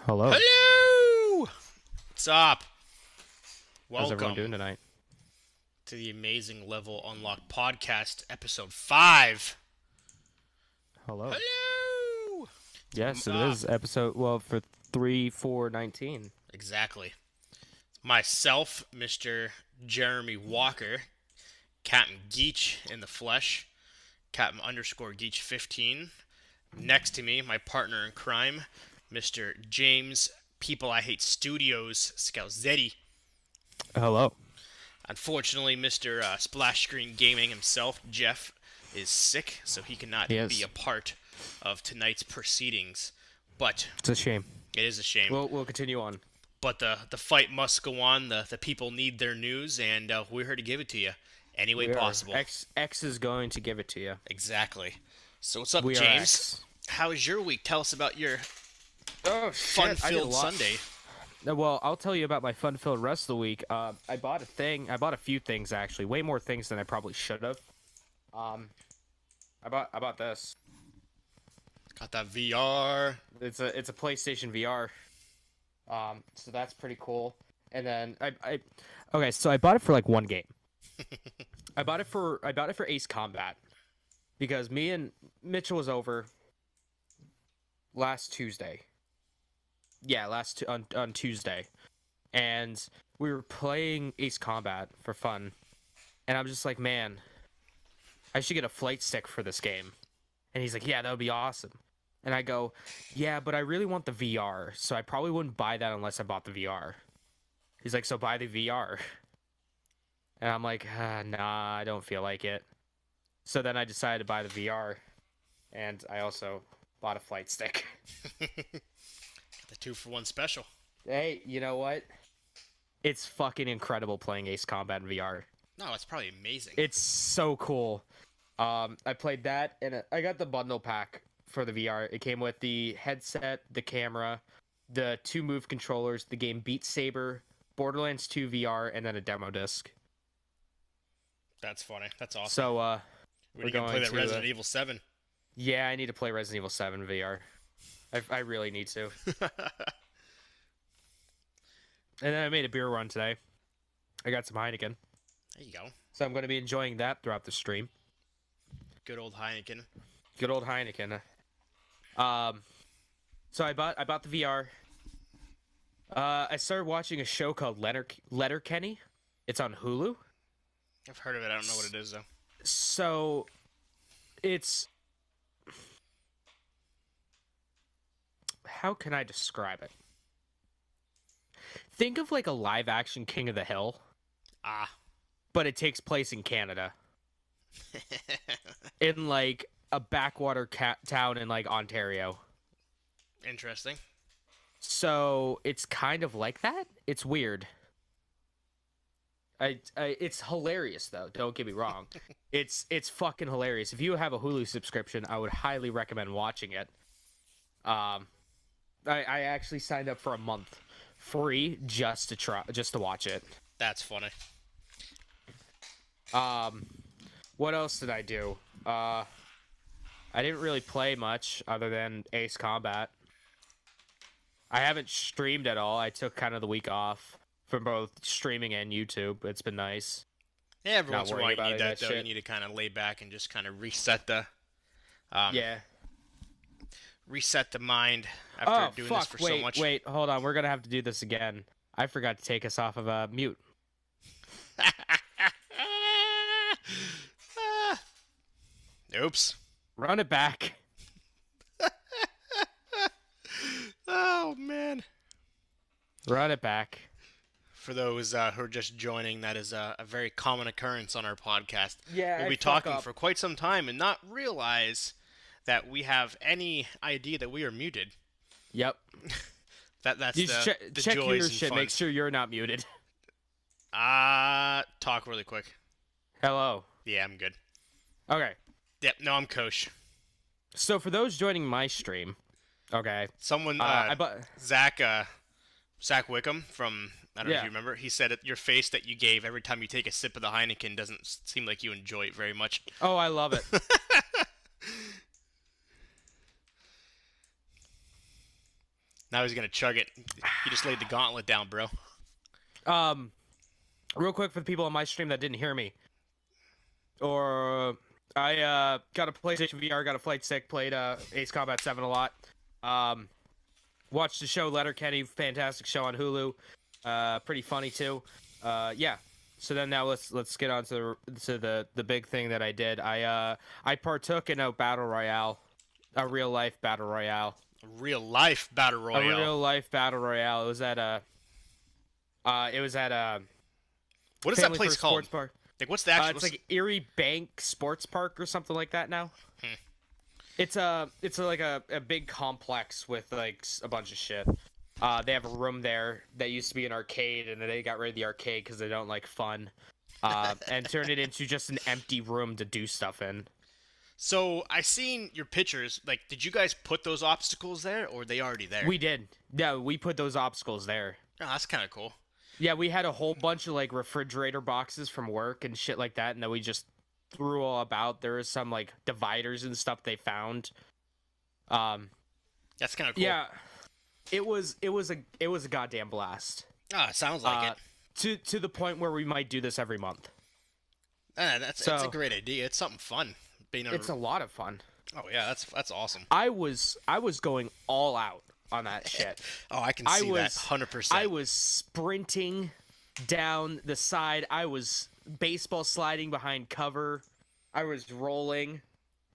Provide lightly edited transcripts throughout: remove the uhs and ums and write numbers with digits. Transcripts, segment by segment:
Hello. Hello! What's up? How's everyone Welcome doing tonight? to the Amazing Level Unlocked Podcast, Episode 5. Hello. Hello! Yes, it is episode, well, for 3/4/19. Exactly. Myself, Mr. Jeremy Walker, Captain Geach in the flesh, Captain underscore Geach 15. Next to me, my partner in crime, Mr. James People I Hate Studios Scalzetti. Hello. Unfortunately, Mr. Splash Screen Gaming himself, Jeff, is sick, so he cannot be Yes. a part of tonight's proceedings. But It's a shame. it is a shame. We'll continue on. But the fight must go on. The people need their news, and we're here to give it to you any way We are. possible. X is going to give it to you. Exactly. So what's up, We are James? X. How was your week? Tell us about your Oh, shit. I did a fun-filled lot. Sunday. Well, I'll tell you about my fun-filled rest of the week. I bought a thing. I bought a few things, actually. Way more things than I probably should have. I bought this. Got that VR. It's a PlayStation VR. So that's pretty cool. And then okay, so I bought it for like one game. I bought it for Ace Combat because me and Mitchell was over last Tuesday. Yeah, on Tuesday, and we were playing Ace Combat for fun, and I'm just like, man, I should get a flight stick for this game. And he's like, yeah, that would be awesome. And I go, yeah, but I really want the VR, so I probably wouldn't buy that unless I bought the VR. He's like, so buy the VR. And I'm like, nah, I don't feel like it. So then I decided to buy the VR, and I also bought a flight stick. The 2-for-1 special. Hey, you know what? It's fucking incredible playing Ace Combat in VR. No, it's probably amazing. It's so cool. I played that, and I got the bundle pack for the VR. It came with the headset, the camera, the 2 Move controllers, the game Beat Saber, Borderlands 2 VR, and then a demo disc. That's funny. That's awesome. So, We're going to play that Resident Evil 7. Yeah, I need to play Resident Evil 7 VR. I really need to. And then I made a beer run today. I got some Heineken. There you go. So I'm going to be enjoying that throughout the stream. Good old Heineken. Good old Heineken. So I bought the VR. I started watching a show called Letterkenny. It's on Hulu. I've heard of it. I don't know what it is, though. So it's, how can I describe it? Think of like a live action King of the Hill, Ah. but it takes place in Canada. In like a backwater town in like Ontario. Interesting. So it's kind of like that. It's weird. It's hilarious though. Don't get me wrong. It's fucking hilarious. If you have a Hulu subscription, I would highly recommend watching it. I actually signed up for a month free just to watch it. That's funny. What else did I do? I didn't really play much other than Ace Combat. I haven't streamed at all. I took kind of the week off from both streaming and YouTube. It's been nice. Yeah, every Not once in a while worrying you about need any that, of that though. shit. You need to kind of lay back and just kind of reset the Yeah. reset the mind after doing this for so much. Wait, hold on. We're gonna have to do this again. I forgot to take us off of mute. Oops. Run it back. Oh, man. Run it back. For those who are just joining, that is a very common occurrence on our podcast. Yeah, We'll I be fuck talking up. for quite some time and not realize that we have any idea that we are muted. Yep. That's You the check joys your and shit. fun. Make sure you're not muted. Talk really quick. Hello. Yeah, I'm good. Okay. Yep, no, I'm Kosh. So for those joining my stream, okay. Someone, I bought. Zach Wickham from, I don't know if Yeah. you remember, he said your face that you gave every time you take a sip of the Heineken doesn't seem like you enjoy it very much. Oh, I love it. Now he's gonna chug it. He just laid the gauntlet down, bro. Um, real quick for the people on my stream that didn't hear me, or I got a PlayStation VR, got a flight stick, played Ace Combat 7 a lot. Um, watched the show Letterkenny, fantastic show on Hulu. Pretty funny too. Yeah. So then now let's get on to the big thing that I did. I partook in a battle royale, a real life battle royale. Real life battle A royale. real life battle royale. It was at What is that Family place First called? Sports Bar. Like, what's the actual? It's like Erie Bank Sports Park or something like that now. Hmm. It's like a big complex with like a bunch of shit. They have a room there that used to be an arcade, and then they got rid of the arcade because they don't like fun, and turned it into just an empty room to do stuff in. So I seen your pictures. Like, did you guys put those obstacles there, or were they already there? We did. Yeah, we put those obstacles there. Oh, that's kind of cool. Yeah, we had a whole bunch of like refrigerator boxes from work and shit like that, and then we just threw all about. There was some like dividers and stuff they found. That's kind of cool. Yeah, it was a goddamn blast. Ah, it sounds like it. To the point where we might do this every month. That's a great idea. It's something fun. It's a lot of fun. Oh yeah, that's awesome. I was going all out on that shit. Oh, I can see that 100%. I was sprinting down the side. I was baseball sliding behind cover. I was rolling.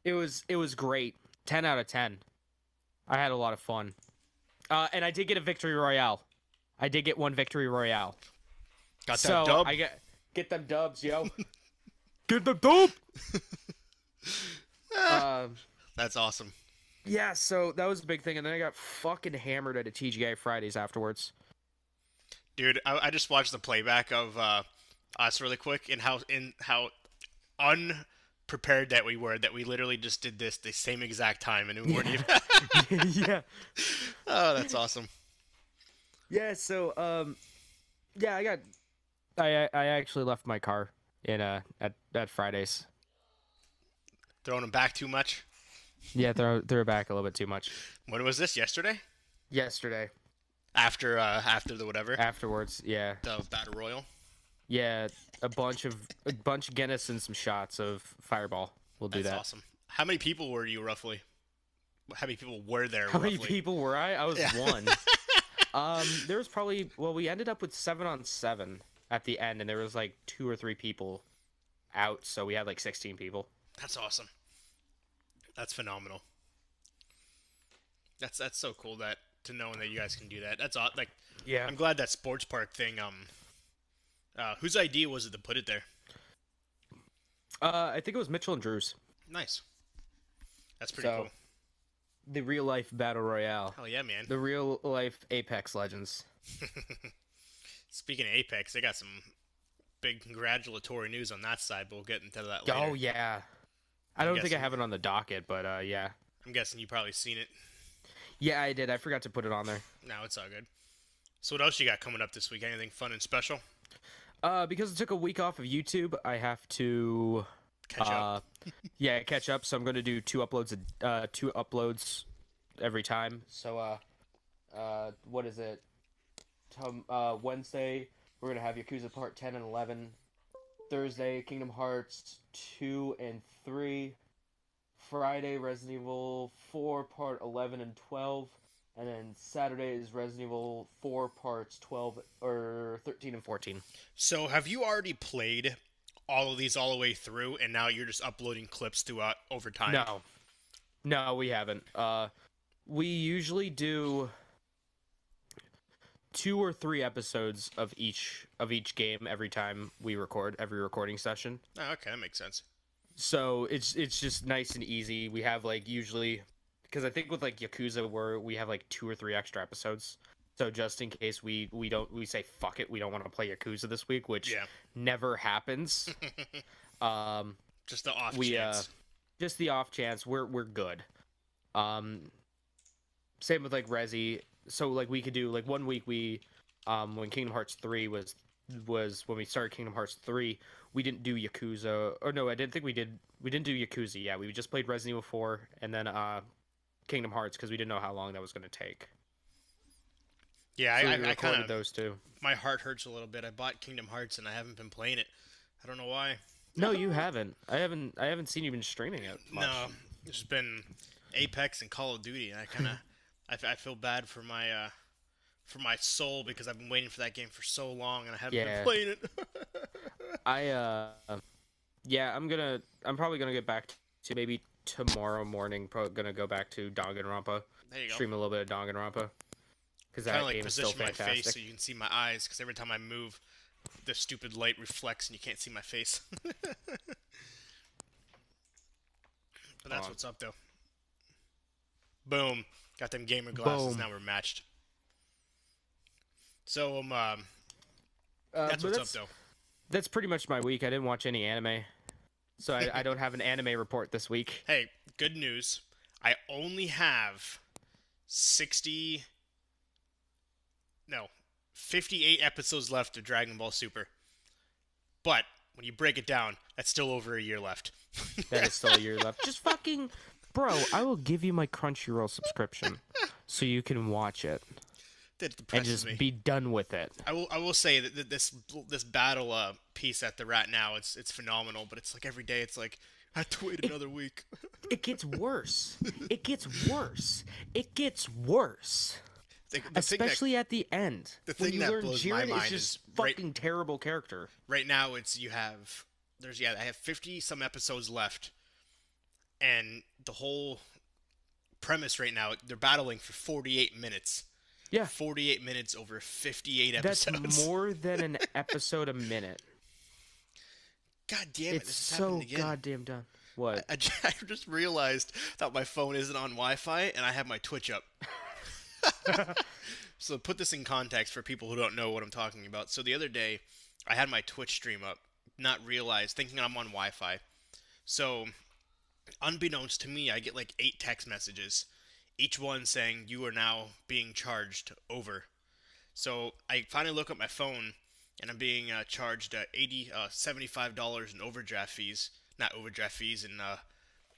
It was great. 10 out of 10. I had a lot of fun. And I did get a victory royale. I did get one victory royale. Got that dub? I get them dubs, yo. Get the dub. That's awesome. Yeah, so that was a big thing, and then I got fucking hammered at a TGI Fridays afterwards. Dude, I just watched the playback of us really quick, and how unprepared that we were. That we literally just did this the same exact time, and we weren't even. Yeah. Oh, that's awesome. Yeah. So yeah, I actually left my car in at Fridays. Throwing them back too much. Yeah, throw it back a little bit too much. When was this? Yesterday? Yesterday. After the whatever. Afterwards, yeah. The battle royal. Yeah, a bunch of Guinness and some shots of Fireball. We'll do that. That's awesome. How many people were you roughly? How many people were there? How roughly? many people were I? I was one. There was probably we ended up with 7-on-7 at the end, and there was like 2 or 3 people out, so we had like 16 people. That's awesome. That's phenomenal. That's so cool to know that you guys can do that. That's like, yeah. I'm glad that sports park thing. Whose idea was it to put it there? I think it was Mitchell and Drew's. Nice. That's pretty cool. The real life battle royale. Hell yeah, man. The real life Apex Legends. Speaking of Apex, they got some big congratulatory news on that side, but we'll get into that later. Oh yeah. I don't think I have it on the docket, but yeah. I'm guessing you probably seen it. Yeah, I did. I forgot to put it on there. No, it's all good. So what else you got coming up this week? Anything fun and special? Because I took a week off of YouTube, I have to catch up. Yeah, catch up. So I'm going to do 2 uploads every time. So what is it? Wednesday we're going to have Yakuza Part 10 and 11. Thursday, Kingdom Hearts 2 and 3. Friday, Resident Evil 4 Part 11 and 12. And then Saturday is Resident Evil 4 Parts 12 or 13 and 14. So have you already played all of these all the way through, and now you're just uploading clips throughout over time? No, we haven't. We usually do 2 or 3 episodes of each game every time we record, every recording session. Oh, okay, that makes sense. So it's just nice and easy. We have like usually, because I think with like Yakuza we have like 2 or 3 extra episodes. So just in case we say fuck it, we don't want to play Yakuza this week, which never happens. Just the off chance. Just the off chance. We're good. Same with like Resi. So like we could do like 1 week when Kingdom Hearts 3 was when we started Kingdom Hearts 3, we didn't do Yakuza. Or no, I didn't think we did. We didn't do Yakuza. Yeah, we just played Resident Evil 4 and then Kingdom Hearts because we didn't know how long that was going to take. Yeah, So we I kind recorded of those two. my heart hurts a little bit. I bought Kingdom Hearts and I haven't been playing it. I don't know why. No, you haven't. I haven't seen you been streaming it No, much. it's just been Apex and Call of Duty, and I kind of I feel bad for my soul because I've been waiting for that game for so long and I haven't been Yeah. playing it. I yeah, I'm probably gonna get back to maybe tomorrow morning. Probably gonna go back to Danganronpa, There you go. stream a little bit of Danganronpa, because Kind of that like game is still position my face fantastic. so you can see my eyes because every time I move, the stupid light reflects and you can't see my face. But that's Um, what's up though. Boom, got them gamer glasses. Boom. Now we're matched. So that's but what's up though. that's pretty much my week. I didn't watch any anime, so I don't have an anime report this week. Hey, good news. I only have 60 no, 58 episodes left of Dragon Ball Super. But when you break it down, that's still over a year left. That is still a year left. Just fucking, bro. I will give you my Crunchyroll subscription, so you can watch it That and depresses just me. be done with it. I will say that this battle piece that they're at now, it's phenomenal. But it's like every day, it's like I have to wait another week. It gets worse. It gets worse. It gets worse. The thing that Especially at the end. the when thing you that learn blows my Jiren mind is just is right- fucking terrible character. right now, it's you have there's I have 50 some episodes left, and the whole premise right now they're battling for 48 minutes. Yeah. 48 minutes over 58 That's episodes. more than an episode a minute. God damn it! It's This is so happening again. goddamn done. What? I just realized that my phone isn't on Wi-Fi and I have my Twitch up. So put this in context for people who don't know what I'm talking about. So the other day, I had my Twitch stream up, not realized, thinking I'm on Wi-Fi. So, unbeknownst to me, I get like 8 text messages, each one saying you are now being charged over. So I finally look at my phone, and I'm being charged $75 in overdraft fees, not overdraft fees, and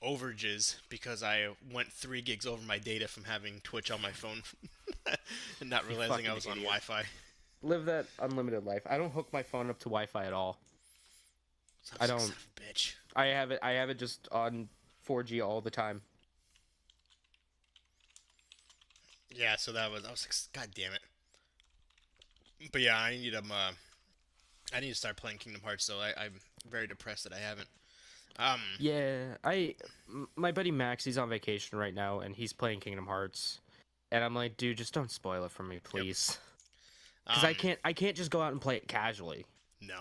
overages because I went 3 gigs over my data from having Twitch on my phone and not realizing I was on idiot. Wi-Fi. Live that unlimited life. I don't hook my phone up to Wi-Fi at all. I don't. Son of a bitch. I have it just on 4G all the time. Yeah, so I was like, God damn it. But yeah, I need to start playing Kingdom Hearts. So I'm very depressed that I haven't. Yeah, my buddy Max, he's on vacation right now, and he's playing Kingdom Hearts, and I'm like, dude, just don't spoil it for me, please, because I can't just go out and play it casually. No.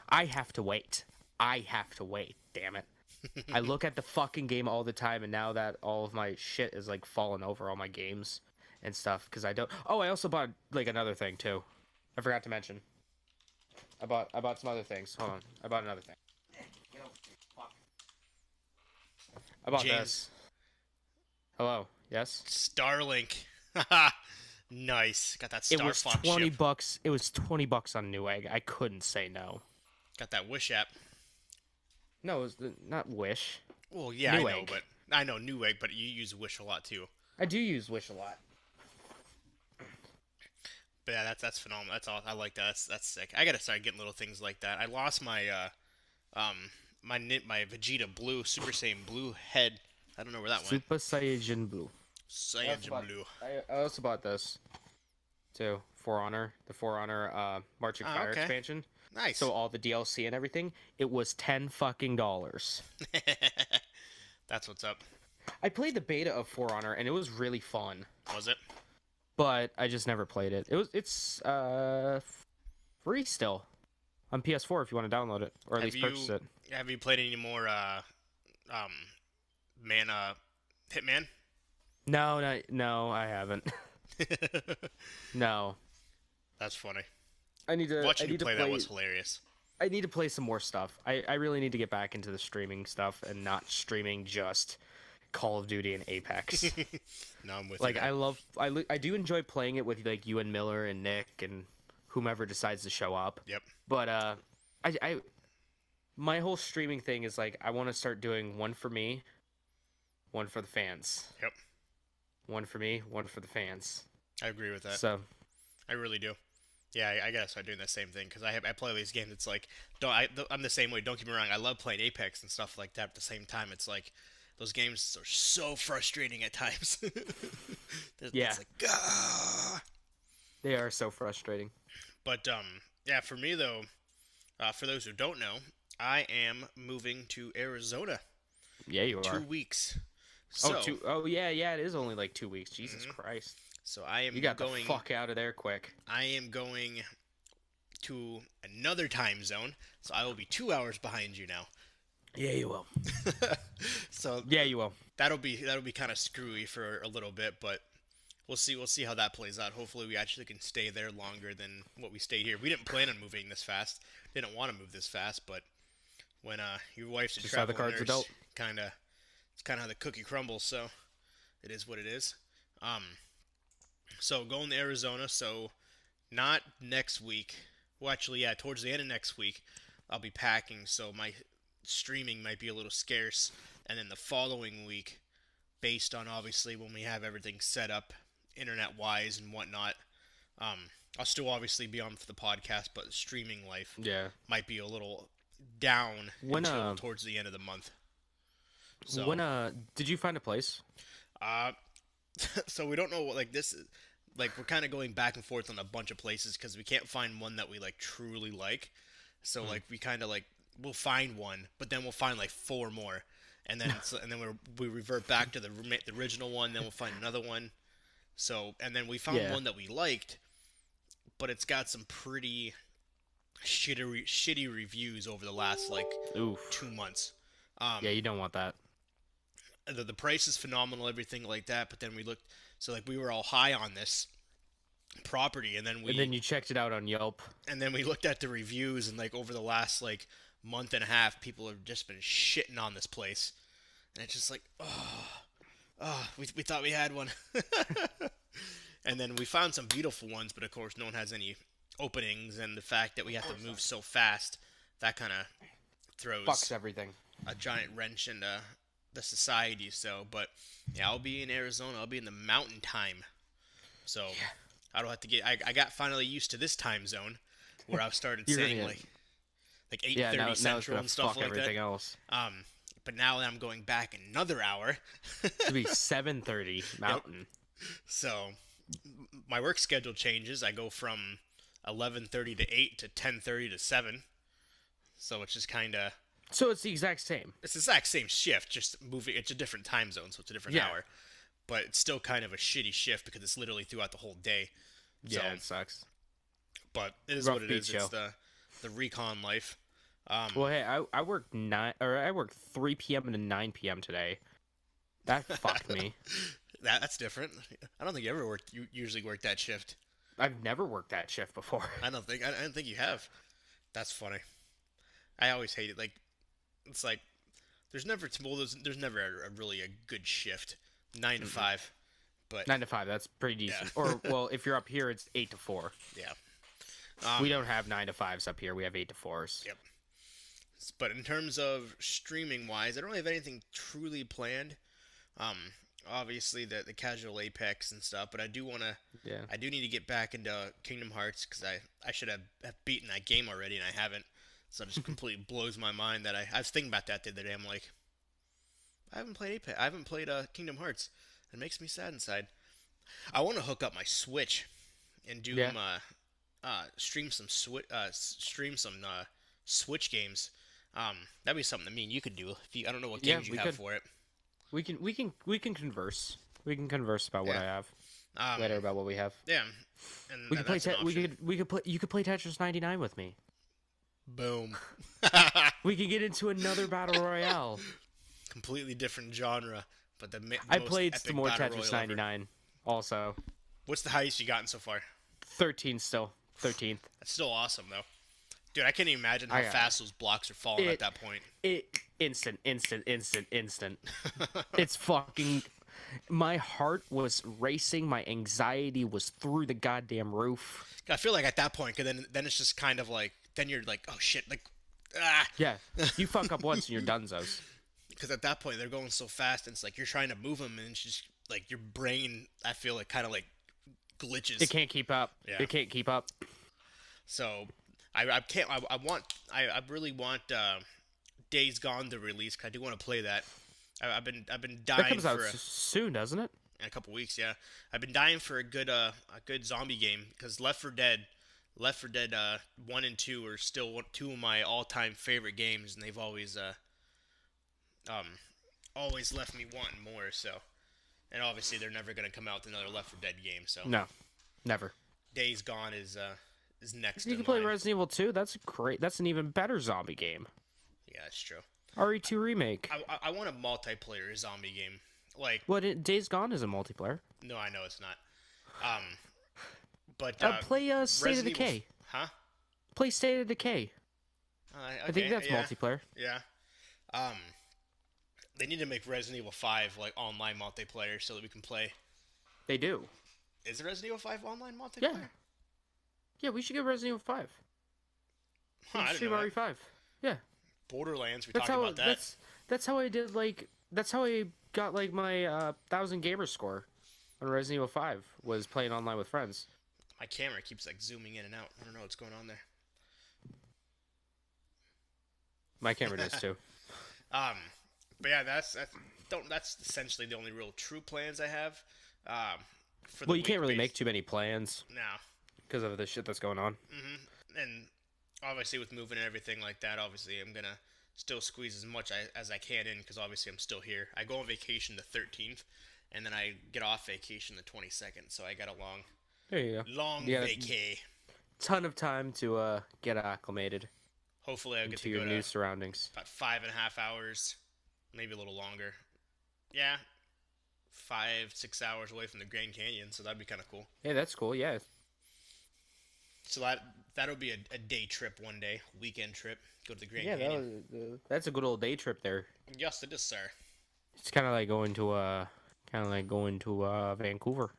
I have to wait. Damn it. I look at the fucking game all the time, and now that all of my shit is like falling over, all my games and stuff, because I don't. Oh, I also bought like another thing too. I forgot to mention. I bought some other things. Hold on, I bought another thing. I bought James. this. Hello. Yes. Starlink. Haha. Nice. Got that It Star was Fox $20. ship. It was $20 on Newegg. I couldn't say no. Got that Wish app. No, it was not Wish. Well, yeah, I know, Newegg. but I know Newegg, but you use Wish a lot too. I do use Wish a lot. But yeah, that's phenomenal. That's all. I like that. That's sick. I gotta start getting little things like that. I lost my my Vegeta Blue Super Saiyan Blue head. I don't know where that went. Super Saiyan Blue. Saiyan Blue. I also bought this too. For Honor, the For Honor Marching Fire okay. expansion. Nice. So all the DLC and everything. It was $10 fucking. That's what's up. I played the beta of For Honor and it was really fun, Was it? but I just never played it. It's free still on PS4 if you want to download it or at least purchase it. Have you played any more Hitman? No, I haven't. No, That's funny. I need to. Watching I you need play to that was hilarious. I need to play some more stuff. I really need to get back into the streaming stuff and not streaming just Call of Duty and Apex. No, I'm with Like you. I do enjoy playing it with like you and Miller and Nick and whomever decides to show up. Yep. But I my whole streaming thing is like I want to start doing one for me, one for the fans. Yep. One for me, one for the fans. I agree with that. So I really do. Yeah, I gotta start doing the same thing because I play these games. It's like I'm the same way. Don't get me wrong. I love playing Apex and stuff like that. At the same time, it's like those games are so frustrating at times. Yeah, It's like ah. they are so frustrating. But yeah, for me though, for those who don't know, I am moving to Arizona. Yeah, you Two are. weeks. Oh, So, Oh, yeah, yeah. It is only like 2 weeks. Jesus Christ. so I am You got going. the fuck out of there quick. I am going to another time zone, so I will be 2 hours behind you now. Yeah, you will. So Yeah, you will. that'll be kind of screwy for a little bit, but we'll see how that plays out. Hopefully, we actually can stay there longer than what we stayed here. We didn't plan on moving this fast. Didn't want to move this fast, but when your wife's a Just how the travel cards are nurse, dealt. it's kind of how the cookie crumbles. So it is what it is. Um, so going to Arizona. So not next week. Well, actually, yeah, towards the end of next week, I'll be packing. So my streaming might be a little scarce, and then the following week, based on obviously when we have everything set up, internet wise and whatnot, um, I'll still obviously be on for the podcast, but streaming life Yeah. might be a little down When, until towards the end of the month. So When did you find a place? uh, so we don't know what like this is. Like we're kind of going back and forth on a bunch of places because we can't find one that we like truly like. So like we kind of like we'll find one, but then we'll find like four more, and then and then we revert back to the original one. Then we'll find another one. So and then we found Yeah. one that we liked, but it's got some pretty shitty reviews over the last like Oof. 2 months. Yeah, you don't want that. The price is phenomenal, everything like that. But then we looked, so like we were all high on this property, and then And then you checked it out on Yelp. we looked at the reviews, and like over the last like month and a half, people have just been shitting on this place, and it's just like, we thought we had one, and then we found some beautiful ones, but of course no one has any openings, and the fact that we have to move so fast, that kind of throws Fucks everything. a giant wrench into the society. So, but yeah, I'll be in Arizona. I'll be in the mountain time. So I don't have to get. I got finally used to this time zone where I've started You're saying gonna- like Yeah, 8:30 now it's Central gonna and stuff fuck like everything that. else. But now that I'm going back another hour, It'll be 7:30 Mountain. so my work schedule changes. I go from 11:30 to 8 to 10:30 to 7. So it's just kind of So it's the exact same. it's the exact same shift, just moving. It's a different time zone, so it's a different Yeah. hour. But it's still kind of a shitty shift because it's literally throughout the whole day. Yeah, So, it sucks. but it is Rough what it beat is. show. It's the recon life. Well, hey, I worked 3 p.m. to 9 p.m. today. That fucked me. That's different. I don't think you ever worked. You usually work that shift. I've never worked that shift before. I don't think you have. That's funny. I always hate it. Like, it's like there's never a really a good shift. 9 to 5. But 9 to 5, that's pretty decent. Yeah. Or, well, if you're up here, it's 8 to 4. yeah. We don't have 9 to 5s up here. We have 8 to 4s. Yep. But in terms of streaming wise, I don't really have anything truly planned. Obviously the casual Apex and stuff, but I do Yeah. need to get back into Kingdom Hearts because I should have beaten that game already and I haven't. So it just completely blows my mind that I was thinking about that the other day. I'm like, I haven't played Apex. I haven't played Kingdom Hearts. It makes me sad inside. I want to hook up my Switch and do stream some Switch games. That'd be something that me and you could do. I don't know what Yeah, games you we have could. for it. We can converse. We can converse about what Yeah. I have Um, later about what we have. Yeah, and We could play. that's an option. We could play. You could play Tetris 99 with me. Boom. We could get into another battle royale. Completely different genre, but the I most played epic some more battle Tetris royale ever. 99. Also, What's the highest you gotten so far? 13 still. 13th. That's still awesome though. Dude, I can't even imagine how I got fast those blocks are falling at that point. Instant. It's fucking. My heart was racing. My anxiety was through the goddamn roof. I feel like at that point, 'cause then it's just kind of like, then you're like, oh shit, like, Yeah, you fuck up once and you're donezo's. because at that point they're going so fast, and it's like you're trying to move them, and it's just like your brain, I feel like kind of like glitches. It can't keep up. Yeah. It can't keep up. So I can't. I really want Days Gone to release. 'Cause I do want to play that. I've been That dying comes out for soon, doesn't it? in a couple weeks. Yeah, I've been dying for a good zombie game because Left 4 Dead. 1 and 2 are still two of my all-time favorite games, and they've always left me wanting more. So, and obviously they're never gonna come out with another Left 4 Dead game. So No, never. Days Gone is next. You in can play line. Resident Evil 2. That's great. That's an even better zombie game. Yeah, that's true. RE2 remake. I want a multiplayer zombie game. Like, Days Gone is a multiplayer. no, I know it's not. But Play State of Resident Evil Decay. huh? Play State of Decay. I think that's yeah, multiplayer. Yeah. They need to make Resident Evil 5 like online multiplayer so that we can play. They do. Is Resident Evil 5 online multiplayer? Yeah. Yeah, we should get Resident Evil 5. Huh, I didn't Stream know that. RE5. Yeah. Borderlands, we That's talked how about that. that's how I did that's how I got my 1000 gamer score on Resident Evil 5 was playing online with friends. My camera keeps like zooming in and out. I don't know what's going on there. My camera does too. But yeah, that's essentially the only real true plans I have. For the Well, you can't really week make too many plans now. because of the shit that's going on. And obviously with moving and everything like that, obviously I'm gonna still squeeze as much as I can in because obviously I'm still here. I go on vacation the 13th, and then I get off vacation the 22nd. So I got a There you go. long Yeah, vacay. Ton of time to get acclimated Hopefully I'll get to to your go new to surroundings. about 5.5 hours, maybe a little longer. Yeah, 5-6 hours away from the Grand Canyon, so that'd be kind of cool. Hey, that's cool. Yeah. So that'll be a day trip one day, weekend trip. Go to the Grand Yeah, Canyon. that's a good old day trip there. Yes, it is, sir. It's kind of like going to Vancouver,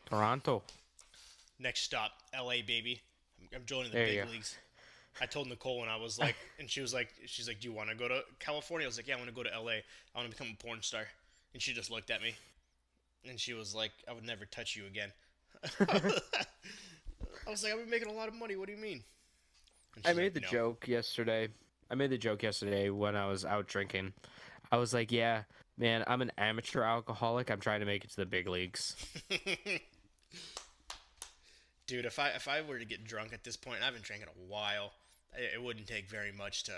Toronto. Next stop, L.A. baby. I'm joining the There you big go. leagues. I told Nicole and I was like, and she's like, do you want to go to California? I was like, yeah, I want to go to L.A. I want to become a porn star. And she just looked at me, and she was like, I would never touch you again. I was like, I've been making a lot of money. What do you mean? And I she's made like, the "No." joke yesterday. When I was out drinking. I was like, yeah, man, I'm an amateur alcoholic. I'm trying to make it to the big leagues. Dude, if I were to get drunk at this point, I haven't drank in a while. It wouldn't take very much to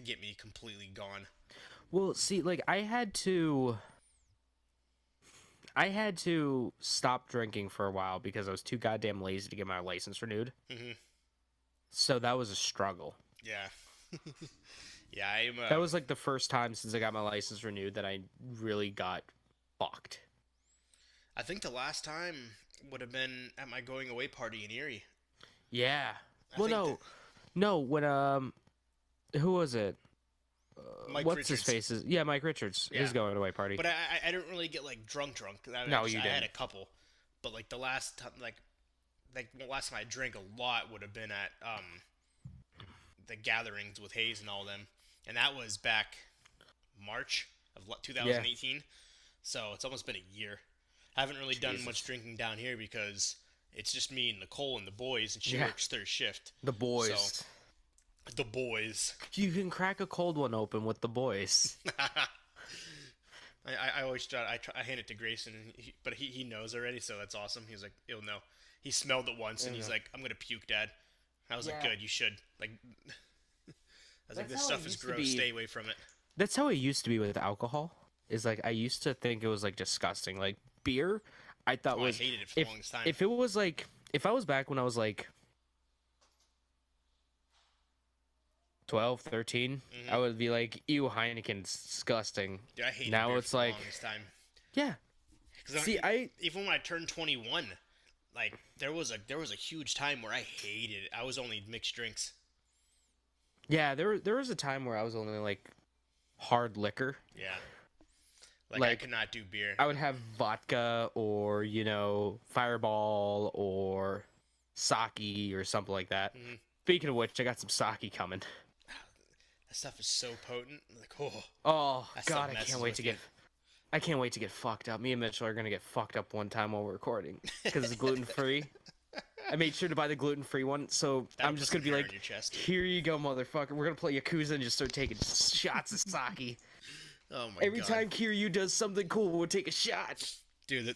get me completely gone. Well, see, like I had to stop drinking for a while because I was too goddamn lazy to get my license renewed. Mhm. So that was a struggle. Yeah. Yeah, I'm. That was like the first time since I got my license renewed that I really got fucked. I think the last time would have been at my going away party in Erie. Yeah. I Well, think no, when who was it? Mike What's his Richards. face? Yeah, Mike Richards. Yeah. His going away party. But I didn't really get like drunk. No, you I had didn't. a couple, but like the last time, like the last time I drank a lot would have been at the gatherings with Hayes and all them, and that was back March of 2018. So it's almost been a year. I haven't really done Jesus. much drinking down here because it's just me and Nicole and the boys, and she Yeah. works third shift. The boys. So, the boys. You can crack a cold one open with the boys. I always try. I hand it to Grayson, but he knows already, so that's awesome. He was like, he'll know. He smelled it once, and he's like, "I'm gonna puke, Dad." And I was like, Yeah. "Good, you should." Like, I was like, That's "This how it stuff is used to gross. be. Stay away from it." That's how it used to be with alcohol. Is like I used to think it was like disgusting. Like beer, I thought Oh, I was hated it for the longest time. if it was like if I was back when I was like 12, 13, I would be like, ew, Heineken's disgusting. Dude, I hated now beer it's for like- the longest time. Yeah. 'Cause See, even when I turned 21, like there was a huge time where I hated it. I was only mixed drinks. Yeah, there was a time where I was only like hard liquor. Yeah. I Like, could not do beer. I would have vodka or, Fireball or sake or something like that. Mhm. Speaking of which, I got some sake coming. That stuff is so potent. Like, oh, Oh, That God, stuff I messes can't wait with to you. get I can't wait to get fucked up. Me and Mitchell are gonna get fucked up one time while we're recording because it's gluten free. I made sure to buy the gluten free one, so That'll I'm put just some gonna be hair like, on your chest. "Here you go, motherfucker. We're gonna play Yakuza and just start taking shots of sake. Oh my Every god. time Kiryu does something cool, we'll take a shot." Dude,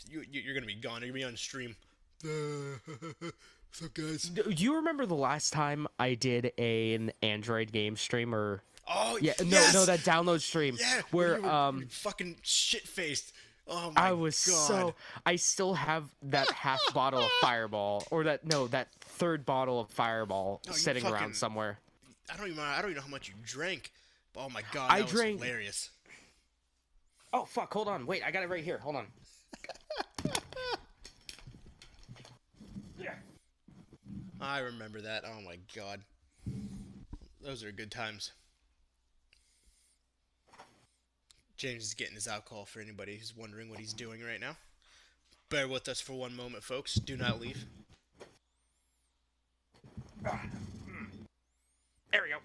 you're gonna be gone. You're gonna be on stream. What's up, guys? Do you remember the last time I did an Android game stream or? Oh, Yeah, yes! no, that download stream Yeah, where you were fucking shit-faced. Oh my I was god. I still have that half bottle of Fireball or that third bottle of Fireball No, you sitting fucking- around somewhere. I don't even know how much you drank. But oh my god, I that was drank- hilarious. Oh fuck, hold on. Wait, I got it right here. Hold on. Yeah. I remember that. Oh my god. Those are good times. James is getting his alcohol for anybody who's wondering what he's doing right now. Bear with us for one moment, folks. Do not leave. There we go.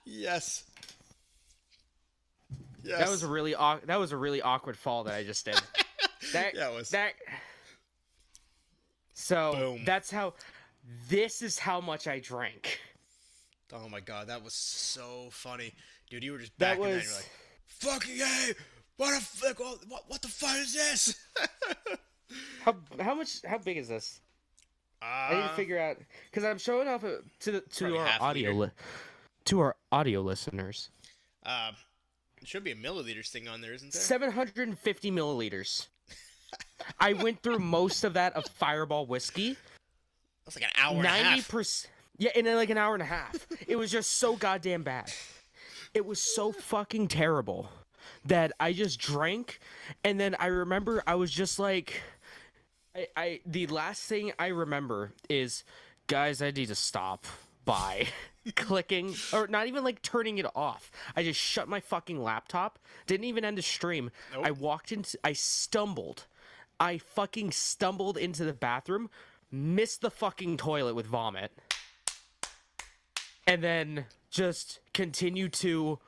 Yes. Yes. That was a really awkward fall that I just did. That Yeah, it was. that. So Boom. that's how. This is how much I drank. Oh my god, that was so funny. Dude, you were just That back in that and was- you're like, fucking hey! What the fuck is this? How big is this? I need to figure out because I'm showing off to Probably our half audio liter. to our audio listeners. There should be a milliliters thing on there, isn't there? 750 milliliters. I went through most of that of Fireball whiskey. That's like an hour and a half. 90%. Yeah, in like an hour and a half. It was just so goddamn bad. It was so fucking terrible that I just drank, and then I remember I was just like, I the last thing I remember is, guys, I need to stop by clicking or not even like turning it off. I just shut my fucking laptop. Didn't even end the stream. Nope. I fucking stumbled into the bathroom, missed the fucking toilet with vomit, and then just continued to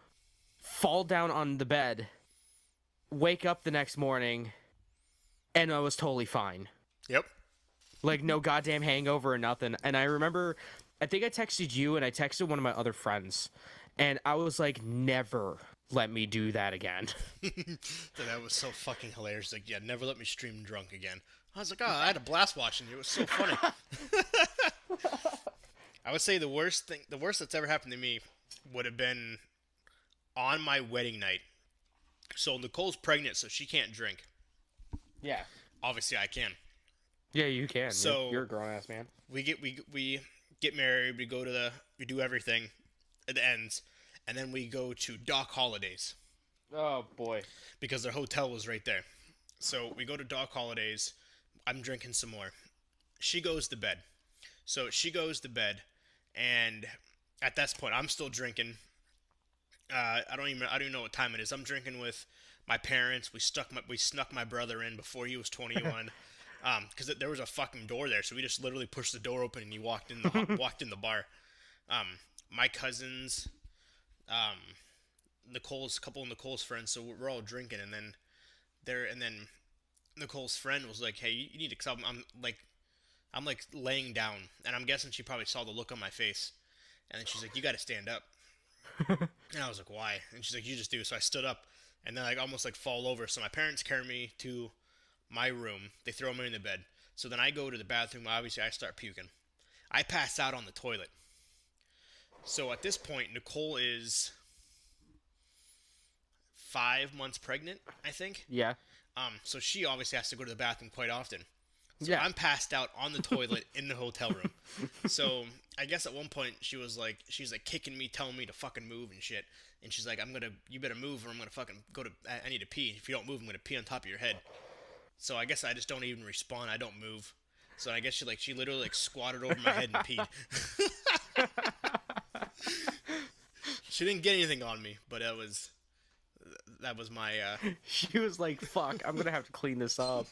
fall down on the bed, wake up the next morning, and I was totally fine. Yep. Like, no goddamn hangover or nothing. And I remember, I think I texted you and I texted one of my other friends, and I was like, never let me do that again. That was so fucking hilarious. Like, yeah, never let me stream drunk again. I was like, oh, I had a blast watching you. It was so funny. I would say the worst that's ever happened to me would have been on my wedding night. So Nicole's pregnant, so she can't drink. Yeah. Obviously, I can. Yeah, you can. So- you're a grown ass man. We get married. We do everything. It ends, and then we go to Dock Holidays Oh boy. because their hotel was right there. So we go to Dock Holidays. I'm drinking some more. She goes to bed. So she goes to bed, and at this point, I'm still drinking. I don't even know what time it is. I'm drinking with my parents. We snuck my brother in before he was 21. Because there was a fucking door there, so we just literally pushed the door open and he walked in the bar. My cousins, a couple of Nicole's friends, so we're all drinking, and then Nicole's friend was like, "Hey, you need to stop." I'm like laying down, and I'm guessing she probably saw the look on my face, and then she's like, "You got to stand up." And I was like, "Why?" And she's like, "You just do." So I stood up, and then I almost like fall over. So my parents carry me to my room. They throw me in the bed. So then I go to the bathroom. Obviously, I start puking. I pass out on the toilet. So at this point, Nicole is 5 months pregnant, I think. Yeah. So she obviously has to go to the bathroom quite often. So Yeah. I'm passed out on the toilet in the hotel room. So I guess at one point she was like kicking me, telling me to fucking move and shit. And she's like, you better move or I'm gonna fucking I need to pee. If you don't move, I'm gonna pee on top of your head. So I guess I just don't even respond. I don't move. So I guess she literally like squatted over my head and peed. She didn't get anything on me, but that was my She was like, "Fuck, I'm gonna have to clean this up."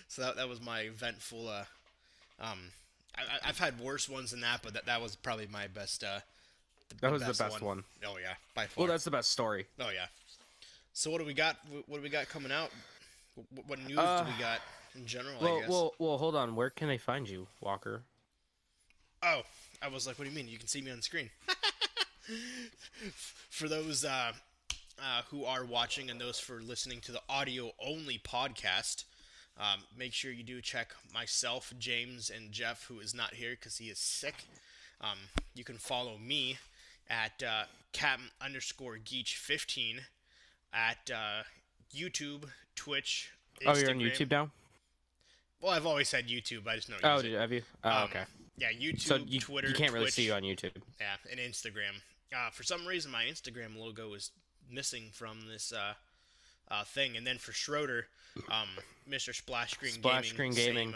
so that was my eventful I've had worse ones than that, but that was probably my best the That was the best one. Oh yeah, by far. Well, that's the best story. Oh yeah. So what do we got? What do we got coming out? What news do we got in general? I guess. Well, hold on. Where can they find you, Walker? Oh, I was like, what do you mean? You can see me on screen. For those who are watching and those for listening to the audio-only podcast, make sure you do check myself, James, and Jeff, who is not here because he is sick. You can follow me at Captain_Geach15 at YouTube, Twitch, Instagram. Oh, you're on YouTube now? Well, I've always had YouTube. I just know. Oh, have you? Oh, okay. Yeah, YouTube, So Twitter, you can't really Twitch, see you on YouTube. yeah, and Instagram. For some reason, my Instagram logo is missing from this thing. And then for Schroeder, Mr. Splash Screen Gaming,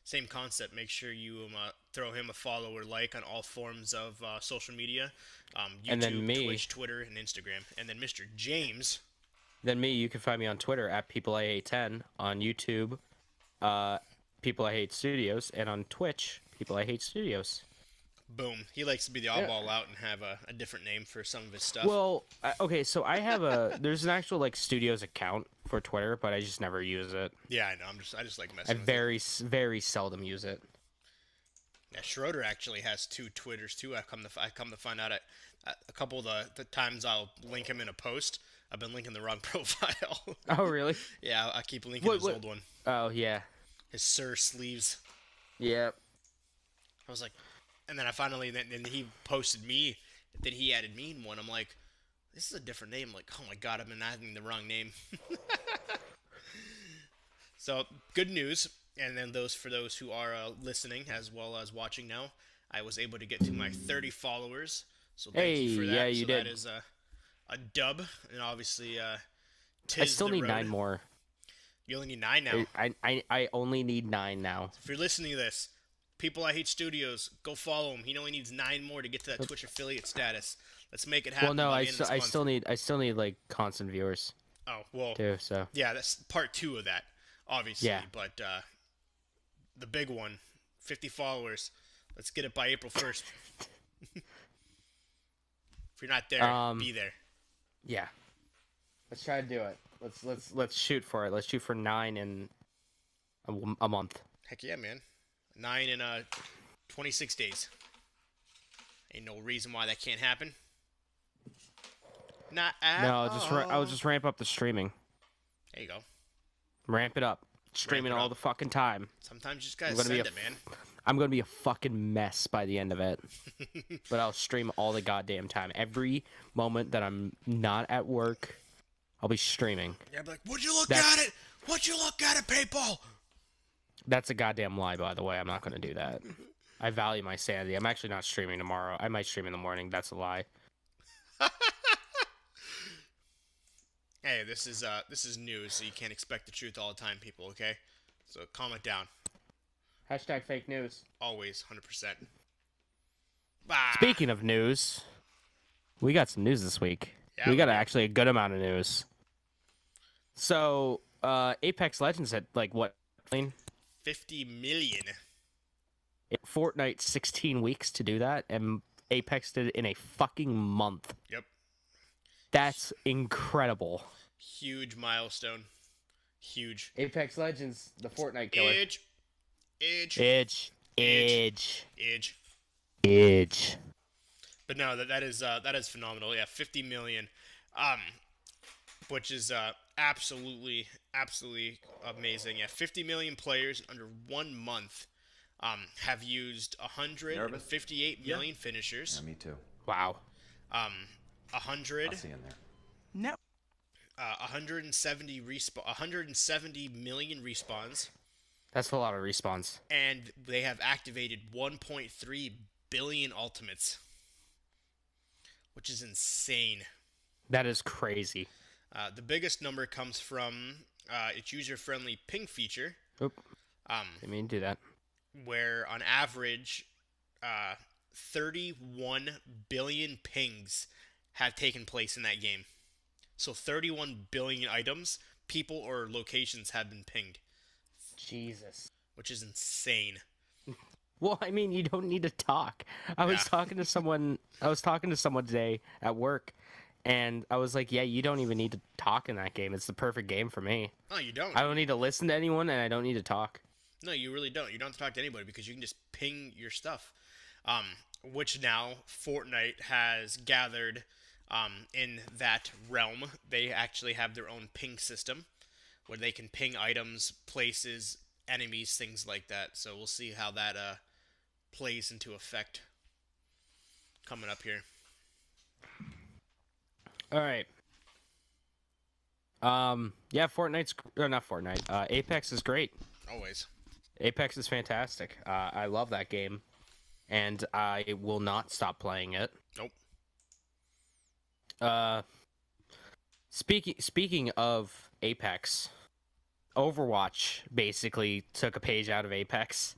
same concept. Make sure you throw him a follow or like on all forms of social media. YouTube, And then me. Twitch, Twitter, and Instagram. And then Mr. James. Then me, you can find me on Twitter at PeopleIHate10, on YouTube, People I Hate Studios, and on Twitch, People I Hate Studios. Boom. He likes to be the oddball out and have a different name for some of his stuff. Well, okay, so I have there's an actual like studios account for Twitter, but I just never use it. Yeah, I know. I just like messing I with it. very seldom use it. Yeah, Schroeder actually has 2 Twitters too. I come to find out a couple of the times I'll link him in a post, I've been linking the wrong profile. Oh, really? Yeah, I keep linking his old one. Oh, yeah. His Sir Sleeves. Yeah. I was like, and then I finally, then he posted me, then he added me in one. I'm like, this is a different name. Like, oh my god, I've been adding the wrong name. So, good news. And then for those who are listening as well as watching now, I was able to get to my 30 followers. So thank you for that. Yeah, you did. That is a dub, and obviously, I still need 9 more. You only need 9 now. I only need 9 now. If you're listening to this, People I Hate Studios, go follow him. He only needs 9 more to get to that Twitch affiliate status. Let's make it happen. Well, no, by the end of this month. I still need like constant viewers. Oh, well. Too, so. Yeah, that's part 2 of that, obviously. Yeah. But the big one, 50 followers. Let's get it by April 1st. If you're not there, be there. Yeah. Let's try to do it. Let's shoot for it. Let's shoot for 9 in a month. Heck yeah, man. 9 in 26 days. Ain't no reason why that can't happen. Not at all. I'll just ramp up the streaming. There you go. Ramp it up. Streaming all the fucking time. Sometimes you just gotta send it, man. I'm gonna be a fucking mess by the end of it. But I'll stream all the goddamn time. Every moment that I'm not at work, I'll be streaming. Yeah, be like, would you look at it? Would you look at it, people? That's a goddamn lie, by the way. I'm not gonna do that. I value my sanity. I'm actually not streaming tomorrow. I might stream in the morning. That's a lie. Hey, this is news, so you can't expect the truth all the time, people, okay? So calm it down. Hashtag fake news. Always, 100%. Speaking of news, we got some news this week. Yeah, we got actually a good amount of news. So, Apex Legends had, like, what, 50 million. Fortnite 16 weeks to do that, and Apex did it in a fucking month. Yep. That's incredible. Huge milestone. Huge. Apex Legends, the Fortnite killer. Edge. But no, that is phenomenal. Yeah, 50 million. Which is absolutely amazing. Yeah, 50 million players under 1 month have used 158 million finishers. Yeah, me too. Wow. 100. I'll see you in there. No. 170 million respawns. That's a lot of respawns. And they have activated 1.3 billion ultimates, which is insane. That is crazy. The biggest number comes from its user-friendly ping feature. Oop. Didn't mean to do that. Where on average, 31 billion pings have taken place in that game. So 31 billion items, people or locations have been pinged. Jesus. Which is insane. Well, I mean, you don't need to talk. I was Yeah. talking to someone. I was talking to someone today at work, and I was like, "Yeah, you don't even need to talk in that game. It's the perfect game for me. No, you don't. I don't need to listen to anyone, and I don't need to talk." No, you really don't. You don't have to talk to anybody because you can just ping your stuff. Um, which now Fortnite has gathered in that realm. They actually have their own ping system where they can ping items, places, enemies, things like that. So we'll see how that plays into effect coming up here. All right. Yeah, Fortnite's or not Fortnite. Apex is great. Always. Apex is fantastic. I love that game, and I will not stop playing it. Nope. Speaking of Apex, Overwatch basically took a page out of Apex.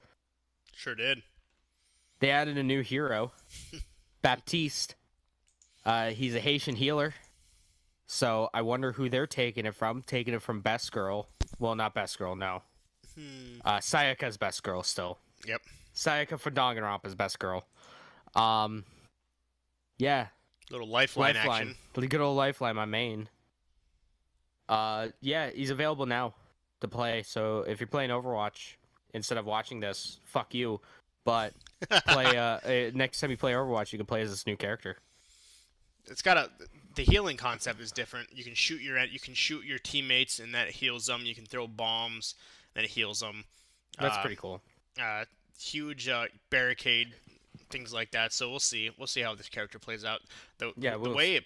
Sure did. They added a new hero, Baptiste. He's a Haitian healer. So I wonder who they're taking it from. Taking it from Best Girl. Well, not Best Girl, no. Sayaka's Best Girl still. Yep. Sayaka from Danganronpa is Best Girl. Yeah. Little lifeline action. The good old Lifeline, my main. Yeah, he's available now to play. So if you're playing Overwatch instead of watching this, fuck you. But play next time you play Overwatch, you can play as this new character. It's got the healing concept is different. You can shoot your teammates and that heals them. You can throw bombs and it heals them. That's pretty cool. Huge barricade, things like that. So we'll see. We'll see how this character plays out. The way it,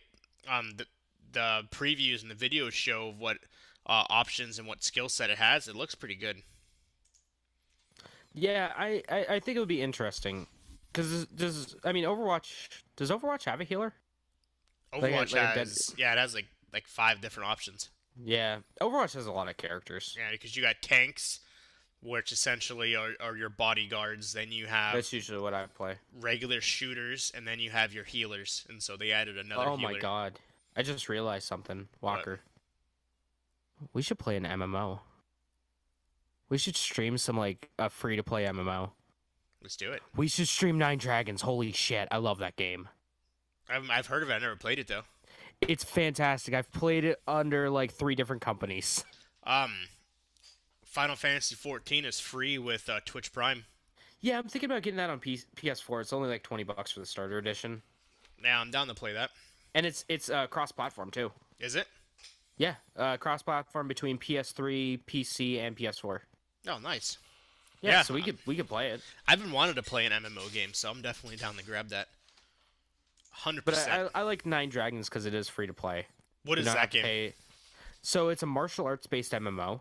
the previews and the videos show what options and what skill set it has, it looks pretty good. Yeah, I think it would be interesting. Because does Overwatch have a healer? Overwatch has it has like 5 different options. Yeah, Overwatch has a lot of characters. Yeah, because you got tanks, which essentially are your bodyguards. Then you have that's usually what I play. Regular shooters, and then you have your healers. And so they added another. Oh healer. my god! I just realized something, Walker. What? We should play an MMO. We should stream some like a free-to-play MMO. Let's do it. We should stream Nine Dragons. Holy shit, I love that game. I've heard of it. I never played it though. It's fantastic. I've played it under like 3 different companies. Final Fantasy 14 is free with Twitch Prime. Yeah, I'm thinking about getting that on PS4. It's only like $20 for the starter edition. Yeah, I'm down to play that. And it's cross-platform too. Is it? Yeah, cross-platform between PS3, PC, and PS4. Oh, nice. Yeah, so we could play it. I've been wanting to play an MMO game, so I'm definitely down to grab that. 100%. But I like Nine Dragons because it is free to play. What is that game? So it's a martial arts based MMO.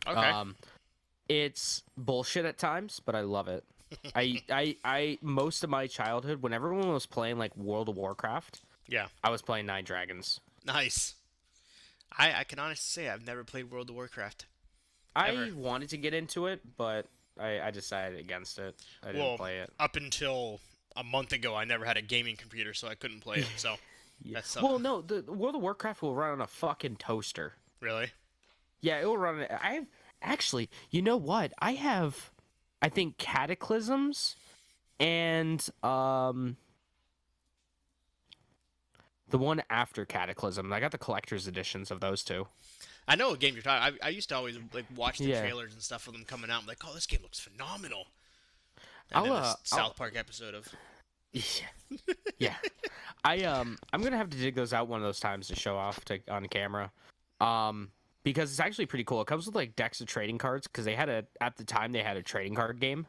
Okay. It's bullshit at times, but I love it. I most of my childhood, when everyone was playing like World of Warcraft, yeah, I was playing Nine Dragons. Nice. I can honestly say I've never played World of Warcraft. I wanted to get into it, but I decided against it. I didn't play it. Up until a month ago, I never had a gaming computer, so I couldn't play it. So that's well, no, the World of Warcraft will run on a fucking toaster. Really? Yeah, it will run. Actually, you know what? I think Cataclysms and the one after Cataclysm. I got the collector's editions of those 2. I know what game you're talking. I used to always like watch the trailers and stuff of them coming out. I'm like, oh, this game looks phenomenal. And then this South Park episode of. Yeah. I'm gonna have to dig those out one of those times to show off on camera. Because it's actually pretty cool. It comes with like decks of trading cards because at the time they had a trading card game.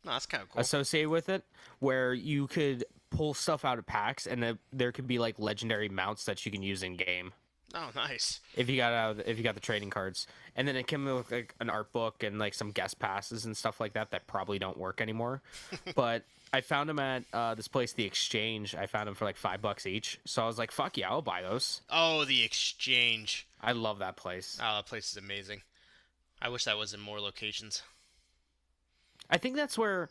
No, that's kind of cool. Associated with it, where you could pull stuff out of packs, and there could be like legendary mounts that you can use in game. Oh, nice. If you got the trading cards, and then it came with like an art book and like some guest passes and stuff like that probably don't work anymore. But I found them at this place, The Exchange. I found them for like $5 each. So I was like, fuck yeah, I'll buy those. Oh, The Exchange. I love that place. Oh, that place is amazing. I wish that was in more locations. I think that's where.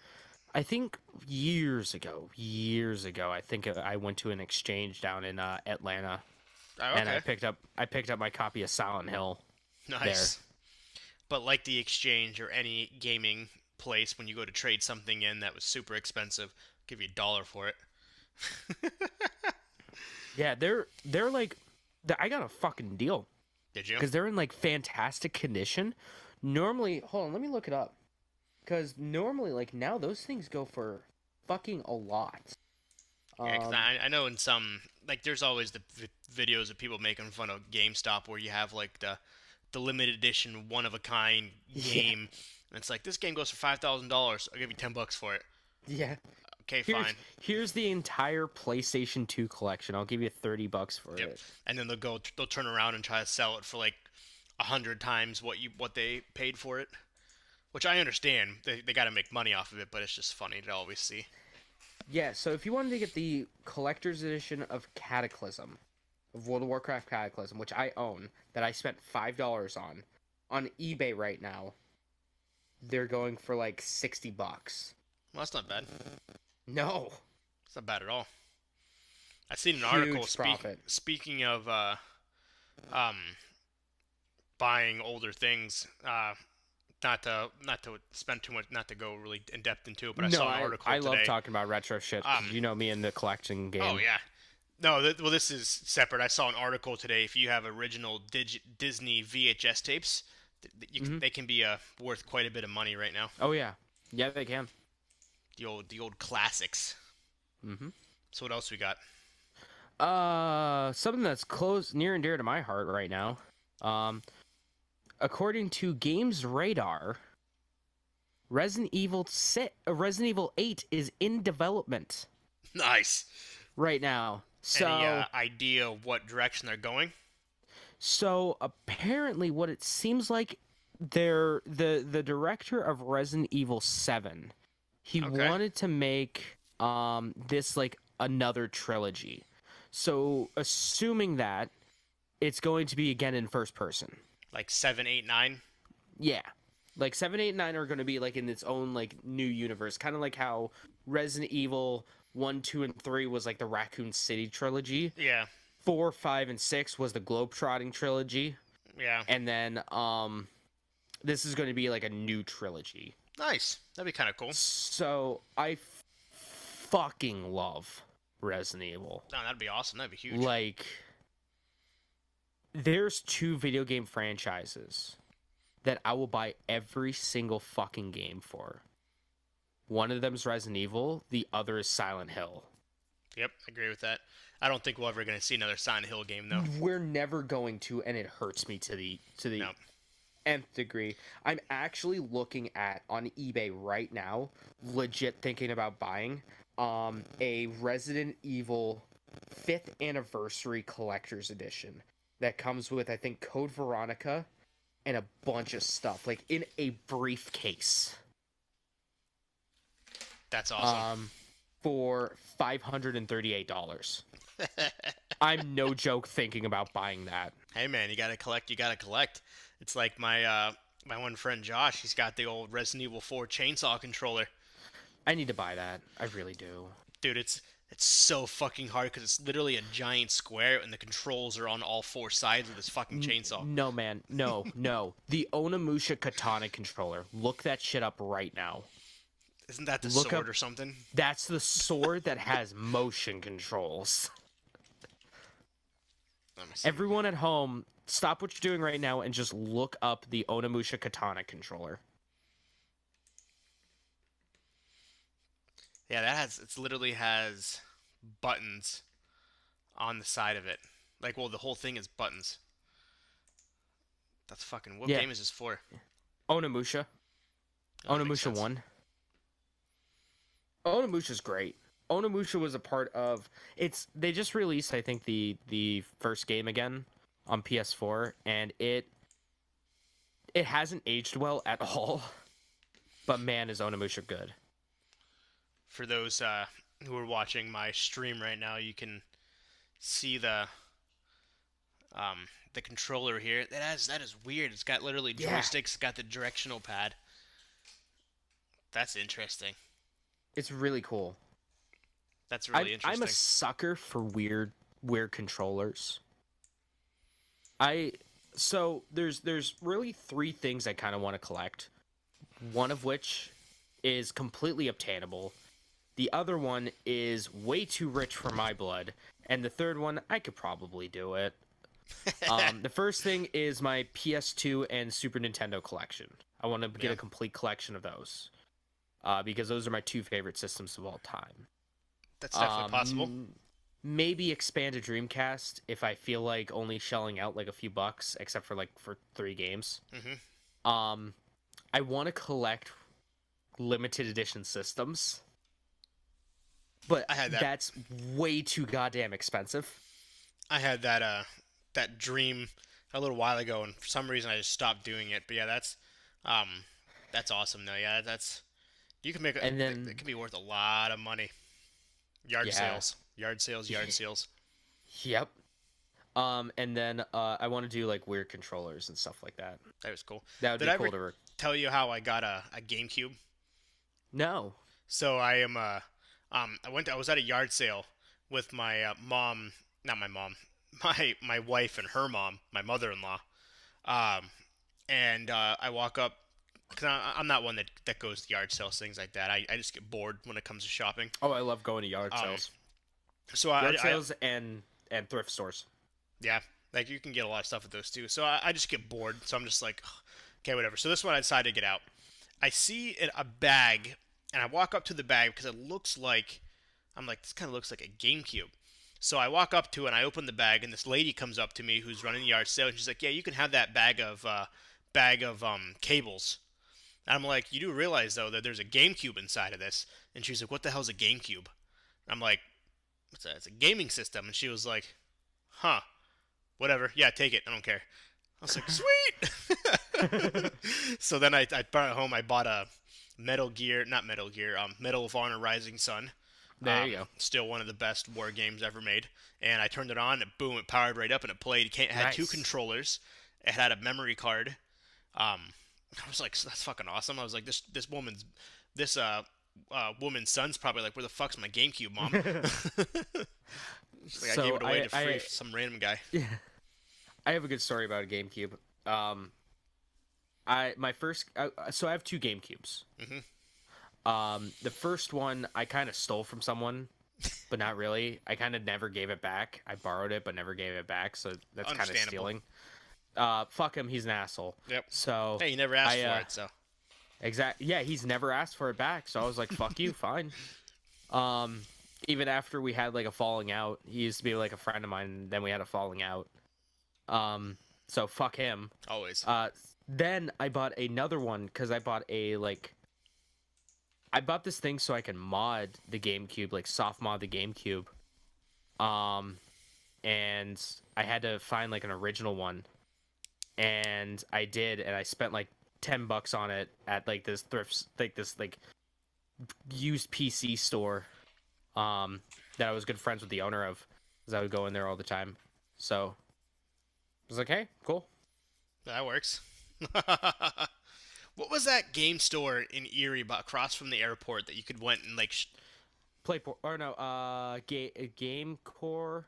I think years ago, I think I went to an exchange down in Atlanta. Oh, okay. And I picked up my copy of Silent Hill. Nice. There. But like The Exchange or any gaming place when you go to trade something in that was super expensive, give you $1 for it. Yeah, they're like, I got a fucking deal Did you? because they're in like fantastic condition. Normally, hold on, let me look it up. Because normally, like now, those things go for fucking a lot. Yeah, 'cause Um, I know in some, like, there's always the videos of people making fun of GameStop where you have like the limited edition one of a kind yeah, game, and it's like this game goes for $5,000. I'll give you $10 for it. yeah. Okay, Here's fine. here's the entire PlayStation 2 collection. I'll give you $30 for Yep. it. And then they'll turn around and try to sell it for like 100 times what they paid for it. Which I understand. They got to make money off of it, but it's just funny to always see. Yeah, so if you wanted to get the collector's edition of Cataclysm, of World of Warcraft Cataclysm, which I own, that I spent $5 on eBay right now, they're going for like $60. Well, that's not bad. No, It's not bad at all. I seen an huge article profit. speaking of um, buying older things. Not to spend too much, not to go really in depth into it, but I No, saw an article I today. love talking about retro shit. 'Cause Um, you know me in the collecting game. Oh yeah. No, well, this is separate. I saw an article today. If you have original Disney VHS tapes, they can be worth quite a bit of money right now. Oh yeah, yeah they can. The old classics. Mm-hmm. So what else we got? Something that's close, near and dear to my heart right now. According to Games Radar, Resident Evil 8 is in development Nice. right now. So, Any idea what direction they're going? so apparently, what it seems like, the director of Resident Evil 7, he Okay. wanted to make this like another trilogy. So, assuming that it's going to be again in first person. Like 7, 8, 9? Yeah. Like 7, 8, 9 are going to be like in its own like new universe, kind of like how Resident Evil 1, 2, and 3 was like the Raccoon City trilogy. Yeah. 4, 5, and 6 was the Globetrotting trilogy, Yeah. and then this is going to be like a new trilogy. Nice. That'd be kind of cool. So I fucking love Resident Evil. No, that'd be awesome. That'd be huge. Like, there's 2 video game franchises that I will buy every single fucking game for. One of them is Resident Evil, the other is Silent Hill. Yep, I agree with that. I don't think we're ever going to see another Silent Hill game, though. We're never going to, and it hurts me to the No. nth degree. I'm actually looking at on eBay right now, legit thinking about buying a Resident Evil 5th anniversary collector's edition that comes with, I think, Code Veronica and a bunch of stuff, like in a briefcase. That's awesome. For $538. I'm no joke thinking about buying that. Hey, man, you got to collect. You got to collect. It's like my one friend Josh. He's got the old Resident Evil 4 chainsaw controller. I need to buy that. I really do. Dude, it's so fucking hard because it's literally a giant square and the controls are on all 4 sides of this fucking chainsaw. No, man. No, no. The Onimusha Katana controller. Look that shit up right now. Isn't that the Look sword up- or something? That's the sword that has motion controls. Let me see. Everyone at home, stop what you're doing right now and just look up the Onimusha Katana controller. Yeah, it literally has buttons on the side of it. Like, well, the whole thing is buttons. That's fucking. What Yeah. game is this for? Onimusha. Oh, that makes Onimusha sense. 1. Onimusha's great. Onimusha was a part of they just released, I think, the first game again on PS4, and it hasn't aged well at all. But man, is Onimusha good. For those who are watching my stream right now, you can see the controller here. That is weird. It's got literally Yeah. joysticks. It's got the directional pad. That's interesting. It's really cool. That's really I'm interesting. a sucker for weird controllers. So there's really 3 things I kind of want to collect. One of which is completely obtainable. The other one is way too rich for my blood, and the third one I could probably do it. The first thing is my PS2 and Super Nintendo collection. I want to get Yeah. a complete collection of those, because those are my two favorite systems of all time. That's definitely possible. Maybe expand a Dreamcast if I feel like only shelling out like a few bucks, except for like for 3 games. Hmm. I want to collect limited edition systems, but I had that. that's way too goddamn expensive. I had that dream a little while ago, and for some reason I just stopped doing it. But yeah, um that's awesome though. Yeah, that's you can make it. And It then, can be worth a lot of money. Yard yeah, sales, yard sales, yard sales. yep. And then I want to do like weird controllers and stuff like that. That was cool. That would Did be I cool ever to. tell you how I got a GameCube? No. So I am I was at a yard sale with my mom, not my mom, my wife and her mom, my mother-in-law. Um, and I walk up because I'm not one that goes to yard sales, things like that. I just get bored when it comes to shopping. Oh, I love going to yard Um, sales. So Yard sales and thrift stores. yeah, like you can get a lot of stuff at those too. So I just get bored. So I'm just like, "Ugh, okay, whatever. So this one I decided to get out. I see a bag, and I walk up to the bag because it looks like, I'm like, this kind of looks like a GameCube. So I walk up to it, and I open the bag, and this lady comes up to me who's running the yard sale, and she's like, yeah, you can have that bag of cables. And I'm like, you do realize though that there's a GameCube inside of this? And she's like, what the hell's a GameCube? I'm like, it's a gaming system. And she was like, huh, whatever. Yeah, take it. I don't care. I was like, sweet. So then I brought it home. I bought a Medal of Honor Rising Sun. There you go. Still one of the best war games ever made. And I turned it on, and boom, it powered right up, and it played. It had two Nice. controllers. It had a memory card. I was like, that's fucking awesome. I was like, this woman's son's probably like, where the fuck's my GameCube, mom? She's like, I gave it away to free some random guy. Yeah. I have a good story about a GameCube. So I have two GameCubes. The first one I kind of stole from someone, but not really. I kind of never gave it back. I borrowed it, but never gave it back. So that's kind of Understandable. stealing. Fuck him. He's an asshole. Yep. So Hey, you never asked for it, so. Yeah, he's never asked for it back. So I was like, fuck you, fine. Even after we had like a falling out, he used to be like a friend of mine. And then we had a falling out. So fuck him. Always. Then I bought another one because I bought this thing so I can mod the GameCube, like soft mod the GameCube. And I had to find like an original one, and I did, and I spent like $10 on it at like this used PC store, that I was good friends with the owner of, because I would go in there all the time. So I was like, hey, cool. That works. What was that game store in Erie, across from the airport, that you could went and like, Game Core.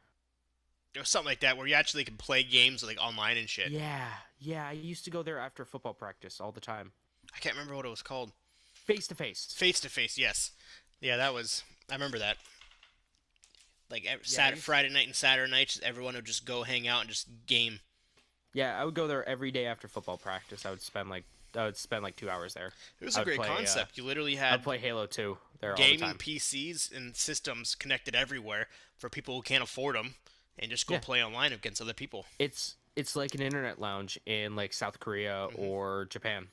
something like that, where you actually could play games like online and shit? Yeah, I used to go there after football practice all the time. I can't remember what it was called. Face to face. Face to face, yes. Yeah, I remember that. Like I used- Friday night and Saturday nights, everyone would just go hang out and just game. Yeah, I would go there every day after football practice. I would spend like 2 hours there. It was I a would great play, concept. You literally I'd had play Halo 2 there all the gaming time. PCs and systems connected everywhere for people who can't afford them, and just go Yeah. play online against other people. It's like an internet lounge in like South Korea or Japan.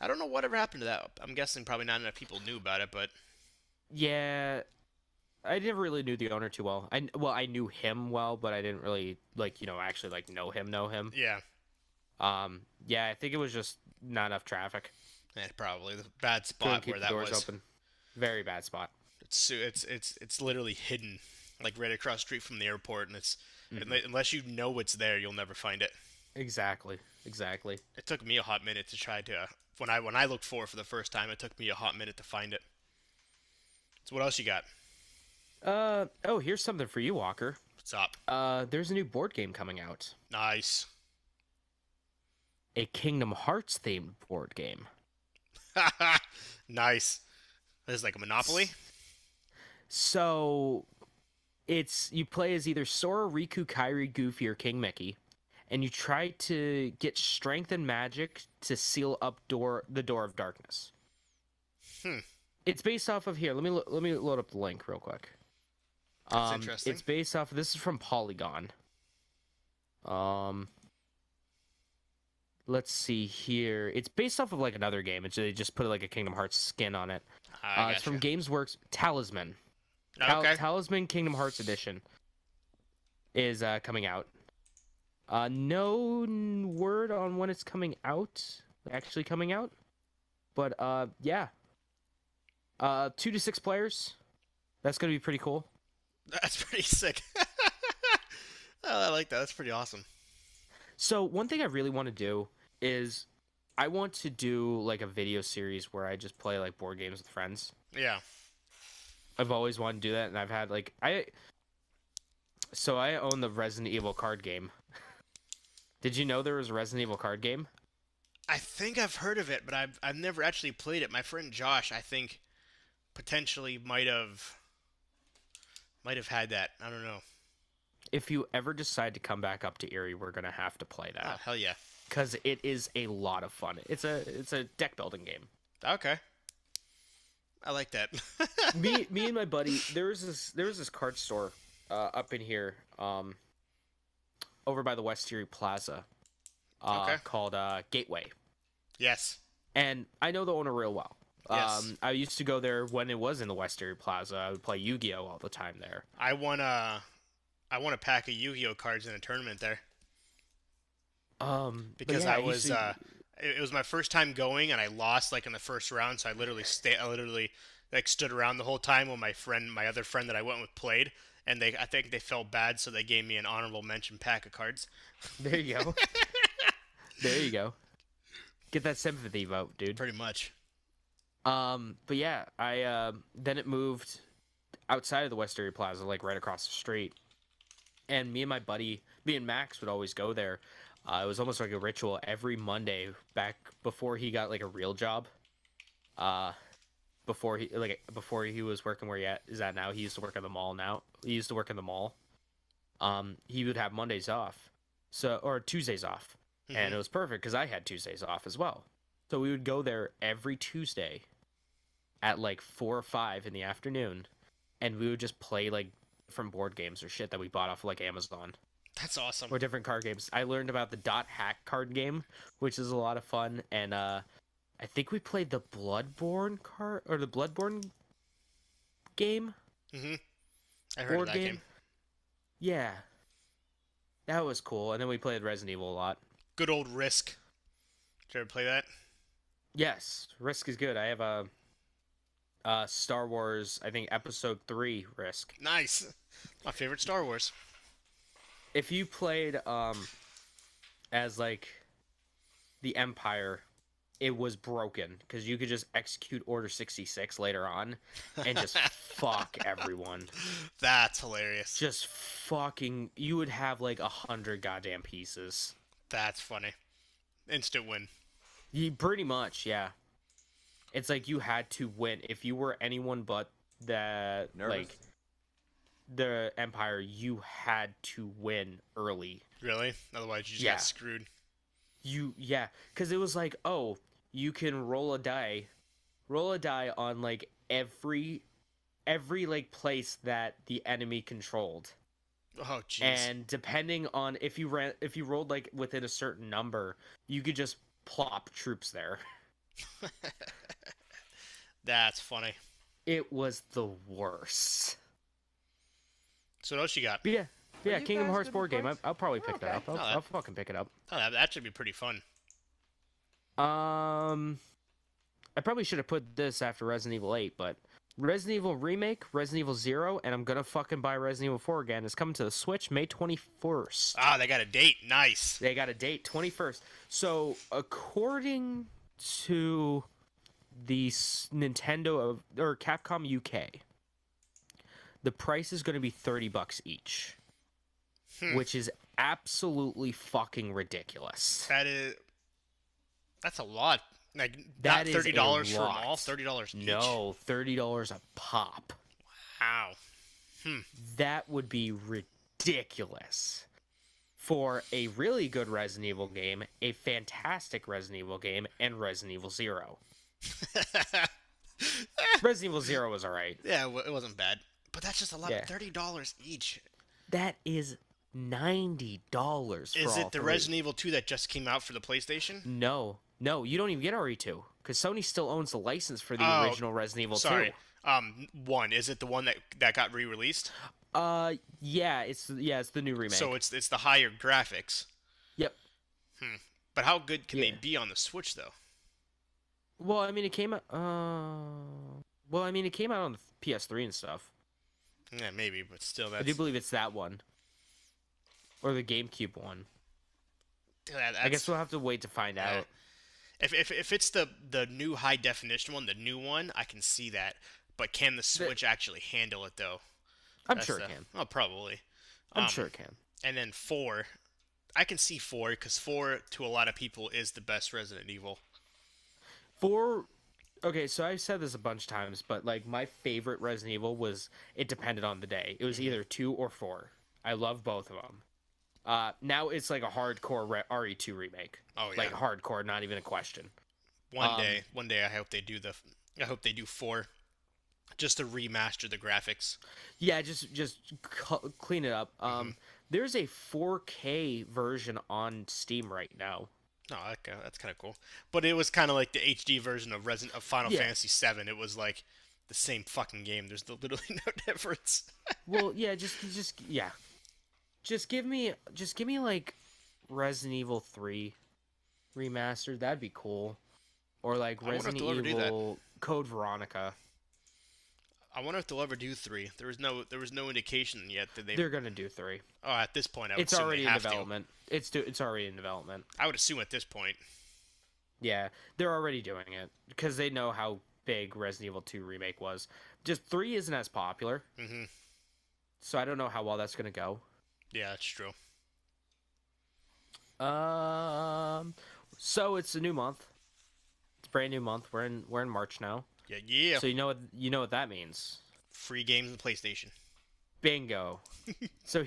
I don't know whatever happened to that. I'm guessing probably not enough people knew about it, but Yeah, I never really knew the owner too well. I knew him well, but I didn't really actually like know him. yeah, Yeah, I think it was just not enough traffic. probably the bad Couldn't spot keep where the that doors was. open. Very bad spot. It's literally hidden, like right across the street from the airport, and unless you know it's there, you'll never find it. Exactly. It took me a hot minute to try to when I looked for it for the first time. It took me a hot minute to find it. So what else you got? Oh, here's something for you, Walker. What's up? There's a new board game coming out. Nice. A Kingdom Hearts themed board game. Nice. This is like a Monopoly. So it's you play as either Sora, Riku, Kairi, Goofy, or King Mickey, and you try to get strength and magic to seal up the door of darkness. Hmm. It's based off of here. Let me load up the link real quick. That's interesting. It's based off. This is from Polygon. Let's see here. It's based off of like another game. They just put like a Kingdom Hearts skin on it. It's from GamesWorks. Talisman. Okay. Talisman Kingdom Hearts Edition is coming out. No word on when it's coming out. Actually coming out. But yeah. 2 to 6 players. That's gonna be pretty cool. That's pretty sick. Oh, I like that. That's pretty awesome. So one thing I really want to do is I want to do like a video series where I just play like board games with friends. Yeah. I've always wanted to do that, and I've had like So I own the Resident Evil card game. Did you know there was a Resident Evil card game? I think I've heard of it, but I've never actually played it. My friend Josh, I think, potentially might have had that. I don't know. If you ever decide to come back up to Erie, we're gonna have to play that. Oh, hell yeah. Because it is a lot of fun. It's a deck building game. Okay. I like that. me and my buddy, there was this card store up in here, over by the West Erie Plaza, called Gateway. Yes. And I know the owner real well. Yes. I used to go there when it was in the West Erie Plaza. I would play Yu-Gi-Oh all the time there. I won a pack of Yu-Gi-Oh cards in a tournament there. Because yeah, I was it was my first time going, and I lost like in the first round, so I literally like stood around the whole time while my other friend that I went with played, and I think they felt bad, so they gave me an honorable mention pack of cards. There you go. There you go. Get that sympathy vote, dude. Pretty much. But yeah, I then it moved outside of the West Erie Plaza, like right across the street. And me and Max would always go there. It was almost like a ritual every Monday back before he got like a real job. Before he was working where he is at now. He used to work at the mall now. He used to work in the mall. He would have Mondays off, or Tuesdays off, and it was perfect because I had Tuesdays off as well. So we would go there every Tuesday at like 4 or 5 in the afternoon, and we would just play like different board games or shit that we bought off like Amazon. That's awesome. Or different card games. I learned about the Dot Hack card game, which is a lot of fun, and I think we played the Bloodborne game. I heard of that game. Yeah, that was cool. And then we played Resident Evil a lot. Good old Risk. Did you ever play that? Yes, Risk is good. I have a Star Wars, I think Episode 3 Risk. Nice. My favorite Star Wars. If you played as like the Empire, it was broken because you could just execute Order 66 later on and just fuck everyone. That's hilarious. Just fucking, you would have like 100 goddamn pieces. That's funny. Instant win. Pretty much, yeah. It's like you had to win. If you were anyone but the like the Empire, you had to win early. Really? Otherwise, you just got screwed. Yeah, because it was like, oh, you can roll a die on like every like place that the enemy controlled. Oh, jeez. And depending on if you rolled like within a certain number, you could just plop troops there. That's funny. It was the worst. So what else you got? But yeah, Kingdom Hearts board game. I'll probably pick that up. I'll fucking pick it up. Oh, that should be pretty fun. I probably should have put this after Resident Evil 8, but Resident Evil Remake, Resident Evil 0, and I'm gonna fucking buy Resident Evil 4 again. It's coming to the Switch May 21st. Ah, they got a date. Nice. They got a date, 21st. So, according to the Nintendo or Capcom UK, the price is going to be $30 each, which is absolutely fucking ridiculous. That's a lot. Like not That is $30 a for them all. lot. $30 each. No, $30 a pop. Wow. That would be ridiculous for a really good Resident Evil game, a fantastic Resident Evil game, and Resident Evil Zero. Resident Evil Zero was alright. Yeah, it wasn't bad. But that's just a lot. Yeah. $30 each. That is $90 for Is all it the three. Resident Evil 2 that just came out for the PlayStation? No, you don't even get RE2 because Sony still owns the license for the Oh, original Resident Evil Sorry. 2. 1. Is it the one that got re-released? Yeah, it's the new remake. So it's the higher graphics. Yep. But how good can Yeah. they be on the Switch though? Well, I mean, it came out. It came out on the PS3 and stuff. Yeah, maybe, but still, I that's. do believe it's that one, or the GameCube one. That's I guess we'll have to wait to find out. If it's the new high definition one, the new one, I can see that. But can the Switch actually handle it though? I'm sure it can. Oh, probably. I'm sure it can. And then 4, I can see 4 because 4 to a lot of people is the best Resident Evil. Okay, so I've said this a bunch of times, but like my favorite Resident Evil it depended on the day. It was either 2 or 4. I love both of them. Now it's like a hardcore RE2 remake. Oh yeah. Like hardcore, not even a question. One day I hope they do 4, just to remaster the graphics. Yeah, just clean it up. There's a 4K version on Steam right now. Oh, that's kind of cool. But it was kind of like the HD version of Final Yeah. Fantasy VII. It was like the same fucking game. There's literally no difference. Well, yeah, just give me like Resident Evil 3 remastered. That'd be cool. Or like I wonder if Resident they'll ever do that. Evil Code Veronica. I wonder if they'll ever do 3. There was no indication yet that They're gonna do 3. Oh, at this point, I would It's assume already they in have development. It's already in development. to. I would assume at this point. Yeah, they're already doing it because they know how big Resident Evil 2 remake was. Just 3 isn't as popular. Mhm. So I don't know how well that's gonna go. Yeah, that's true. So it's a new month. It's a brand new month. We're in March now. Yeah. So you know what that means. Free games on PlayStation. Bingo. So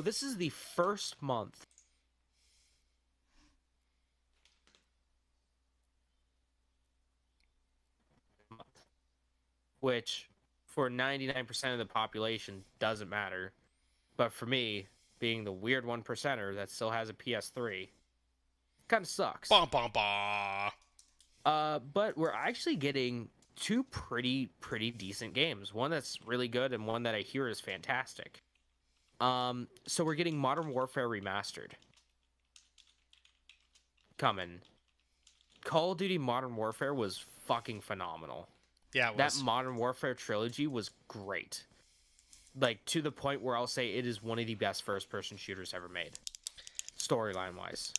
this is the first month. Which for 99% of the population doesn't matter. But for me, being the weird 1%er that still has a PS3, kind of sucks. Bah, bah, bah. But we're actually getting two pretty decent games. One that's really good and one that I hear is fantastic. So we're getting Modern Warfare Remastered. Coming. Call of Duty Modern Warfare was fucking phenomenal. Yeah, it That was. Modern Warfare trilogy was great. Like, to the point where I'll say it is one of the best first-person shooters ever made. Storyline-wise.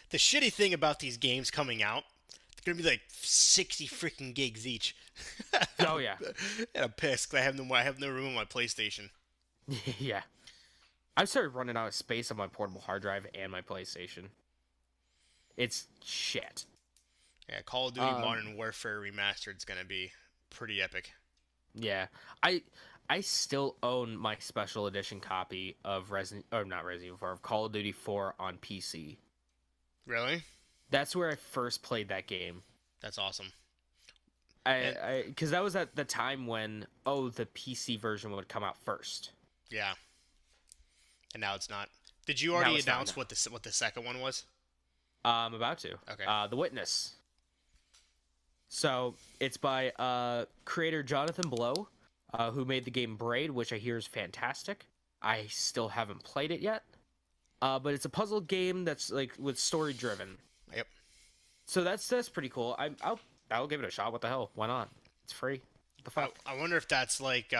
The shitty thing about these games coming out, they're gonna be like 60 freaking gigs each. Oh, yeah. And I'm pissed 'cause I have no room on my PlayStation. Yeah. I've started running out of space on my portable hard drive and my PlayStation. It's shit. Yeah, Call of Duty Modern Warfare Remastered is gonna be pretty epic. Yeah. I still own my special edition copy of of Call of Duty 4 on PC. Really? That's where I first played that game. That's awesome. Because that was at the time when the PC version would come out first. Yeah. And now it's not. Did you already it's not, announce no. what the second one was? I'm about to. Okay. The Witness. So it's by creator Jonathan Blow, who made the game Braid, which I hear is fantastic. I still haven't played it yet, but it's a puzzle game that's like with story driven. Yep. So that's pretty cool. I'll give it a shot. What the hell? Why not? It's free. What the fuck? I wonder if that's like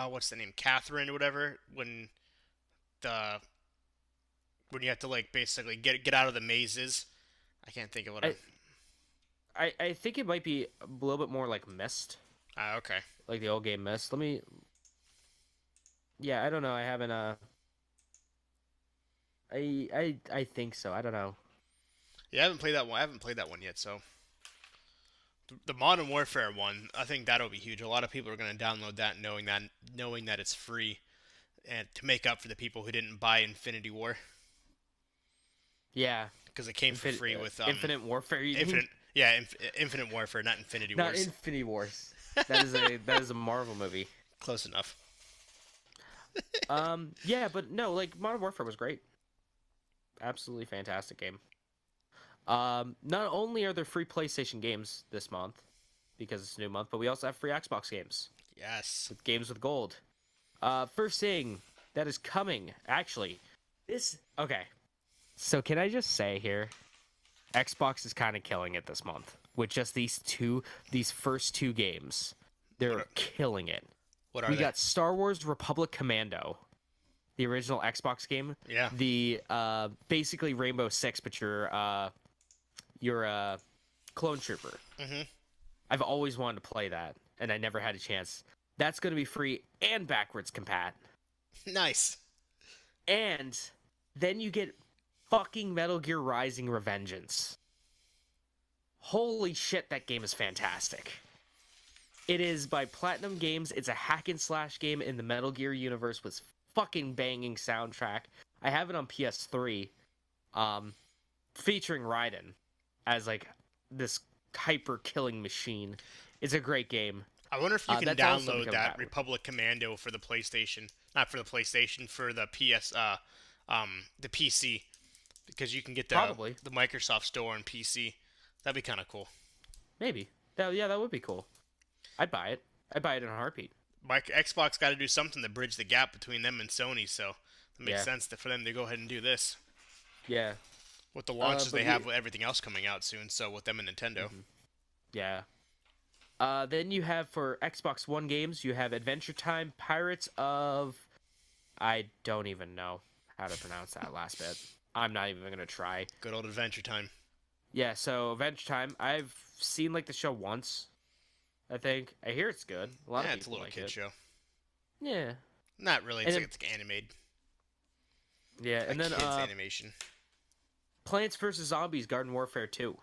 what's the name? Catherine or whatever, when you have to like basically get out of the mazes. I can't think of what I think it might be a little bit more like Myst, okay. like the old game Myst. Yeah, I don't know. I haven't I think so. I don't know. Yeah, I haven't played that one. I haven't played that one yet. So the Modern Warfare one, I think that'll be huge. A lot of people are going to download that, knowing that it's free, and to make up for the people who didn't buy Infinity War Yeah. because it came for free with Infinite Warfare. You mean? Infinite. Yeah, Infinite Warfare, not Infinity Not Wars. Infinity Wars. That is a Marvel movie. Close enough. Yeah, but no, like Modern Warfare was great. Absolutely fantastic game. Not only are there free PlayStation games this month because it's a new month, but we also have free Xbox games Yes. with games with gold. First thing that is coming, actually, this okay. So can I just say here, Xbox is kind of killing it this month with just these first two games. They're killing it. What are We they? got Star Wars Republic Commando, the original Xbox game. Yeah. The basically Rainbow Six, but you're a clone trooper. Mhm. I've always wanted to play that, and I never had a chance. That's going to be free and backwards compat. Nice. And then you get fucking Metal Gear Rising Revengeance. Holy shit, that game is fantastic. It is by Platinum Games. It's a hack and slash game in the Metal Gear universe with fucking banging soundtrack. I have it on PS3, featuring Raiden as like this hyper killing machine. It's a great game. I wonder if you can that's also download become that backward. Republic Commando for the PlayStation, not for the PlayStation, for the the PC, because you can get Probably. the Microsoft Store on PC. That'd be kind of cool. Maybe. Yeah, that would be cool. I'd buy it. I'd buy it in a heartbeat. Xbox got to do something to bridge the gap between them and Sony, so it makes Yeah. sense for them to go ahead and do this Yeah. with the launches but they have with everything else coming out soon. So with them and Nintendo. Yeah. Then you have for Xbox One games, you have Adventure Time, Pirates of... I don't even know how to pronounce that last bit. I'm not even going to try. Good old Adventure Time. Yeah, so Adventure Time, I've seen like the show once, I think. I hear it's good. A lot Yeah, of it's a people little like kid it. show. Yeah. Not really. And It's like animated. Yeah, and Like then kids animation. Plants vs. Zombies Garden Warfare 2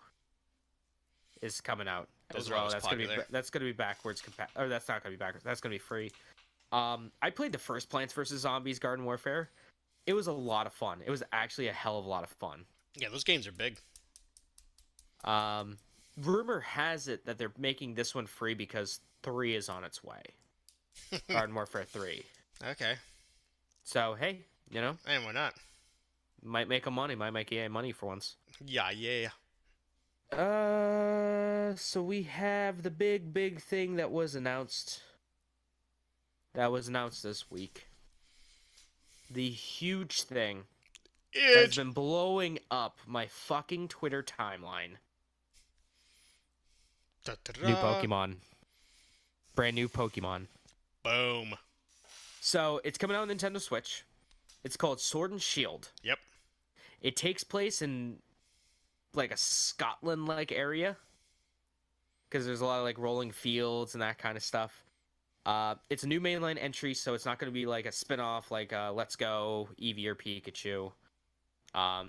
is coming out Those as are well. always That's popular. gonna be backwards or that's not gonna be backwards. That's gonna be free. I played the first Plants vs. Zombies Garden Warfare. It was a lot of fun. It was actually a hell of a lot of fun. Yeah, those games are big. Rumor has it that they're making this one free because 3 is on its way. Garden Warfare 3. Okay. So hey, you know, And why not? might make them money. Might make EA money for once. Yeah. So we have the big thing that was announced. That was announced this week. The huge thing has It's been blowing up my fucking Twitter timeline. New Pokemon. Brand new Pokemon. Boom. So it's coming out on Nintendo Switch. It's called Sword and Shield. Yep. It takes place in like a Scotland-like area because there's a lot of like rolling fields and that kind of stuff. It's a new mainline entry, so it's not going to be like a spin-off like Let's Go, Eevee, or Pikachu.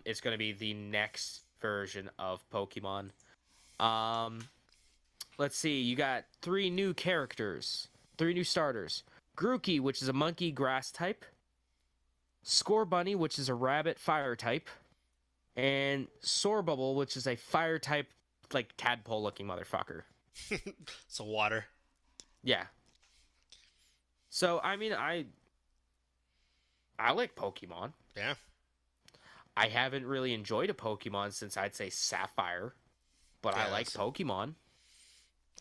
It's going to be the next version of Pokemon. Let's see. You got 3 new characters, 3 new starters. Grookey, which is a monkey grass type. Scorbunny, which is a rabbit fire type. And Sorbubble, which is a fire type, like tadpole looking motherfucker. So water. Yeah. So I mean, I like Pokemon. Yeah. I haven't really enjoyed a Pokemon since I'd say Sapphire, but Yeah, I like that's- Pokemon.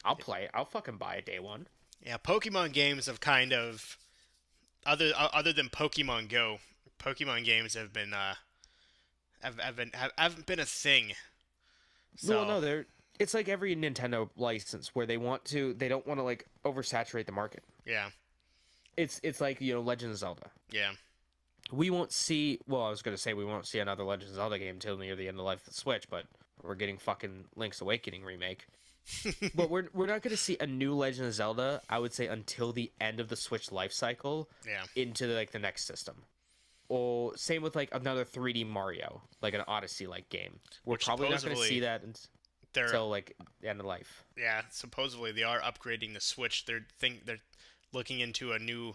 I'll play it. I'll fucking buy it day one. Yeah, Pokemon games have kind of other than Pokemon Go, Pokemon games have been haven't been a thing. So No, it's like every Nintendo license where they don't want to like oversaturate the market. yeah, It's like, you know, Legend of Zelda. yeah, We won't see, well, I was going to say we won't see another Legend of Zelda game until near the end of life of the Switch, but we're getting fucking Link's Awakening remake. But we're not going to see a new Legend of Zelda, I would say, until the end of the Switch life cycle yeah. into like the next system. same with like another 3D Mario, like an Odyssey like game. We're Which probably not going to supposedly see that they're until like the end of life. yeah, supposedly they are upgrading the Switch. They're looking into a new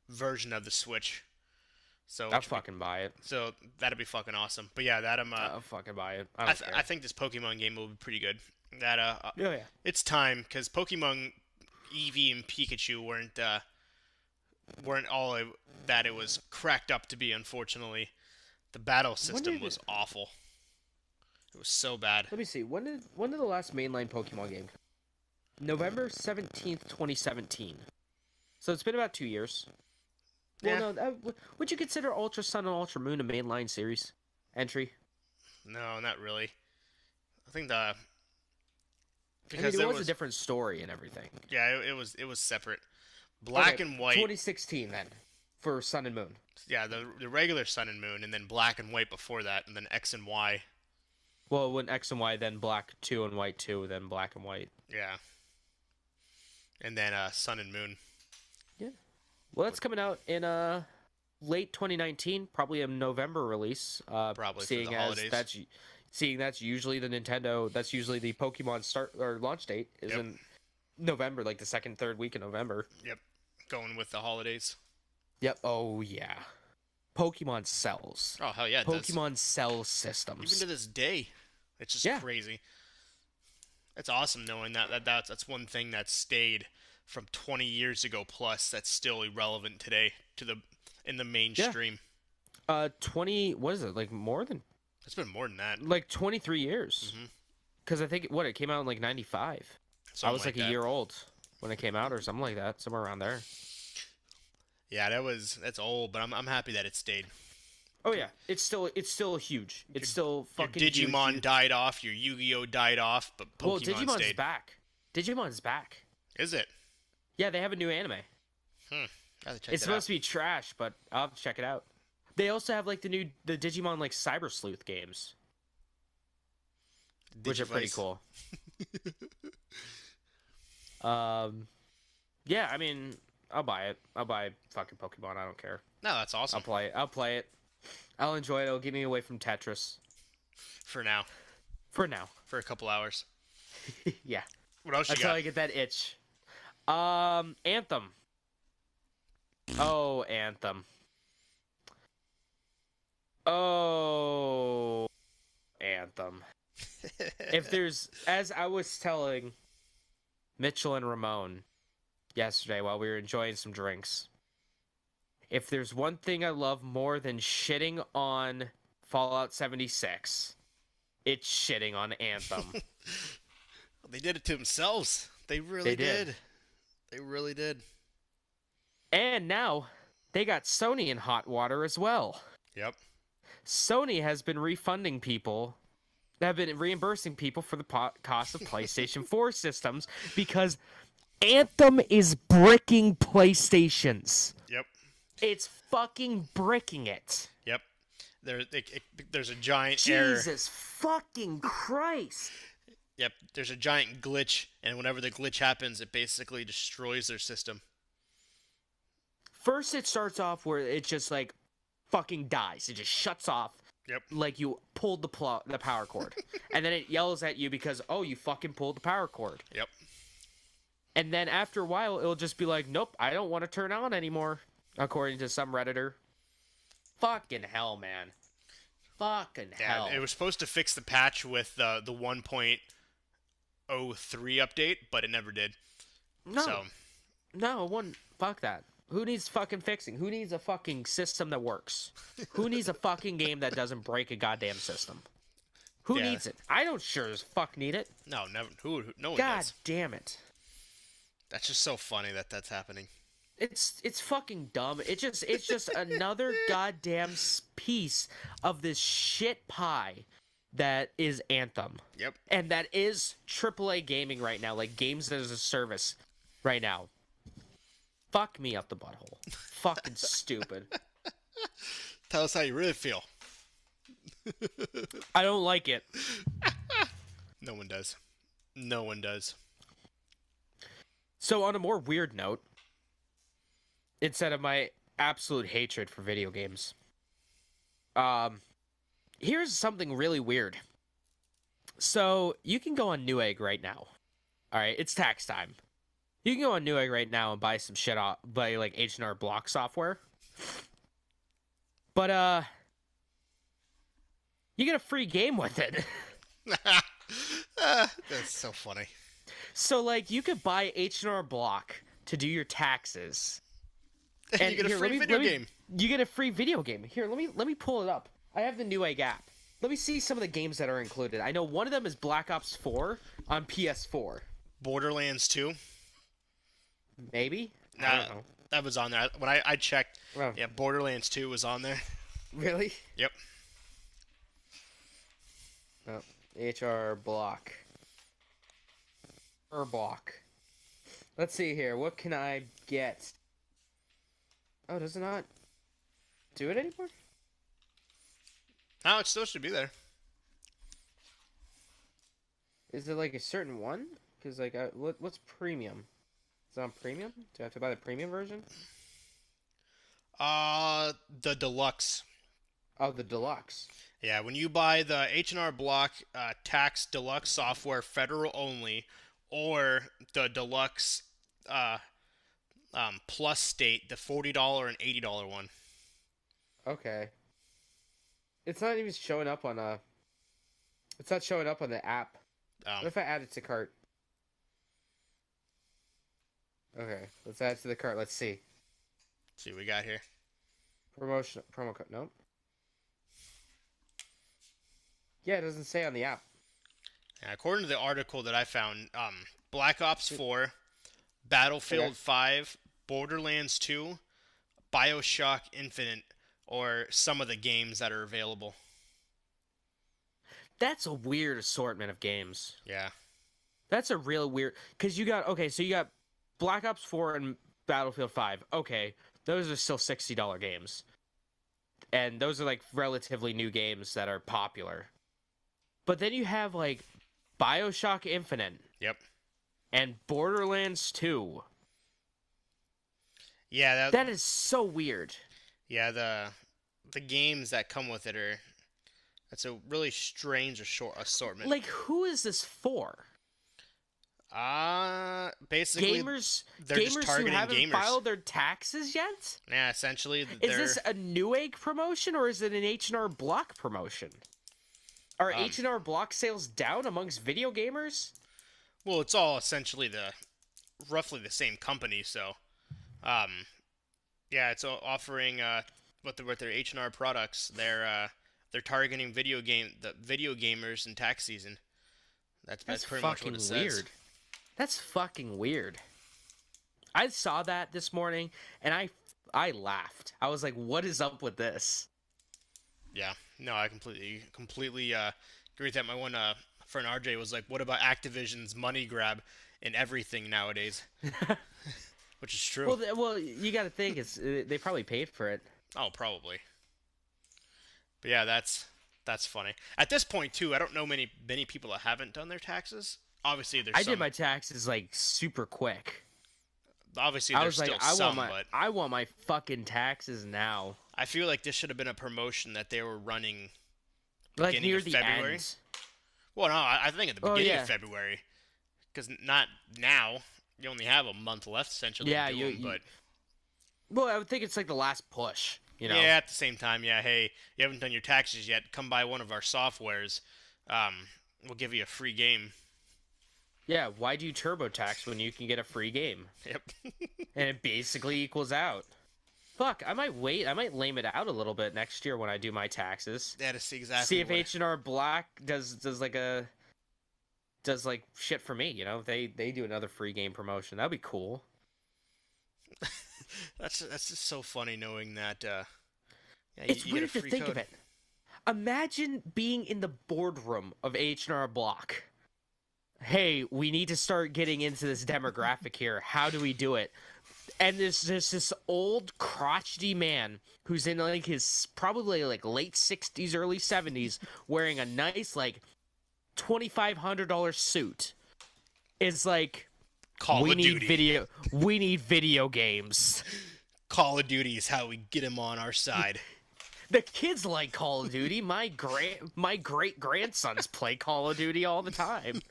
version of the Switch. So I'll fucking buy it. so that'd be fucking awesome. But yeah, that I'll fucking buy it. I don't care. I think this Pokemon game will be pretty good. That Oh yeah. it's time because Pokemon Eevee and Pikachu weren't all that it was cracked up to be. Unfortunately, the battle system was awful. It was so bad. Let me see. When did the last mainline Pokemon game come? November 17th, 2017. So it's been about 2 years. Yeah. Well, no, would you consider Ultra Sun and Ultra Moon a mainline series entry? No, not really. I think the I because mean, it there was a different story and everything. yeah, it was separate. Black Okay, and White. 2016 then, for Sun and Moon. Yeah, the regular Sun and Moon, and then Black and White before that, and then X and Y. Well, when X and Y, then Black 2 and White 2, then Black and White. Yeah. And then Sun and Moon. Yeah. Well, that's coming out in late 2019, probably a November release. Probably for seeing the as holidays. that's usually the Nintendo. That's usually the Pokemon start or launch date is Yep. in November, like the second, third week in November. Yep. Going with the holidays. Yep. Oh yeah. Pokemon sells. Oh hell yeah, it does. Pokemon sells systems. Even to this day, it's just Yeah. crazy. It's awesome knowing that's one thing that stayed from 20 years ago plus that's still irrelevant today in the mainstream. 20. What is it? Like more than It's been more than that. like 23 years. Mhm. Because I think it came out in like 95. I Something was like a that. year old when it came out, or something like that, somewhere around there. Yeah, that's old, but I'm happy that it stayed. Oh yeah, it's still huge. It's still Your fucking Digimon huge. died off, your Yu-Gi-Oh died off, but Well, Pokemon Digimon's stayed. back. Digimon's back. Is it? Yeah, they have a new anime. Gotta check It's that out. supposed to be trash, but I'll have to check it out. They also have like the Digimon like Cyber Sleuth games, which are pretty Digivice. cool. Yeah, I mean, I'll buy it. I'll buy fucking Pokemon. I don't care. No, that's awesome. I'll play it. I'll play it. I'll enjoy it. It'll get me away from Tetris For now, for now. for a couple hours. Yeah, What else you until got? I get that itch. Anthem. Oh, Anthem. Oh, Anthem. If there's, as I was telling Mitchell and Ramon yesterday while we were enjoying some drinks, if there's one thing I love more than shitting on Fallout 76, it's shitting on Anthem. They did it to themselves. They really They did. did. They really did. And now they got Sony in hot water as well. Yep. Sony has been refunding people, have been reimbursing people for the cost of PlayStation 4 systems because Anthem is bricking PlayStations. Yep. It's fucking bricking it. Yep. There's a giant error. Jesus fucking Christ. Yep. There's a giant glitch, and whenever the glitch happens, it basically destroys their system. First, it starts off where it just like fucking dies. It just shuts off. Yep. Like you pulled the power cord, and then it yells at you because you fucking pulled the power cord. Yep. And then after a while, it'll just be like, nope, I don't want to turn on anymore, according to some Redditor. Fucking hell, man. Fucking Yeah. hell. It was supposed to fix the patch with the 1.03 update, but it never did. No. So No, one. Fuck that. Who needs fucking fixing? Who needs a fucking system that works? Who needs a fucking game that doesn't break a goddamn system? Who Yeah. needs it? I don't sure as fuck need it. no, never. No one God does. damn it. That's just so funny that that's happening. It's fucking dumb. It's just another goddamn piece of this shit pie that is Anthem. Yep. And that is AAA gaming right now, like games as a service right now. Fuck me up the butthole. Fucking stupid. Tell us how you really feel. I don't like it. No one does. No one does. So on a more weird note, instead of my absolute hatred for video games, Um, here's something really weird. So you can go on Newegg right now. All right, it's tax time. You can go on Newegg right now and buy some shit off, buy like H&R Block software. But you get a free game with it. That's so funny. So like you could buy H&R Block to do your taxes. And you get a free video game. You get a free video game. Here, let me pull it up. I have the Newegg app. Let me see some of the games that are included. I know one of them is Black Ops 4 on PS4. Borderlands 2. Maybe? Nah, I don't know. that was on there. When I checked, Oh. yeah, Borderlands 2 was on there. Really? Yep. Oh, HR Block. Block. Let's see here. What can I get? Oh, does it not do it anymore? Oh, it still should be there. Is it like a certain one? Because like, what's premium? Is it on premium? Do I have to buy the premium version? The deluxe. Oh, the deluxe. Yeah, when you buy the H&R Block tax deluxe software, federal only, or the deluxe plus state, the $40 and $80 one. Okay. It's not even showing up on a. It's not showing up on the app. What if I add it to cart? Okay, let's add it to the cart. Let's see. Let's see what we got here. Promo code. Nope. Yeah, it doesn't say on the app. Yeah, according to the article that I found, Black Ops 4, Battlefield 5, Borderlands 2, BioShock Infinite, or some of the games that are available. That's a weird assortment of games. Yeah. That's a real weird... Because you got... Okay, so you got Black Ops 4 and Battlefield 5. Okay, those are still $60 games. And those are, like, relatively new games that are popular. But then you have, like, BioShock Infinite. Yep. And Borderlands 2. Yeah, that is so weird. Yeah, the games that come with it are... That's a really strange assortment. Like, who is this for? Basically, gamers just targeting who haven't gamers. filed their taxes yet? Yeah, essentially. Is this a Newegg promotion or is it an H&R Block promotion? Are H&R Block sales down amongst video gamers? Well, it's all essentially roughly the same company, so, yeah, it's offering with their H&R products. They're targeting video gamers in tax season. That's pretty much what it says. Weird. That's fucking weird. I saw that this morning and I laughed. I was like, "What is up with this?" Yeah, no, I completely agree with that. My one friend RJ was like, "What about Activision's money grab in everything nowadays?" Which is true. Well, you got to think they probably paid for it. Oh, probably. But yeah, that's funny. At this point too, I don't know many people that haven't done their taxes. Obviously, there's. I did my taxes like super quick. Obviously, there's still some, but I want my fucking taxes now. I feel like this should have been a promotion that they were running like near of the February. End. Well, no, I think at the beginning of February, because not now. You only have a month left, essentially. Yeah, but well, I would think it's like the last push. You know? Yeah, at the same time, yeah. Hey, you haven't done your taxes yet? Come buy one of our softwares. We'll give you a free game. Yeah, why do you TurboTax when you can get a free game? Yep. And it basically equals out. Fuck, I might wait. I might lame it out a little bit next year when I do my taxes. Yeah, to see exactly. See if H&R Block does shit for me. You know, they do another free game promotion. That'd be cool. That's just so funny knowing that. Yeah, it's you weird get a to free think code. of it. Imagine being in the boardroom of H&R Block. Hey, we need to start getting into this demographic here. How do we do it? And there's this old crotchety man who's in like his probably like late 60s, early 70s, wearing a nice like $2,500 suit. It's like Call of Duty. We need video games. Call of Duty is how we get him on our side. The kids like Call of Duty. My great grandsons play Call of Duty all the time.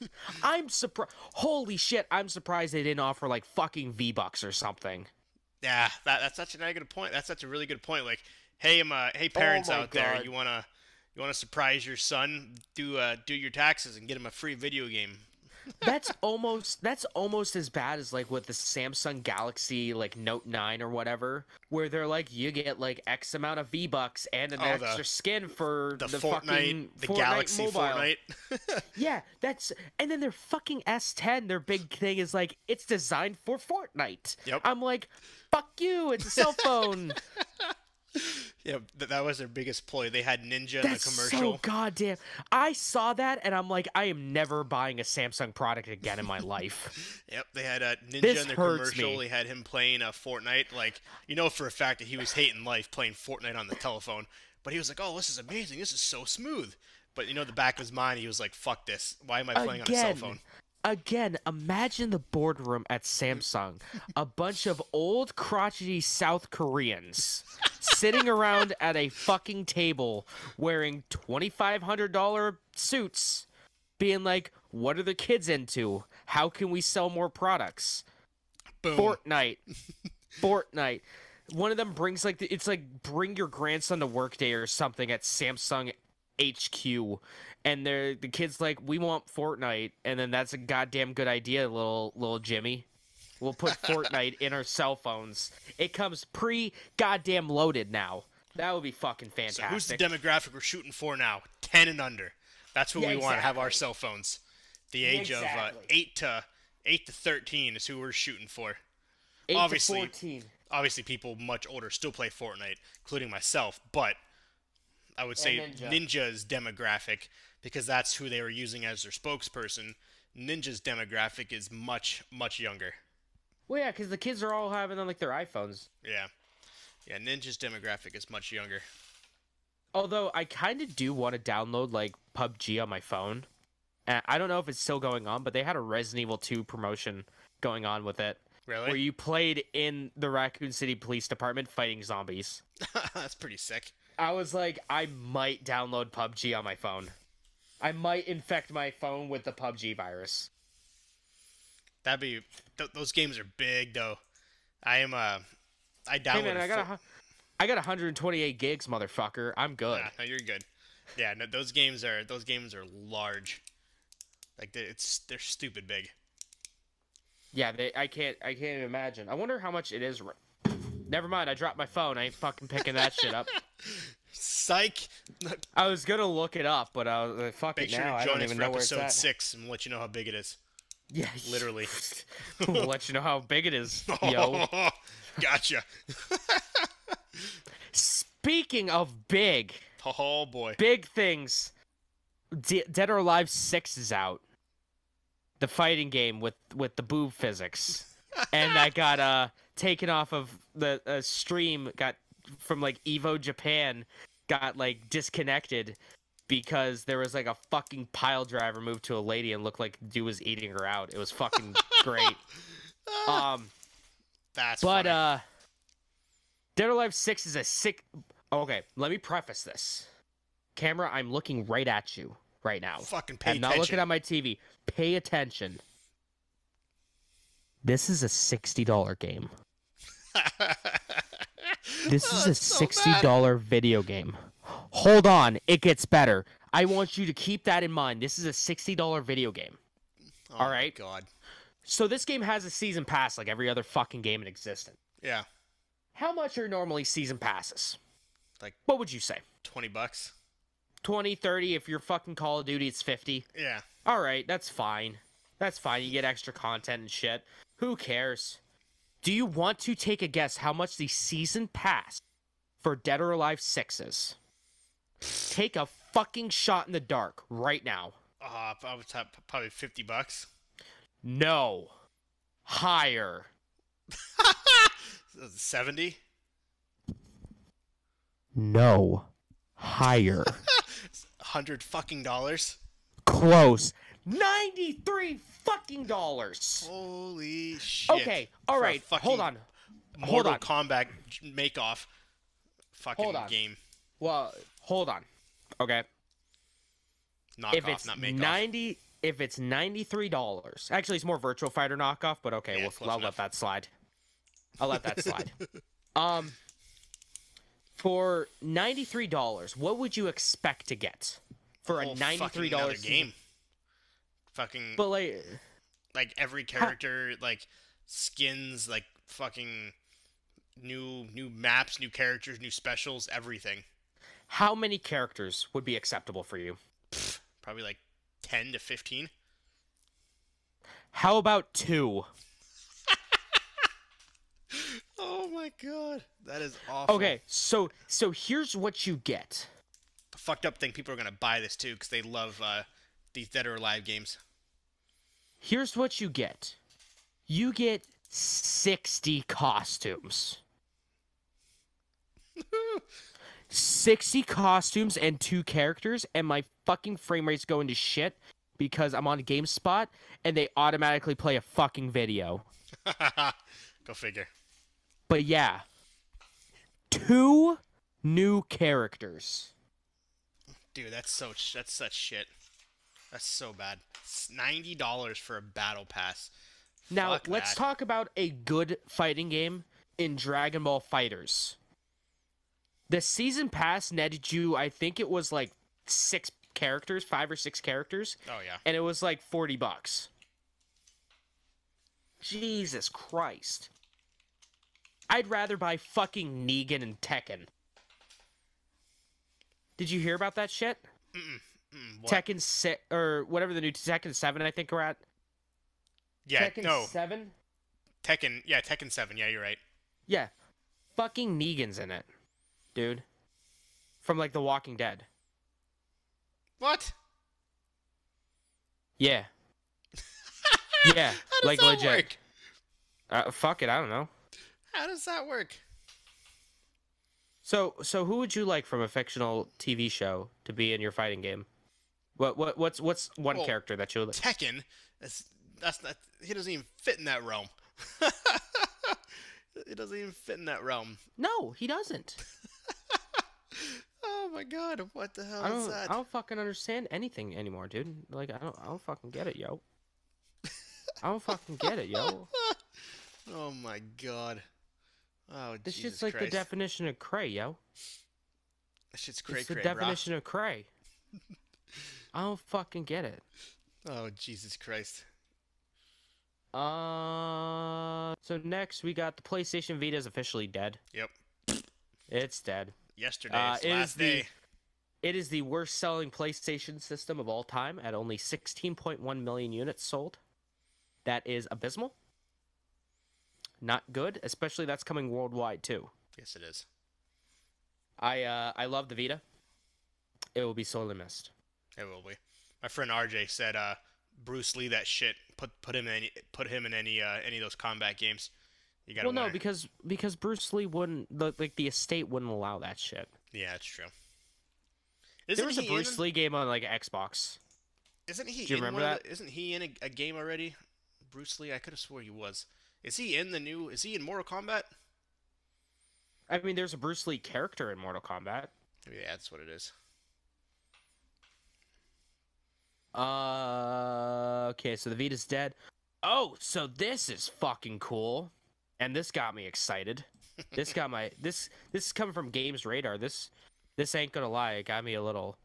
I'm surprised. Holy shit! I'm surprised they didn't offer like fucking V-Bucks or something. Yeah, that's such a good point. That's such a really good point. Like, hey, hey, Oh parents my out there, God. you wanna surprise your son? Do your taxes and get him a free video game. That's almost as bad as like with the Samsung Galaxy like Note 9 or whatever, where they're like you get like X amount of V-Bucks and an Oh, the extra skin for the the Fortnite, fucking the Fortnite Galaxy mobile. Fortnite. Yeah, and then their fucking S10, their big thing is like it's designed for Fortnite. Yep. I'm like, fuck you, it's a cell phone. Yeah, that was their biggest ploy. They had Ninja in the That's commercial. so goddamn. I saw that and I'm like, I am never buying a Samsung product again in my life. Yep, they had Ninja This in their hurts commercial. me. They had him playing Fortnite. Like, you know for a fact that he was hating life playing Fortnite on the telephone. But he was like, "Oh, this is amazing. This is so smooth." But the back of his mind, he was like, "Fuck this. Why am I playing on a cell phone?" Again, imagine the boardroom at Samsung. A bunch of old crotchety South Koreans sitting around at a fucking table wearing $2,500 suits, being like, what are the kids into? How can we sell more products? Boom. Fortnite. Fortnite. One of them brings like, it's like bring your grandson to work day or something at Samsung HQ. And the kid's like, we want Fortnite, and then that's a goddamn good idea, little Jimmy. We'll put Fortnite in our cell phones. It comes pre-goddamn loaded now. That would be fucking So fantastic. who's the demographic we're shooting for now? 10 and under. That's what Yeah, we want to have our exactly. cell phones. The age Exactly. of 8 to 13 is who we're shooting for. 8 obviously- to 14. Obviously, people much older still play Fortnite, including myself. But I would say Ninja. Ninja's demographic, because that's who they were using as their spokesperson. Ninja's demographic is much, much younger. Well, yeah, because the kids are all having on like their iPhones. Yeah. Yeah, Ninja's demographic is much younger. Although I kind of do want to download like PUBG on my phone. I don't know if it's still going on, but they had a Resident Evil 2 promotion going on with it, Really? where you played in the Raccoon City Police Department fighting zombies. That's pretty sick. I was like, I might download PUBG on my phone. I might infect my phone with the PUBG virus. That'd be... those games are big, though. I Hey downloaded... man, I got 128 gigs, motherfucker. I'm good. No, you're good. Yeah, no, those games are large. Like they're stupid big. Yeah, I can't even imagine. I wonder how much it is. Never mind, I dropped my phone. I ain't fucking picking that shit up. Psych. I was gonna look it up, but I was like, fuck Make it sure now. to I join don't us even for know where it's episode at. 6 and let you know how big it is. Yeah, Literally. we'll let you know how big it is, yo. Gotcha. Speaking of big Oh boy. things, Dead or Alive 6 is out. The fighting game with the boob physics, and that got taken off of the stream. Got from like Evo Japan, got like disconnected because there was like a fucking pile driver moved to a lady and looked like the dude was eating her out. It was fucking great. That's But funny. Dead or Alive 6 is a sick. Okay, let me preface this. Camera, I'm looking right at you right now. Fucking pay I'm not attention. looking at my TV. Pay attention. This is a $60 game. This is a $60 video game. Hold on, it gets better. I want you to keep that in mind. This is a $60 video game. Oh all my right. God. So this game has a season pass like every other fucking game in existence. Yeah. How much are normally season passes? Like What would you say? $20. 20, 30. If you're fucking Call of Duty, it's 50. Yeah. All right, that's fine. That's fine. You get extra content and shit. Who cares? Do you want to take a guess how much the season pass for Dead or Alive 6 is? Take a fucking shot in the dark right now. I would type probably $50. No. Higher. 70. No. Higher. $100 Close. 93 fucking dollars. Holy shit. Okay, all For a right. fucking Hold on. Mortal Kombat make-off fucking Hold on. game. Well, hold on. Okay. If Knockoff, it's not make off. 90 if it's $93. Actually, it's more Virtual Fighter knockoff, but okay, Yeah, well, close I'll enough. let that slide. I'll let that slide. Um for $93, what would you expect to get for a Whole $93 fucking another season? game. Fucking But like every how, character, like skins, like fucking new maps, new characters, new specials, everything. how many characters would be acceptable for you? Probably like 10 to 15. How about 2? Oh my god, that is awful. Okay, so here's what you get. The fucked up thing, people are gonna buy this too because they love these Dead or Alive games. Here's what you get. You get 60 costumes. 60 costumes and 2 characters, and my fucking frame rate's going to shit because I'm on GameSpot and they automatically play a fucking video. Go figure. But yeah, 2 new characters. Dude, that's such shit. That's so bad. It's $90 for a battle pass. Now, Fuck let's that. talk about a good fighting game in Dragon Ball Fighters. The season pass netted you, I think it was like 6 characters, 5 or 6 characters, Oh yeah. and it was like $40. Jesus Christ. I'd rather buy fucking Negan and Tekken. Did you hear about that shit? What? Tekken 6, or whatever the new Tekken 7 I think we're at. Yeah, Tekken no. 7? Tekken, yeah, Tekken 7. Yeah, you're right. Yeah. Fucking Negan's in it, dude. From like The Walking Dead. What? Yeah. Yeah, How does like that legit. work? Fuck it, I don't know. How does that work? So who would you like from a fictional TV show to be in your fighting game? What's one Well, character that you would like? Tekken. That's not. He doesn't even fit in that realm. He doesn't even fit in that realm. No, he doesn't. Oh my god, what the hell I is don't that? I don't fucking understand anything anymore, dude. Like I don't fucking get it, yo. I don't fucking get it, yo. Oh my god. Oh This Jesus shit's like Christ. the definition of cray, yo. That shit's cray It's the cray, bro. definition of cray. I don't fucking get it. Oh Jesus Christ. So next we got the PlayStation Vita is officially dead. Yep. It's dead. Yesterday's it last is the- day. It is the worst selling PlayStation system of all time at only 16.1 million units sold. That is abysmal. Not good, especially that's coming worldwide too. Yes, it is. I love the Vita. It will be sorely missed. It will be. My friend RJ said, Bruce Lee, that shit. Put him in any of those combat games. You gotta. Well, no, win it. because Bruce Lee wouldn't the estate wouldn't allow that shit. Yeah, it's true. There was a Bruce Lee game on like Xbox. Isn't he? Do you in remember one of that? Isn't he in a game already? Bruce Lee. I could have swore he was. Is he in the new? Is he in Mortal Kombat? I mean, there's a Bruce Lee character in Mortal Kombat. Yeah, that's what it is. Okay, so the Vita's dead. Oh, so this is fucking cool, and this got me excited. This got my this is coming from Games Radar. This ain't gonna lie, it got me a little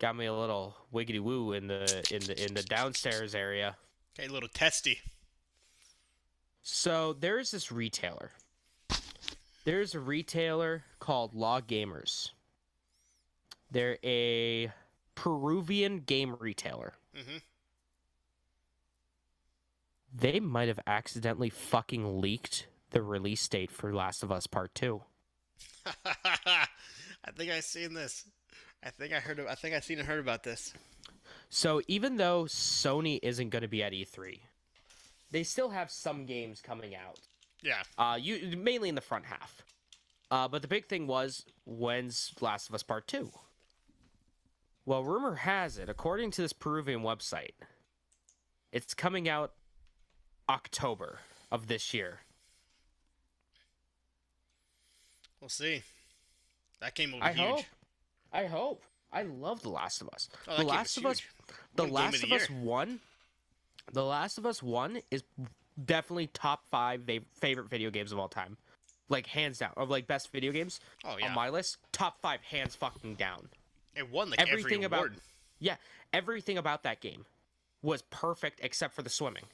wiggity woo in the downstairs area. Okay, little testy. So there's this retailer. There's a retailer called Law Gamers. They're a Peruvian game retailer. Mm-hmm. They might have accidentally fucking leaked the release date for Last of Us Part 2. I think I seen this. I think I seen and heard about this. So even though Sony isn't going to be at E3, they still have some games coming out. Yeah. You mainly in the front half. But the big thing was, when's Last of Us Part 2? Well, rumor has it, according to this Peruvian website, it's coming out October of this year. We'll see. That game will be I huge. hope. I hope. I love The Last of Us. Oh, The that game was Last of Us. huge. The Won Game Last of of the Us Year. 1. The Last of Us 1 is definitely top 5 favorite video games of all time. Like hands down. Of like best video games Oh on yeah, my list, top 5 hands fucking down. it won like every Everything about award. Yeah, everything about that game was perfect except for the swimming,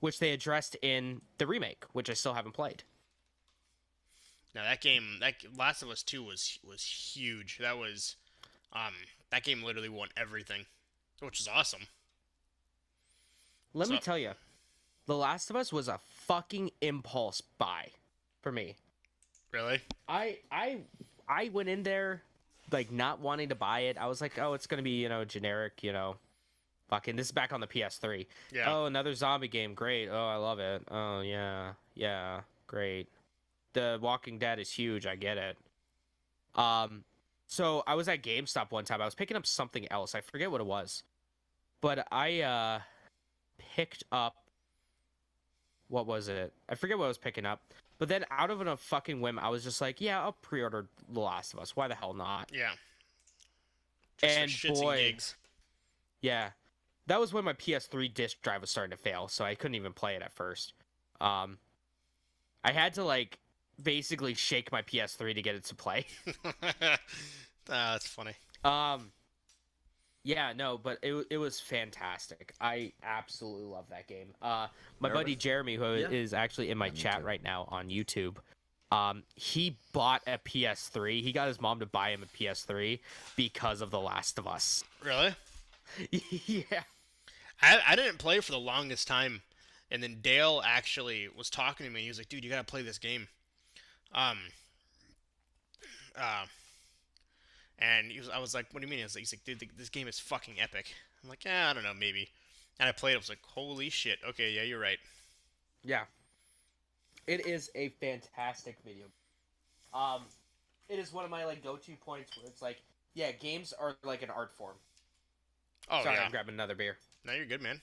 which they addressed in the remake, which I still haven't played. Now that Last of Us 2 was huge. Um that game literally won everything, which is awesome. Let So me tell you, The Last of Us was a fucking impulse buy for me. really, I went in there like not wanting to buy it. I was like, oh, it's gonna be generic, fucking. This is back on the PS3. yeah. Oh, another zombie game, great. Oh, I love it. Oh yeah, yeah, great. The Walking Dead is huge. I get it. So I was at GameStop one time. I was picking up something else. I forget what it was, but I picked up what was it? I forget what I was picking up. But then out of a fucking whim, I was just like, yeah, I'll pre-order The Last of Us. Why the hell not? Yeah. Just And for shits boy, and gigs. yeah, that was when my PS3 disc drive was starting to fail, so I couldn't even play it at first. I had to like basically shake my PS3 to get it to play. That's funny. Um, yeah, no, but it was fantastic. I absolutely love that game. My buddy Nervous? Jeremy, who Yeah. is actually in my Yeah, me chat too. right now on YouTube, he bought a PS3. He got his mom to buy him a PS3 because of The Last of Us. Really? Yeah. I didn't play for the longest time, and then Dale actually was talking to me. He was like, "Dude, you gotta play this game." Um. Uh. And I was like, "What do you mean?" He's like, "Dude, this game is fucking epic." I'm like, "Yeah, I don't know, maybe." And I played it. I was like, "Holy shit!" Okay, yeah, you're right. Yeah. It is a fantastic video. It is one of my like go-to points where it's like, yeah, games are like an art form. Oh Sorry, yeah. I'm grabbing another beer. No, you're good, man.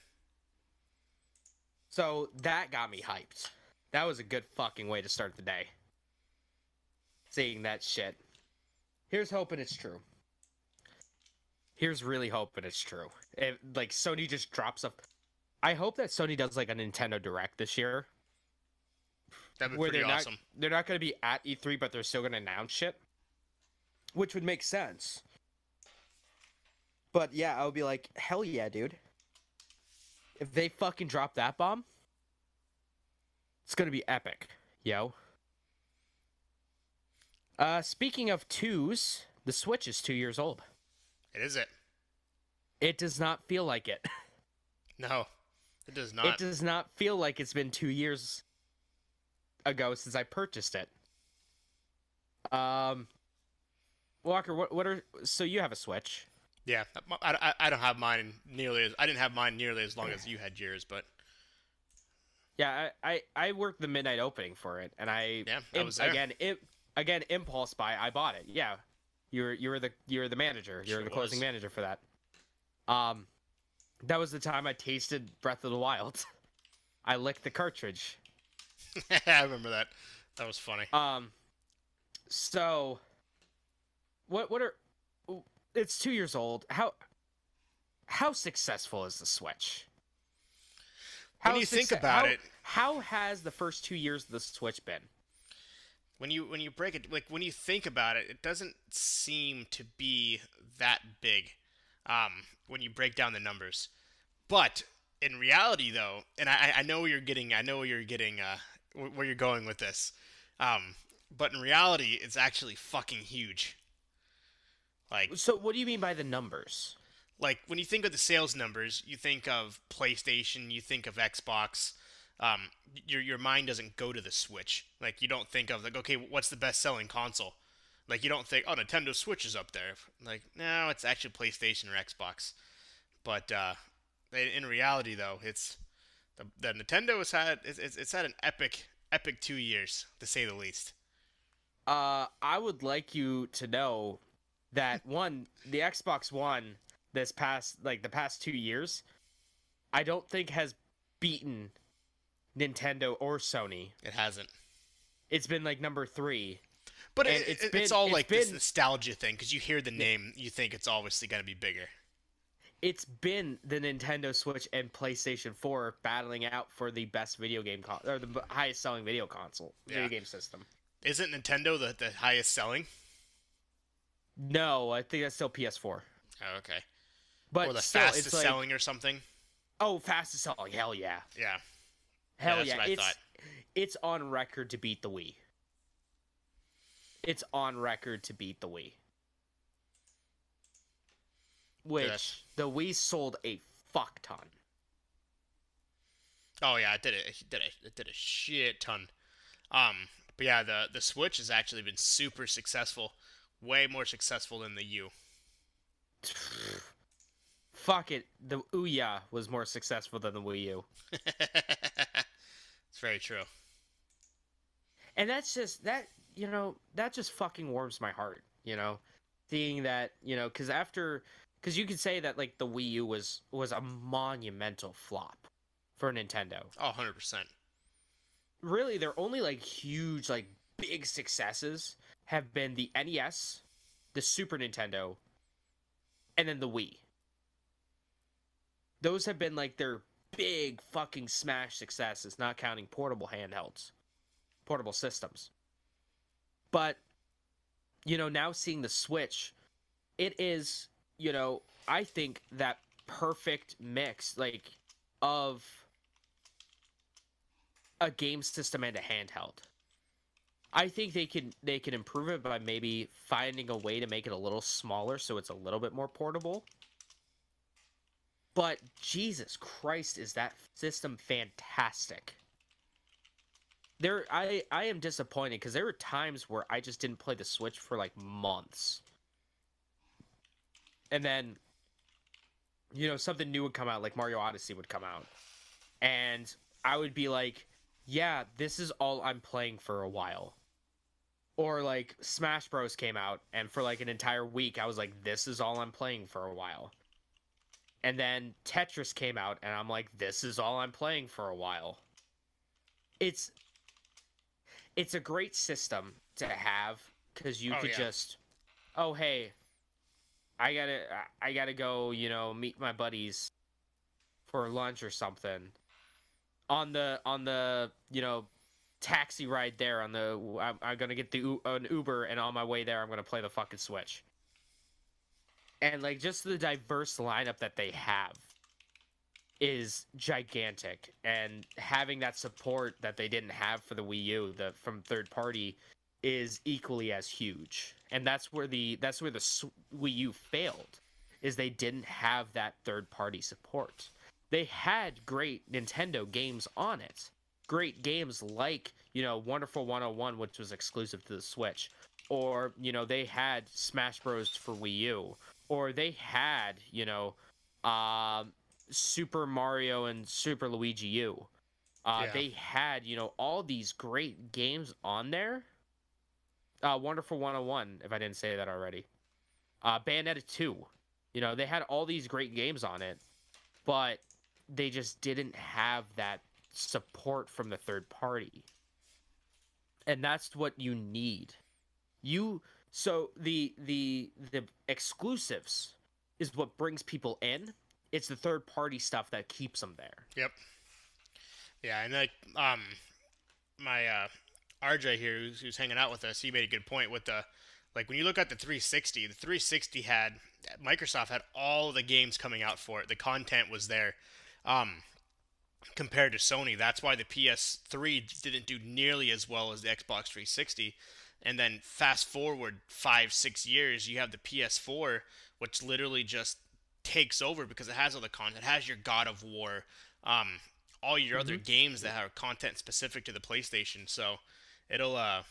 So that got me hyped. That was a good fucking way to start the day. Seeing that shit. Here's hoping it's true. Here's really hoping it's true. If, like, Sony just drops up. I hope that Sony does like a Nintendo Direct this year, That'd be where pretty they're awesome. they're not going to be at E3, but they're still going to announce shit, which would make sense. But yeah, I would be like, hell yeah, dude. If they fucking drop that bomb, it's going to be epic, yo. Speaking of twos, the Switch is 2 years old. It is it. It does not feel like it. No, it does not. It does not feel like it's been 2 years ago since I purchased it. Walker, what are so you have a Switch? Yeah, I don't have mine nearly as I didn't have mine nearly as long as you had yours, but Yeah, I worked the midnight opening for it, and I was there. Again impulse buy. I bought it. Yeah, you were the manager. You're Sure the closing was. manager for that. That was the time I tasted Breath of the Wild. I licked the cartridge. I remember that. That was funny. So what are it's 2 years old. How successful is the Switch? When you think about it, how has the first 2 years of the Switch been? when you break it, like when you think about it, it doesn't seem to be that big. When you break down the numbers, but in reality, though, and I know where you're getting, where you're going with this. But in reality, it's actually fucking huge. So what do you mean by the numbers? Like when you think of the sales numbers, you think of PlayStation, you think of Xbox. Your mind doesn't go to the Switch. Like you don't think of like, okay, what's the best selling console? Like you don't think, oh, Nintendo Switch is up there. Like no, it's actually PlayStation or Xbox. But in reality, though, it's the Nintendo has had it's had an epic 2 years to say the least. I would like you to know that one, the Xbox One the past 2 years, I don't think has beaten Nintendo or Sony. It hasn't. It's been like number 3. But And it's all like this nostalgia thing because you hear the name, you think it's obviously going to be bigger. it's been the Nintendo Switch and PlayStation 4 battling out for the best video game or the highest selling video game system. Isn't Nintendo the highest selling? No, I think that's still PS4. Oh, okay. But Or the still, fastest it's like, selling or something? oh, fastest selling. Hell yeah. Yeah. Hell that's yeah. what I thought. It's on record to beat the Wii. It's on record to beat the Wii. Which the Wii sold a fuck ton. Oh yeah, it did a shit ton. But yeah, the Switch has actually been super successful, way more successful than the U. Fuck it, the Ouya was more successful than the Wii U. It's very true. And that's just that that just fucking warms my heart, seeing that, because you could say that like the Wii U was a monumental flop for Nintendo. Oh, 100%. Really, their only like huge like big successes have been the NES, the Super Nintendo, and then the Wii. Those have been like their big fucking smash successes, not counting portable handhelds, portable systems. But now seeing the Switch, it is, I think that perfect mix like of a game system and a handheld. I think they can improve it by maybe finding a way to make it a little smaller so it's a little bit more portable. But Jesus Christ, is that system fantastic. I am disappointed because there were times where I just didn't play the Switch for like months. And then something new would come out, like Mario Odyssey would come out. And I would be like, yeah, this is all I'm playing for a while. Or like Smash Bros came out, and for like an entire week I was like, this is all I'm playing for a while. And then Tetris came out, and I'm like, this is all I'm playing for a while. It's a great system to have, because you could just, oh hey, I gotta go, meet my buddies for lunch or something. On the taxi ride there, I'm gonna get an Uber, and on my way there I'm gonna play the fucking Switch. And like just the diverse lineup that they have is gigantic, and having that support that they didn't have for the Wii U from third party is equally as huge. And that's where the Wii U failed, is they didn't have that third party support. They had great Nintendo games on it. Great games like, Wonderful 101, which was exclusive to the Switch. Or, they had Smash Bros. For Wii U. Or they had, Super Mario and Super Luigi U. They had, all these great games on there. Wonderful 101, if I didn't say that already. Bayonetta 2. They had all these great games on it. But they just didn't have that support from the third party. And that's what you need. So the exclusives is what brings people in. It's the third party stuff that keeps them there. Yep. Yeah, and like my RJ here, who's hanging out with us, he made a good point with when you look at the 360, the 360 Microsoft had all the games coming out for it. The content was there. Compared to Sony, that's why the PS3 didn't do nearly as well as the Xbox 360. And then fast forward 5-6 years, you have the PS4, which literally just takes over because it has all the content. It has your God of War, all your other games that have content specific to the PlayStation. So it'll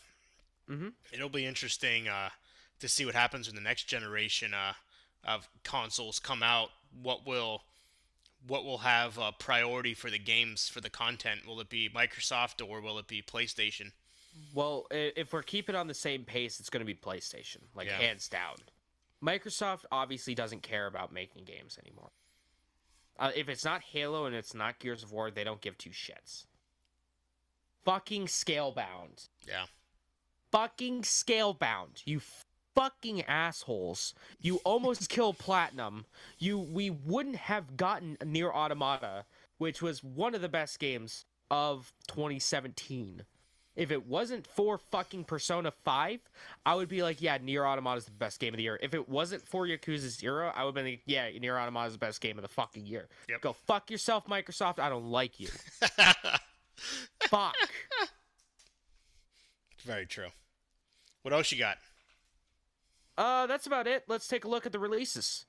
be interesting to see what happens when the next generation of consoles come out. What will have a priority for the games, for the content? Will it be Microsoft or will it be PlayStation? Well, if we're keeping on the same pace, it's going to be PlayStation, hands down. Microsoft obviously doesn't care about making games anymore. If it's not Halo and it's not Gears of War, they don't give two shits. Fucking Scalebound. Yeah. fucking Scalebound. You fucking assholes. You almost killed Platinum. We wouldn't have gotten Nier Automata, which was one of the best games of 2017. If it wasn't for fucking Persona 5, I would be like, yeah, Nier Automata is the best game of the year. If it wasn't for Yakuza 0, I would be like, yeah, Nier Automata is the best game of the fucking year. Yep. Go fuck yourself, Microsoft. I don't like you. Fuck. Very true. What else you got? That's about it. Let's take a look at the releases.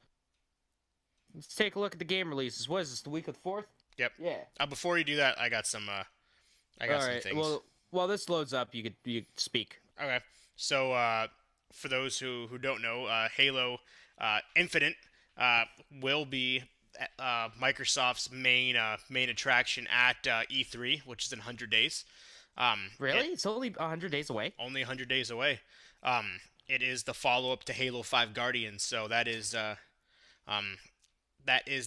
Let's take a look at the game releases. What is this, the week of the 4th? Yep. Yeah. Before you do that, I got some some things. Well, while this loads up, you could speak. Okay. So, for those who don't know, Halo Infinite will be Microsoft's main attraction at E3, which is in 100 days. Really? It's only 100 days away? Only 100 days away. It is the follow-up to Halo 5 Guardians, so that is the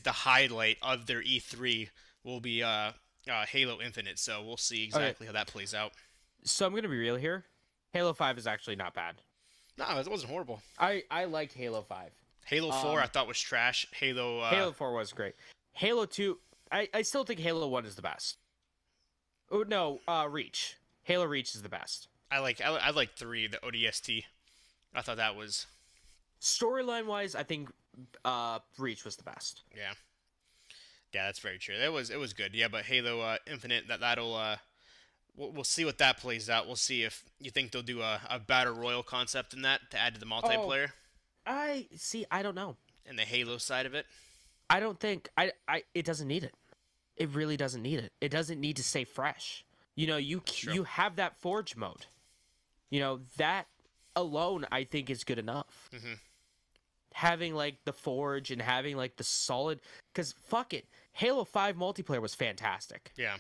highlight of their E3 will be Halo Infinite, so we'll see exactly how that plays out. So I'm going to be real here. Halo 5 is actually not bad. No, it wasn't horrible. I liked Halo 5. Halo 4 I thought was trash. Halo 4 was great. Halo 2, I still think Halo 1 is the best. Oh, no, Reach. Halo Reach is the best. I like 3, the ODST. I thought that was... Storyline-wise, I think Reach was the best. Yeah. Yeah, that's very true. It was good. Yeah, but Halo Infinite, that'll... We'll see what that plays out. We'll see if you think they'll do a Battle Royale concept in that to add to the multiplayer. I don't know. And the Halo side of it. I don't think... it doesn't need it. It really doesn't need it. It doesn't need to stay fresh. You know, you have that Forge mode. You know, that alone, I think, is good enough. Mm-hmm. Having, like, the Forge and having, like, the solid... Because, fuck it, Halo 5 multiplayer was fantastic. Yeah.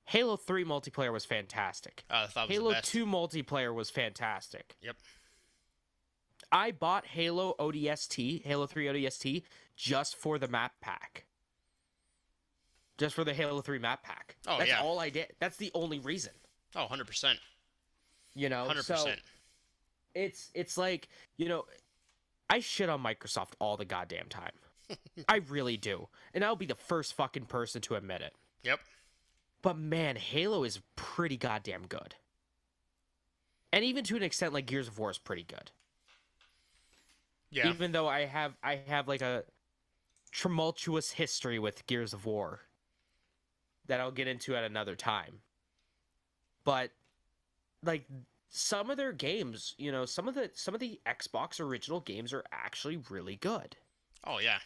Halo 3 multiplayer was fantastic. I thought it was Halo the best. 2 multiplayer was fantastic. Yep. I bought Halo ODST, Halo 3 ODST, just for the map pack. Just for the Halo 3 map pack. Oh, That's yeah. all I did. That's the only reason. Oh, 100%. You know? 100%. So it's like, you know, I shit on Microsoft all the goddamn time. I really do. And I'll be the first fucking person to admit it. Yep. But man, Halo is pretty goddamn good. And even to an extent, like, Gears of War is pretty good. Yeah. Even though I have like a tumultuous history with Gears of War that I'll get into at another time. But like some of their games, you know, some of the Xbox original games are actually really good. Oh yeah.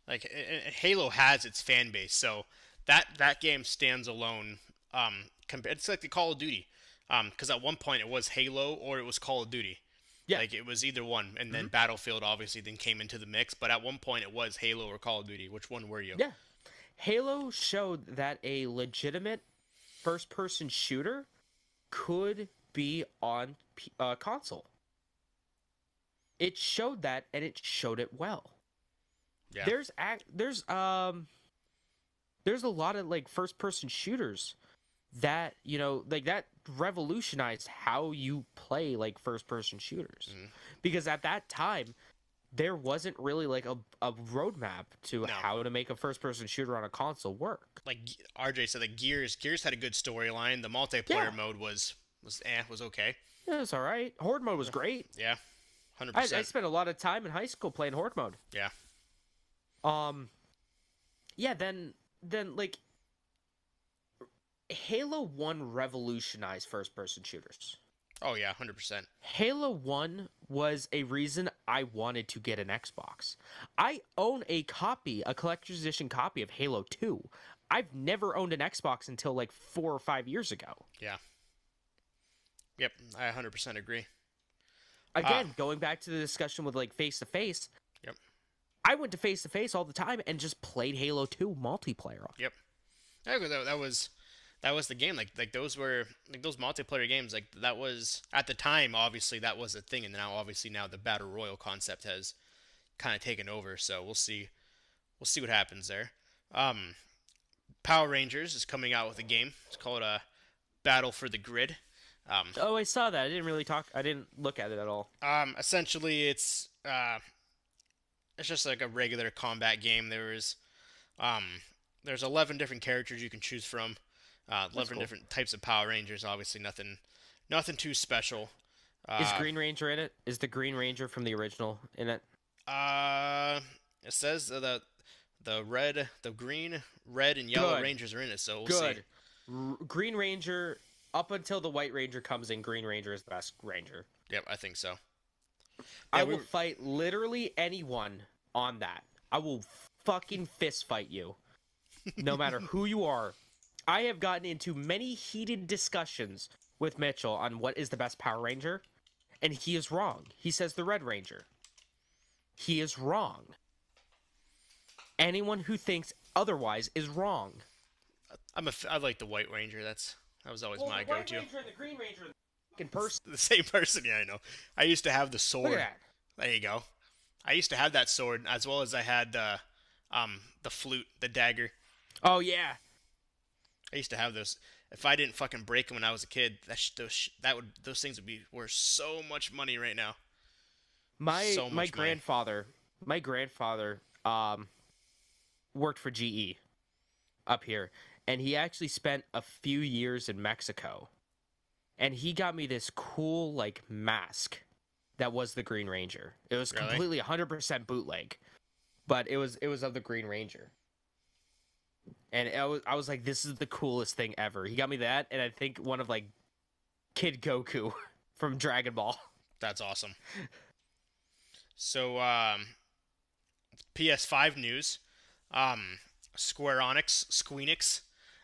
Like Halo has its fan base, so that game stands alone. It's like the Call of Duty, because at one point it was Halo or it was Call of Duty. Yeah. Like it was either one, and then Battlefield obviously then came into the mix. But at one point it was Halo or Call of Duty. Which one were you? Yeah. Halo showed that a legitimate first-person shooter could be on console. It showed that, and it showed it well. Yeah. There's a lot of like first-person shooters that, you know, like that revolutionized how you play like first-person shooters. Because at that time there wasn't really like a roadmap to how to make a first-person shooter on a console work. Like RJ said, like Gears had a good storyline. The multiplayer mode was okay. Yeah, it's all right. Horde mode was great. Yeah, 100%. I spent a lot of time in high school playing Horde mode. Yeah. Yeah, then like Halo 1 revolutionized first-person shooters. Oh yeah, 100%. Halo 1 was a reason I wanted to get an Xbox. I own a collector's edition copy of Halo 2. I've never owned an Xbox until like 4 or 5 years ago. Yeah. Yep, I 100% agree. Again, going back to the discussion with like face-to-face. Yep. I went to face-to-face all the time and just played Halo 2 multiplayer. Yep. That was the game. Like those were like those multiplayer games. Like that was at the time. Obviously, that was a thing, and now the battle royal concept has kind of taken over. So we'll see what happens there. Power Rangers is coming out with a game. It's called Battle for the Grid. Oh, I saw that. I didn't look at it at all. Essentially, it's just like a regular combat game. Um, there's 11 different characters you can choose from. That's 11 cool. different types of Power Rangers. Obviously, nothing too special. Is Uh, Green Ranger in it? Is the Green Ranger from the original in it? uh, it says the green, red, and yellow Good. Rangers are in it. So we'll see. Good. Green Ranger, up until the White Ranger comes in, Green Ranger is the best Ranger. Yep, I think so. Yeah, I will fight literally anyone on that. I will fucking fist fight you, no matter who you are. I have gotten into many heated discussions with Mitchell on what is the best Power Ranger, and he is wrong. He says the Red Ranger. He is wrong. Anyone who thinks otherwise is wrong. I like the White Ranger. That was always my the White go-to. Ranger and the Green Ranger are the fucking person. The same person. Yeah, I know. I used to have the Look sword. at that. There you go. I used to have that sword as well as I had the flute, the dagger. Oh yeah. I used to have those. If I didn't fucking break them when I was a kid, those things would be worth so much money right now. My So my much money. grandfather worked for GE up here, and he actually spent a few years in Mexico, and he got me this cool like mask that was the Green Ranger. It was Really? completely 100% bootleg, but it was of the Green Ranger. And I was like, this is the coolest thing ever. He got me that, and I think one of like Kid Goku from Dragon Ball. That's awesome. So PS5 news. Square Enix, Squeenix,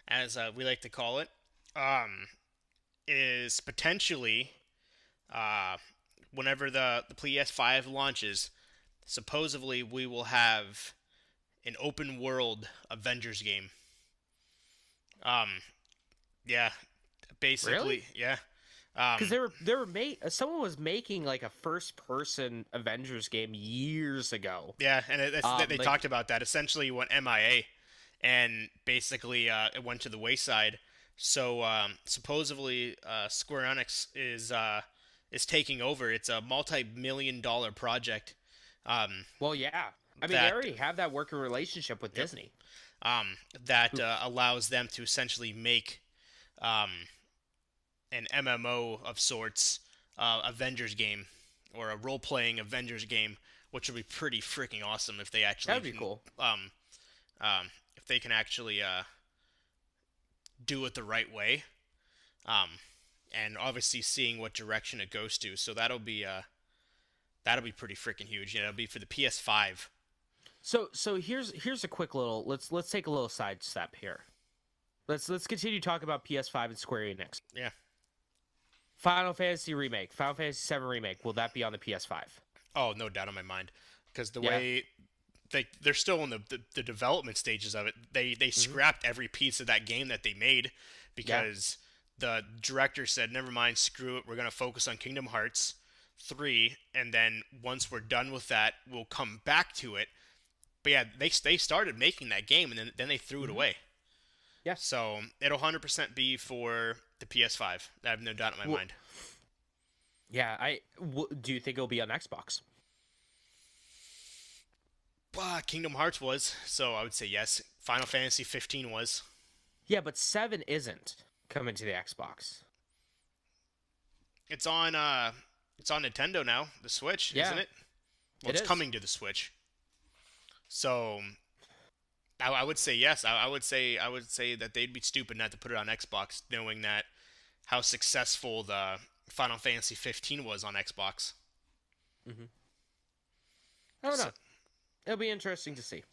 as we like to call it, is potentially whenever the PS5 launches, supposedly we will have an open world Avengers game. Um, yeah, basically, Really? yeah. Because someone was making like a first person Avengers game years ago. Yeah, and they Like, talked about that. Essentially, it went MIA, and basically it went to the wayside. So supposedly, Square Enix is taking over. It's a multi-million-dollar project. well, yeah. I mean, they That already have that working relationship with Disney. that allows them to essentially make um, an MMO of sorts, Avengers game, or a role-playing Avengers game, which would be pretty freaking awesome if they actually That'd be cool. if they can actually do it the right way, um, and obviously seeing what direction it goes to. So that'll be pretty freaking huge. You know, it'll be for the PS5. So here's a quick little let's take a little sidestep here. Let's continue talking about PS5 and Square Enix. Yeah. Final Fantasy remake, Final Fantasy 7 remake. Will that be on the PS5? Oh, no doubt in my mind, because the Yeah. way they're still in the development stages of it. They scrapped every piece of that game that they made because the director said, "Never mind, screw it. We're gonna focus on Kingdom Hearts 3, and then once we're done with that, we'll come back to it." But yeah, they started making that game, and then they threw it away. Yeah. So it'll 100% be for the PS5. I have no doubt in my mind. Yeah. Do you think it'll be on Xbox? Kingdom Hearts was, so I would say yes. Final Fantasy 15 was. Yeah, but 7 isn't coming to the Xbox. It's on Nintendo now, the Switch, Yeah, isn't it? Well, it it's is. coming to the Switch. So I would say yes. I would say that they'd be stupid not to put it on Xbox, knowing that how successful the Final Fantasy 15 was on Xbox. I don't know. So- It'll be interesting to see.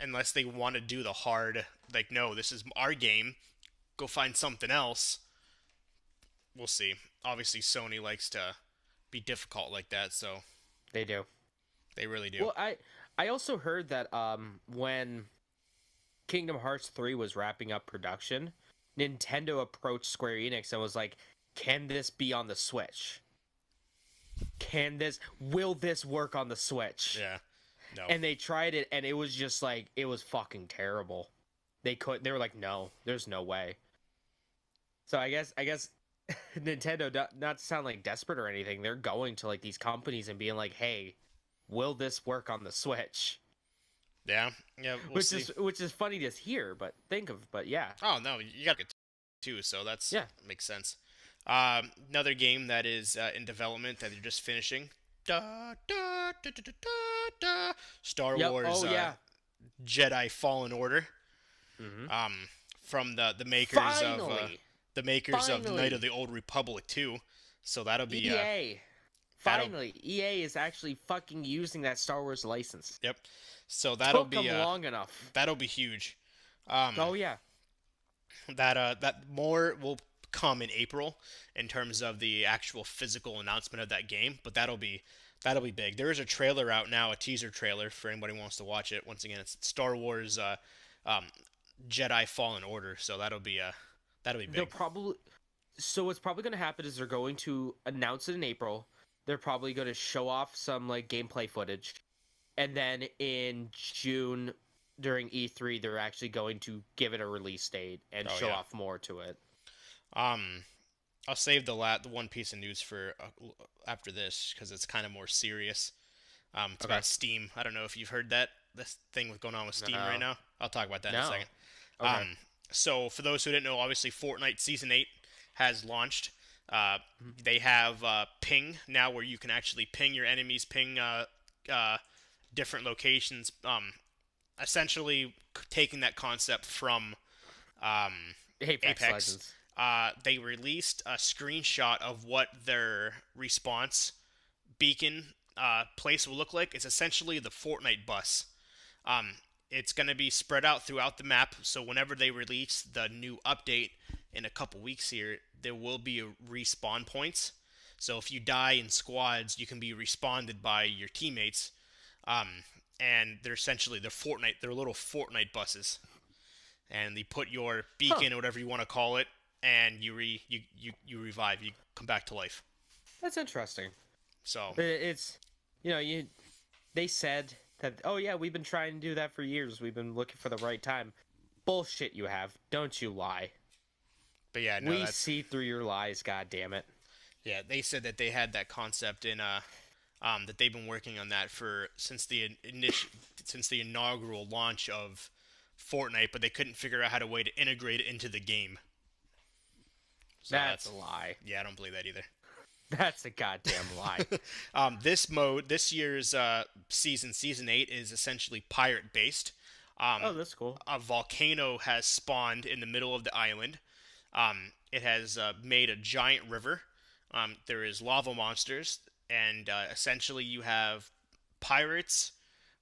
Unless they want to do the hard, like, no, this is our game, go find something else. We'll see. Obviously, Sony likes to be difficult like that, so They do. they really do. Well, I also heard that when Kingdom Hearts 3 was wrapping up production, Nintendo approached Square Enix and was like, "Can this be on the Switch? Will this work on the Switch?" Yeah. No. And they tried it, and it was just like, it was fucking terrible. They were like, "No, there's no way." So I guess Nintendo, not to sound like desperate or anything, they're going to like these companies and being like, "Hey, will this work on the Switch?" Yeah, yeah, we'll see. Which is funny to hear, but yeah, Oh no, you got it too, so that's yeah, makes sense. Another game that is in development that they're just finishing. Da, da, da, da, da, da, da. Star yep, Wars oh yeah, Jedi Fallen Order. hmm From finally, the makers of Knight of finally, the Old Republic 2. So EA, that'll finally, EA is actually fucking using that Star Wars license. yep. So Took them long enough. that'll be huge. Um, Oh yeah, that more will come in April in terms of the actual physical announcement of that game, but that'll be big. There is a trailer out now, a teaser trailer for anybody who wants to watch it. Once again, it's Star Wars um, Jedi Fallen Order, so that'll be they'll big. probably. So what's probably going to happen is they're going to announce it in April. They're probably going to show off some like gameplay footage, and then in June during E3, they're actually going to give it a release date and Oh show yeah. off more to it. Um, I'll save the one piece of news for after this because it's kind of more serious. It's Okay. about Steam. I don't know if you've heard that this thing with going on with Steam right No. now. I'll talk about that in a No. second. Okay. So for those who didn't know, obviously Fortnite Season 8 has launched. Mhm. They have ping now, where you can actually ping your enemies, ping uh, different locations. Essentially taking that concept from um, Apex Apex. Legends. They released a screenshot of what their response beacon place will look like. It's essentially the Fortnite bus. Um, it's going to be spread out throughout the map, so whenever they release the new update in a couple weeks here, there will be respawn points. So if you die in squads, you can be respawned by your teammates. Um, and they're essentially they're little Fortnite buses, and they put your Huh. beacon or whatever you want to call it, and you revive, you come back to life. That's interesting. So It's, you they said that, oh yeah, we've been trying to do that for years. We've been looking for the right time. Bullshit you have. Don't you lie. but yeah, no, We that's see through your lies, god damn it. yeah. They said that they had that concept in that they've been working on that for since the inaugural launch of Fortnite, but they couldn't figure out how to way to integrate it into the game. So That's a lie. yeah, I don't believe that either. That's a goddamn lie. This year's season 8 is essentially pirate based. Oh, that's cool. A volcano has spawned in the middle of the island. It has made a giant river. There is lava monsters, and essentially you have pirates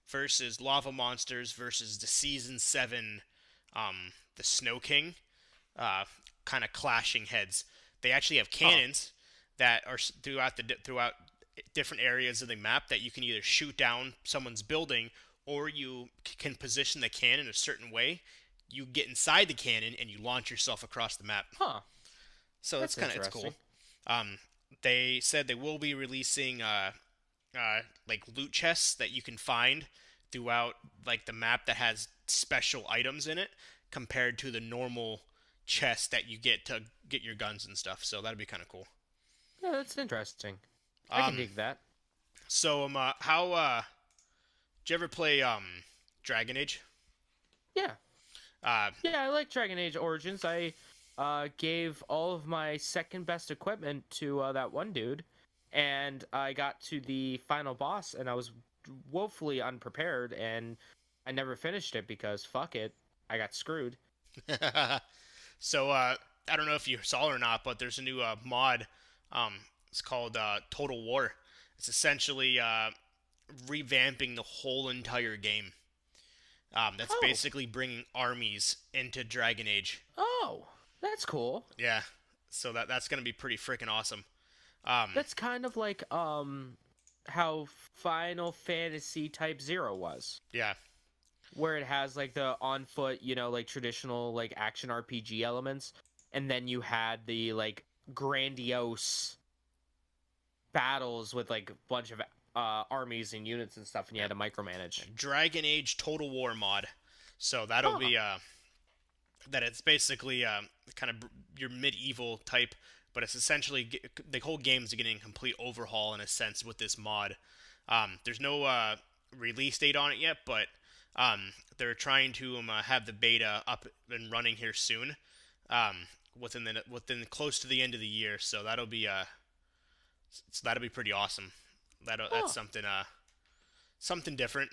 versus lava monsters versus the season 7, the Snow King, uh, kind of clashing heads. They actually have Huh. cannons that are throughout different areas of the map that you can either shoot down someone's building, or you can position the cannon a certain way. You get inside the cannon and you launch yourself across the map. Huh. So That's it's cool. interesting. Um, they said they will be releasing like loot chests that you can find throughout like the map that has special items in it compared to the normal chest that you get to get your guns and stuff. So that'd be kind of cool. Yeah, that's interesting. I can Um, dig that. so how did you ever play Dragon Age? Yeah. Uh, Yeah, I like Dragon Age Origins. I gave all of my second best equipment to that one dude, and I got to the final boss, and I was woefully unprepared, and I never finished it because fuck it, I got screwed. so I don't know if you saw it or not, but there's a new mod. It's called Total War. It's essentially revamping the whole entire game. That's Oh, basically bringing armies into Dragon Age. oh, that's cool. Yeah, so that's gonna be pretty freaking awesome. Um, That's kind of like how Final Fantasy Type Zero was, yeah, where it has like the on foot, like traditional like action RPG elements, and then you had the like grandiose battles with like a bunch of armies and units and stuff, and you yeah. had to micromanage. Dragon Age Total War mod. So that'll Huh. be that it's basically kind of your medieval type, but it's essentially the whole game's getting a complete overhaul in a sense with this mod. There's no release date on it yet, but they're trying to have the beta up and running here soon, within close to the end of the year. So that'll be pretty awesome. That's something different.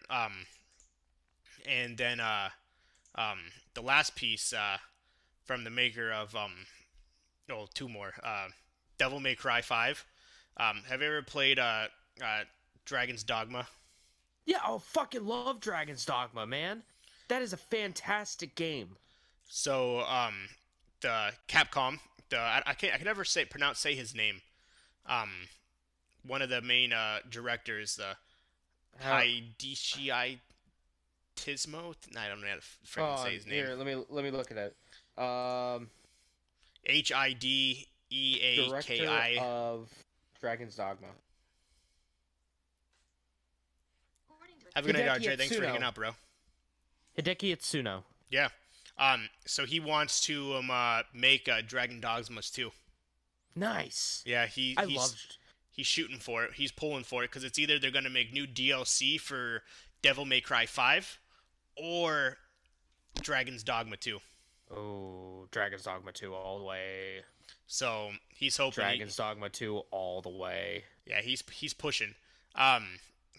And then the last piece from the maker of two more. Devil May Cry 5. Have you ever played Dragon's Dogma? Yeah, I fucking love Dragon's Dogma, man. That is a fantastic game. So, the Capcom, I can never say his name. One of the main directors, the Hideshi Tismo. I don't know how to freaking say his name. Here, let me look at it. Hideaki. Director of Dragon's Dogma. Have a good night, RJ. Thanks for hanging out, bro. Hideki Itsuno. Yeah. So he wants to make Dragon Dogmas too. Nice. Yeah, he's shooting for it. He's pulling for it because it's either they're gonna make new DLC for Devil May Cry 5 or Dragon's Dogma 2. Oh, Dragon's Dogma 2 all the way. So he's hoping Dragon's Dogma 2 all the way. Yeah, he's pushing.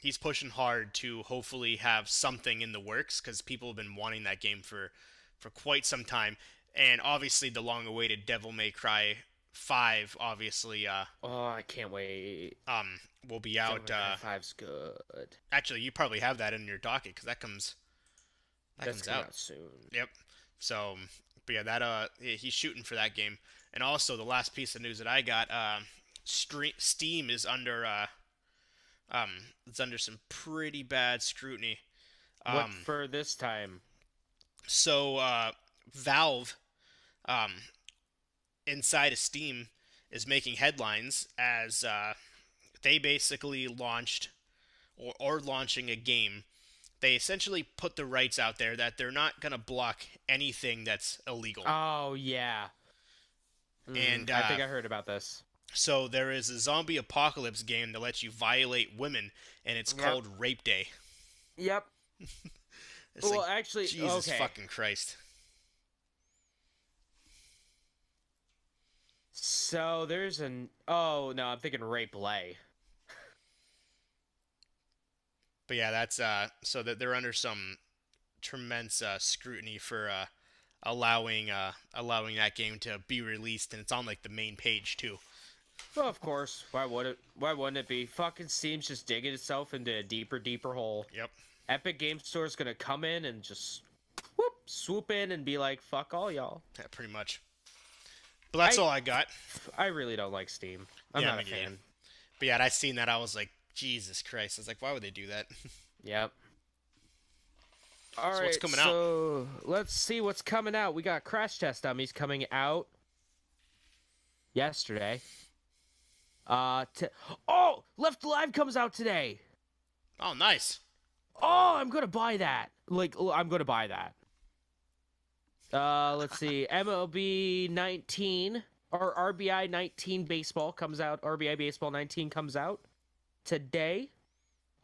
He's pushing hard to hopefully have something in the works because people have been wanting that game for quite some time, and obviously the long-awaited Devil May Cry 5 obviously I can't wait. Will be out. Devil May Cry 5's good. Actually, you probably have that in your docket because that comes out soon. Yep. So, but yeah, he's shooting for that game. And also, the last piece of news that I got, Steam is under some pretty bad scrutiny. What for this time? So, Valve, inside of Steam, is making headlines as they basically launched or launching a game. They essentially put the rights out there that they're not gonna block anything that's illegal. Oh yeah. And I think I heard about this. So there is a zombie apocalypse game that lets you violate women, and it's called Rape Day. Yep. Well, like, actually, Jesus fucking Christ. So there's oh no, I'm thinking Rape Lay. But yeah, that's so that they're under some tremendous scrutiny for allowing that game to be released, and it's on like the main page too. Well, of course. Why wouldn't it be? Fucking Steam's just digging itself into a deeper hole. Yep. Epic Game Store's gonna come in and just swoop in and be like, fuck all y'all. Yeah, pretty much. But that's all I got. I really don't like Steam. I'm not a fan. But yeah, I seen that. I was like, Jesus Christ. I was like, why would they do that? Yep. All right, what's coming out? So let's see what's coming out. We got Crash Test Dummies coming out yesterday. Left Alive comes out today. Oh, nice. Oh, I'm gonna buy that. I'm gonna buy that. Let's see. MLB 19 or RBI 19 baseball comes out. RBI baseball 19 comes out today.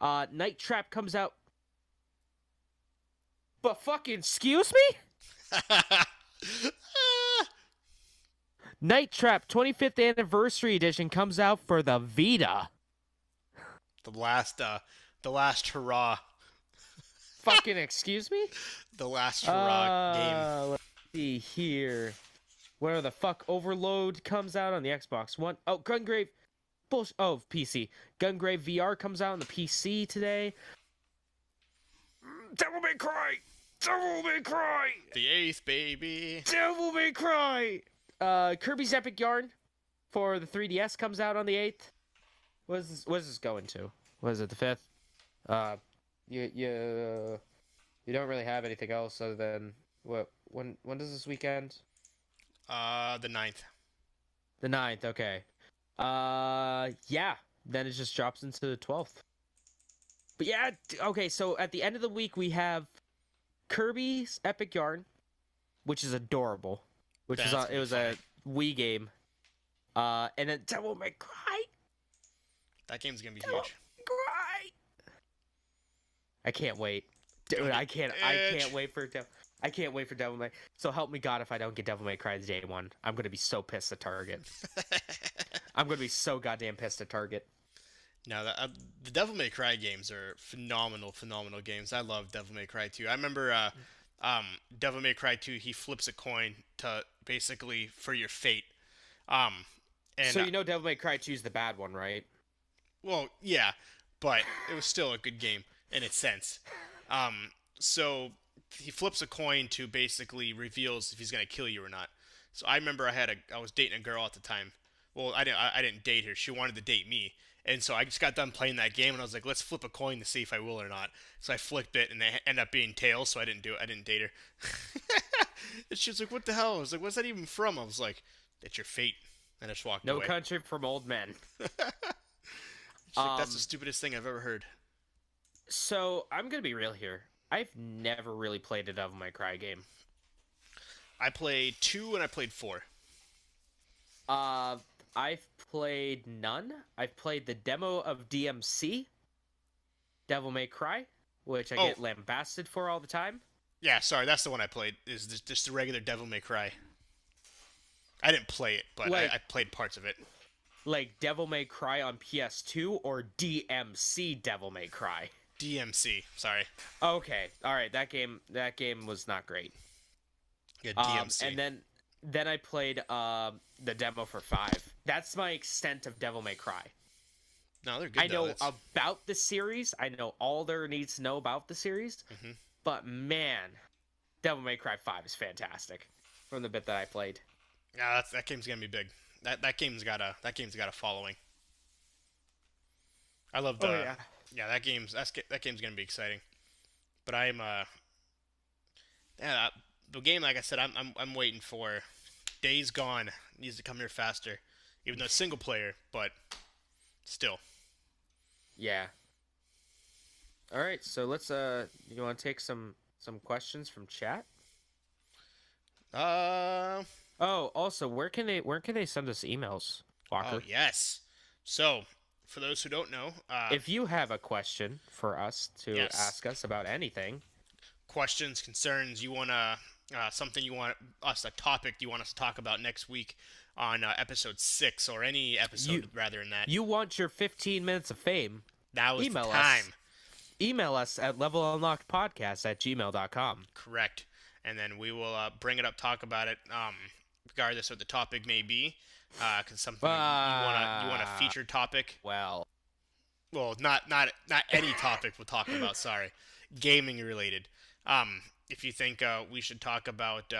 Night Trap comes out. But fucking excuse me? Night Trap 25th Anniversary Edition comes out for the Vita. The last hurrah. Fucking excuse me? The last hurrah game. Let's see here. Where the fuck Overload comes out on the Xbox One. Oh, Gungrave. Bullshit. Oh, PC. Gungrave VR comes out on the PC today. Devil May Cry. Devil May Cry. The 8th, baby. Devil May Cry. Kirby's Epic Yarn for the 3DS comes out on the 8th. What is this going to? What is it, the 5th? You don't really have anything else other than what? When does this weekend? The 9th. The 9th, okay. Yeah. Then it just drops into the 12th. But yeah, okay, so at the end of the week we have Kirby's Epic Yarn, which is adorable. It was a Wii game. And then Devil May Cry. That game's gonna be Devil huge. May Cry. I can't wait, dude. Don't I get can't itch. wait for I can't wait for Devil May. So help me God if I don't get Devil May Cry day one. I'm gonna be so pissed at Target. I'm gonna be so goddamn pissed at Target. No, the Devil May Cry games are phenomenal, phenomenal games. I love Devil May Cry 2. I remember Devil May Cry 2, he flips a coin to basically for your fate. Um, and So you know Devil May Cry 2 is the bad one, right? well, yeah, but it was still a good game in its sense. So he flips a coin to basically reveals if he's gonna kill you or not. So I remember I was dating a girl at the time. Well, I didn't date her. She wanted to date me. And so I just got done playing that game, and I was like, let's flip a coin to see if I will or not. So I flipped it, and it ended up being tails, so I didn't do it. I didn't date her. And she was like, what the hell? I was like, what's that even from? I was like, it's your fate. And I just walked No away. Country from Old Men. She's like, that's the stupidest thing I've ever heard. So I'm gonna be real here. I've never really played a Devil May Cry game. I played 2 and I played 4. I've played none. I've played the demo of DMC, Devil May Cry, which I get lambasted for all the time. Yeah, sorry, that's the one I played. Is just the regular Devil May Cry. I didn't play it, but Like- I played parts of it. Like Devil May Cry on PS2 or DMC Devil May Cry. DMC, sorry. Okay, all right. That game was not great. Yeah, DMC. And then I played the demo for 5. That's my extent of Devil May Cry. No, they're good. I know about the series. I know all there needs to know about the series. Mhm. But man, Devil May Cry 5 is fantastic. From the bit that I played. Yeah, that game's gonna be big. That game's got a following. I love the that game's gonna be exciting. But the game, like I said, I'm waiting for. Days Gone needs to come here faster, even though it's single player, but still. Yeah. All right, so let's you want to take some questions from chat? Oh, also, where can they send us emails, Walker? Oh yes. So, for those who don't know, If you have a question for us to Yes. ask us about anything, questions, concerns, you wanna something you want us, a topic you want us to talk about next week on episode 6 or any episode rather than that. you want your 15 minutes of fame, Now is email the us. time. Email us at levelunlockedpodcast@gmail.com. Correct. And then we will bring it up, talk about it, regardless of what the topic may be. Cause something you want a featured topic. Well, Not any topic we'll talk about. Sorry, gaming related. If you think we should talk about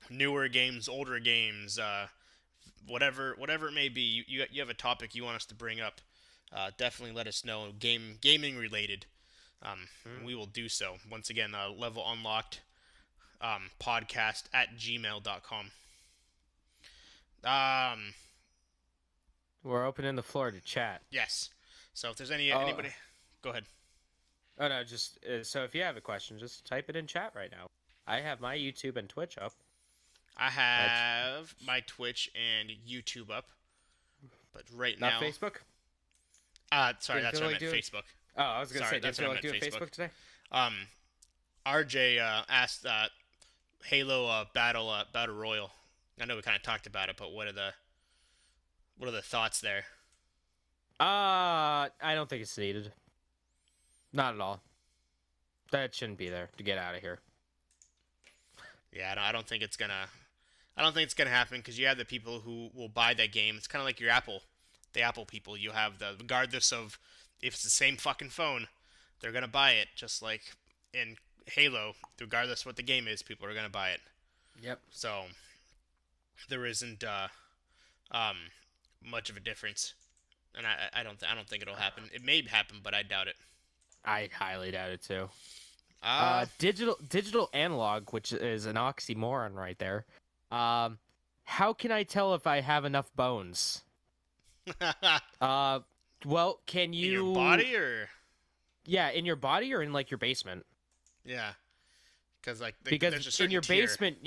newer games, older games, whatever it may be, you have a topic you want us to bring up, definitely let us know. Gaming related, we will do so. Once again, Level Unlocked podcast at gmail.com. we're opening the floor to chat. Yes. So if there's anybody, go ahead. Oh no, just so if you have a question, just type it in chat right now. I have my YouTube and Twitch up. I have my Twitch and YouTube up, but right Not now, Facebook. sorry, Didn't that's feel what I like meant. doing- Facebook. Oh, I was gonna Sorry, say, did that's you feel what like I doing meant, Facebook today? RJ asked Halo Battle Royal. I know we kind of talked about it, but what are the thoughts there? I don't think it's needed. Not at all. That shouldn't be there to get out of here. Yeah, I don't think it's gonna happen because you have the people who will buy that game. It's kind of like the Apple people. You have regardless of if it's the same fucking phone, they're gonna buy it. Just like in Halo, regardless of what the game is, people are gonna buy it. Yep. So there isn't much of a difference, and I don't think it'll happen. It may happen, but I doubt it. I highly doubt it too. Uh, Digital analog, which is an oxymoron right there. How can I tell if I have enough bones? Well, can you in your body or Yeah, in your body or in like your basement? yeah, because like Because there's a in certain your tier. basement,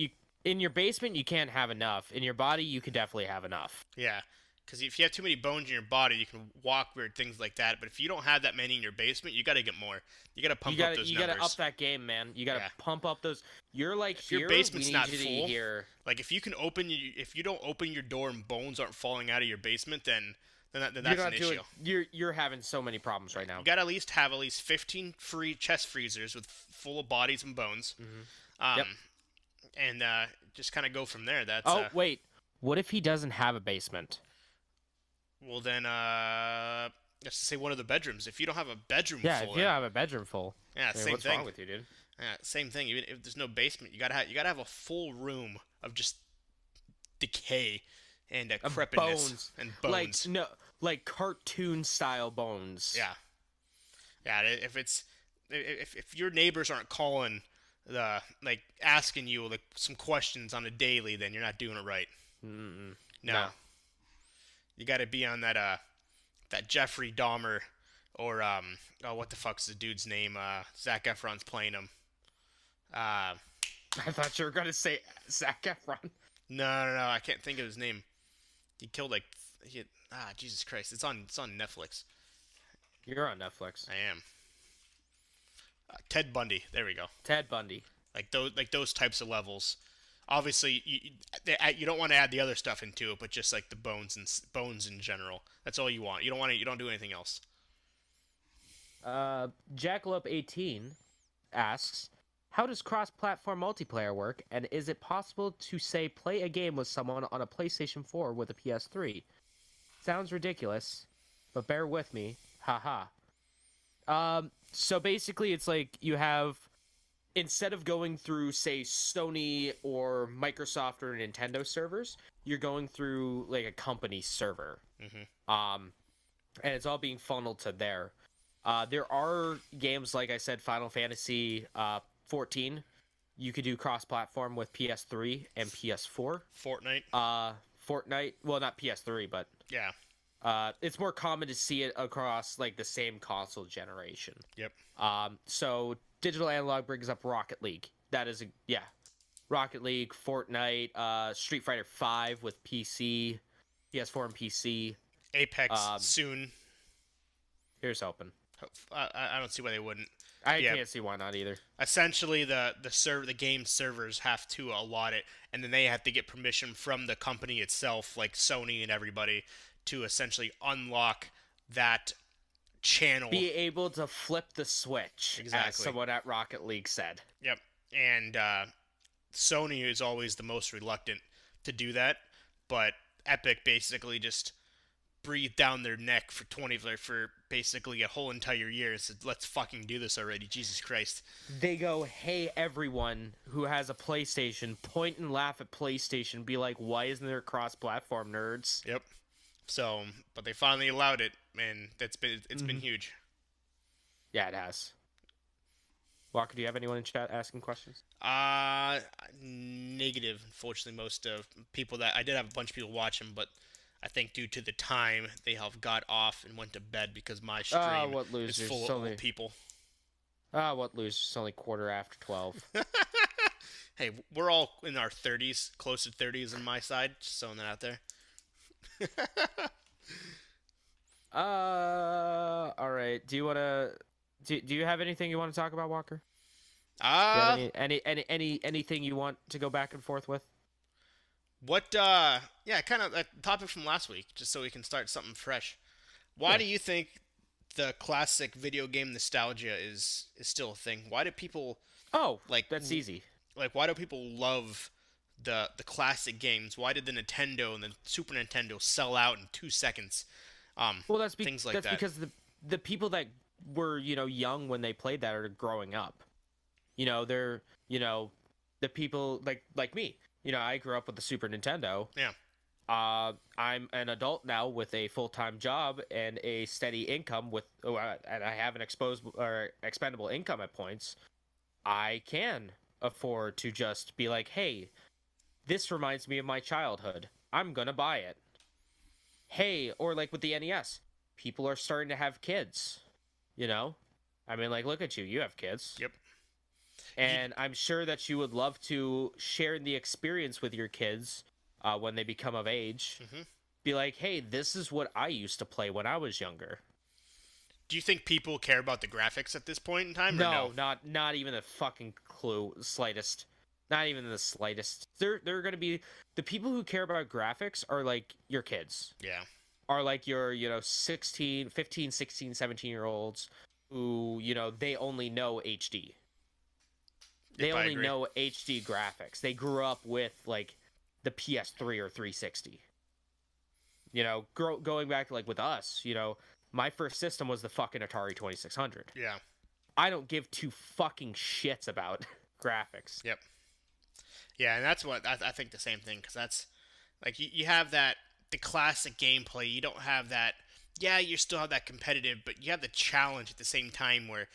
in your basement you can't have enough. In your body you could definitely have enough. Yeah, because if you have too many bones in your body, you can walk weird, things like that. But if you don't have that many in your basement, you got to get more. You got to You pump up gotta those you gotta up numbers. that game, man. You gotta Yeah. pump up those. You're like If your here. We basement's need not you to be full, here. like if you can if you don't open your door and bones aren't falling out of your basement, then You're that's an not doing. issue. You're having so many problems right now. You got to have at least 15 free chest freezers with full of bodies and bones. Yep. And just kind of go from there. That's Oh wait, what if he doesn't have a basement? well then let's say one of the bedrooms. If you don't have a bedroom Yeah, full, if you don't have a bedroom full. yeah, I mean, same what's thing. wrong with you, dude? Yeah, same thing. Even if there's no basement, you gotta have a full room of just decay and crepitness Bones and bones. Like no, like cartoon style bones. Yeah, yeah. If your neighbors aren't calling like asking you like some questions on a daily, then you're not doing it right. Mm-mm. No. You got to be on that Jeffrey Dahmer or oh what the fuck's the dude's name? Zac Efron's playing him. I thought you were gonna say Zac Efron. No, I can't think of his name. He killed like Jesus Christ! It's on Netflix. You're on Netflix. I am. Ted Bundy. There we go. Ted Bundy. Like those types of levels. Obviously, you don't want to add the other stuff into it, but just like the bones in general. That's all you want. You don't do anything else. Jackalope18 asks, how does cross-platform multiplayer work, and is it possible to, say, play a game with someone on a PlayStation 4 with a PS3? Sounds ridiculous, but bear with me. Haha. So basically it's like you have, instead of going through, say, Sony or Microsoft or Nintendo servers, you're going through, like, a company server. And it's all being funneled to there. There are games, like I said, Final Fantasy 14. You could do cross-platform with PS3 and PS4. Fortnite. Well, not PS3, but Yeah. it's more common to see it across like the same console generation. Yep. So Digital Analog brings up Rocket League. That is Rocket League, Fortnite, Street Fighter 5 with PC, PS4 and PC. Apex soon. Here's hoping. I don't see why they wouldn't. I can't see why not either. Essentially, the game servers have to allot it, and then they have to get permission from the company itself, like Sony and everybody, to essentially unlock that channel. Be able to flip the switch, Exactly. as someone at Rocket League said. Yep. And Sony is always the most reluctant to do that, but Epic basically just breathed down their neck for basically a whole entire year and said, let's fucking do this already, Jesus Christ. They go, hey, everyone who has a PlayStation, point and laugh at PlayStation, be like, why isn't there cross-platform, nerds? Yep. So, but they finally allowed it, and it's been huge. Yeah, it has. Walker, do you have anyone in chat asking questions? Negative. Unfortunately, most of people that I did have a bunch of people watching, but I think due to the time, they have got off and went to bed because my stream what is losers? full of old people. What losers? It's only 12:15. Hey, we're all in our 30s, close to 30s on my side, just throwing that out there. All right. Do you want to? Do you have anything you want to talk about, Walker? Do you have anything you want to go back and forth with? Yeah, kind of that topic from last week, just so we can start something fresh. Why do you think the classic video game nostalgia is still a thing? Why do people that's easy. Like, why do people love the classic games? Why did the Nintendo and the Super Nintendo sell out in 2 seconds? Well, that's things like that's that. because the people that were young when they played that are growing up. They're the people like me. I grew up with the Super Nintendo. Yeah. I'm an adult now with a full-time job and a steady income and I have an expendable income at points. I can afford to just be like, hey, this reminds me of my childhood. I'm gonna buy it. Hey, or like with the NES, people are starting to have kids. I mean, like, look at you. You have kids. Yep. And I'm sure that you would love to share the experience with your kids when they become of age. Mm-hmm. Be like, hey, this is what I used to play when I was younger. Do you think people care about the graphics at this point in time, or No, no? not even a fucking clue, slightest. Not even the slightest. They're gonna be the people who care about graphics are like your kids. Yeah. Are like your, 16, 15, 16, 17-year olds who, they only know HD. They Yep, I only agree. know HD graphics. They grew up with like the PS3 or 360. Going back to like with us, my first system was the fucking Atari 2600. Yeah. I don't give two fucking shits about graphics. Yep. Yeah, and that's what I think the same thing, because that's like you have that the classic gameplay. You don't have that. Yeah, you still have that competitive, but you have the challenge at the same time. Where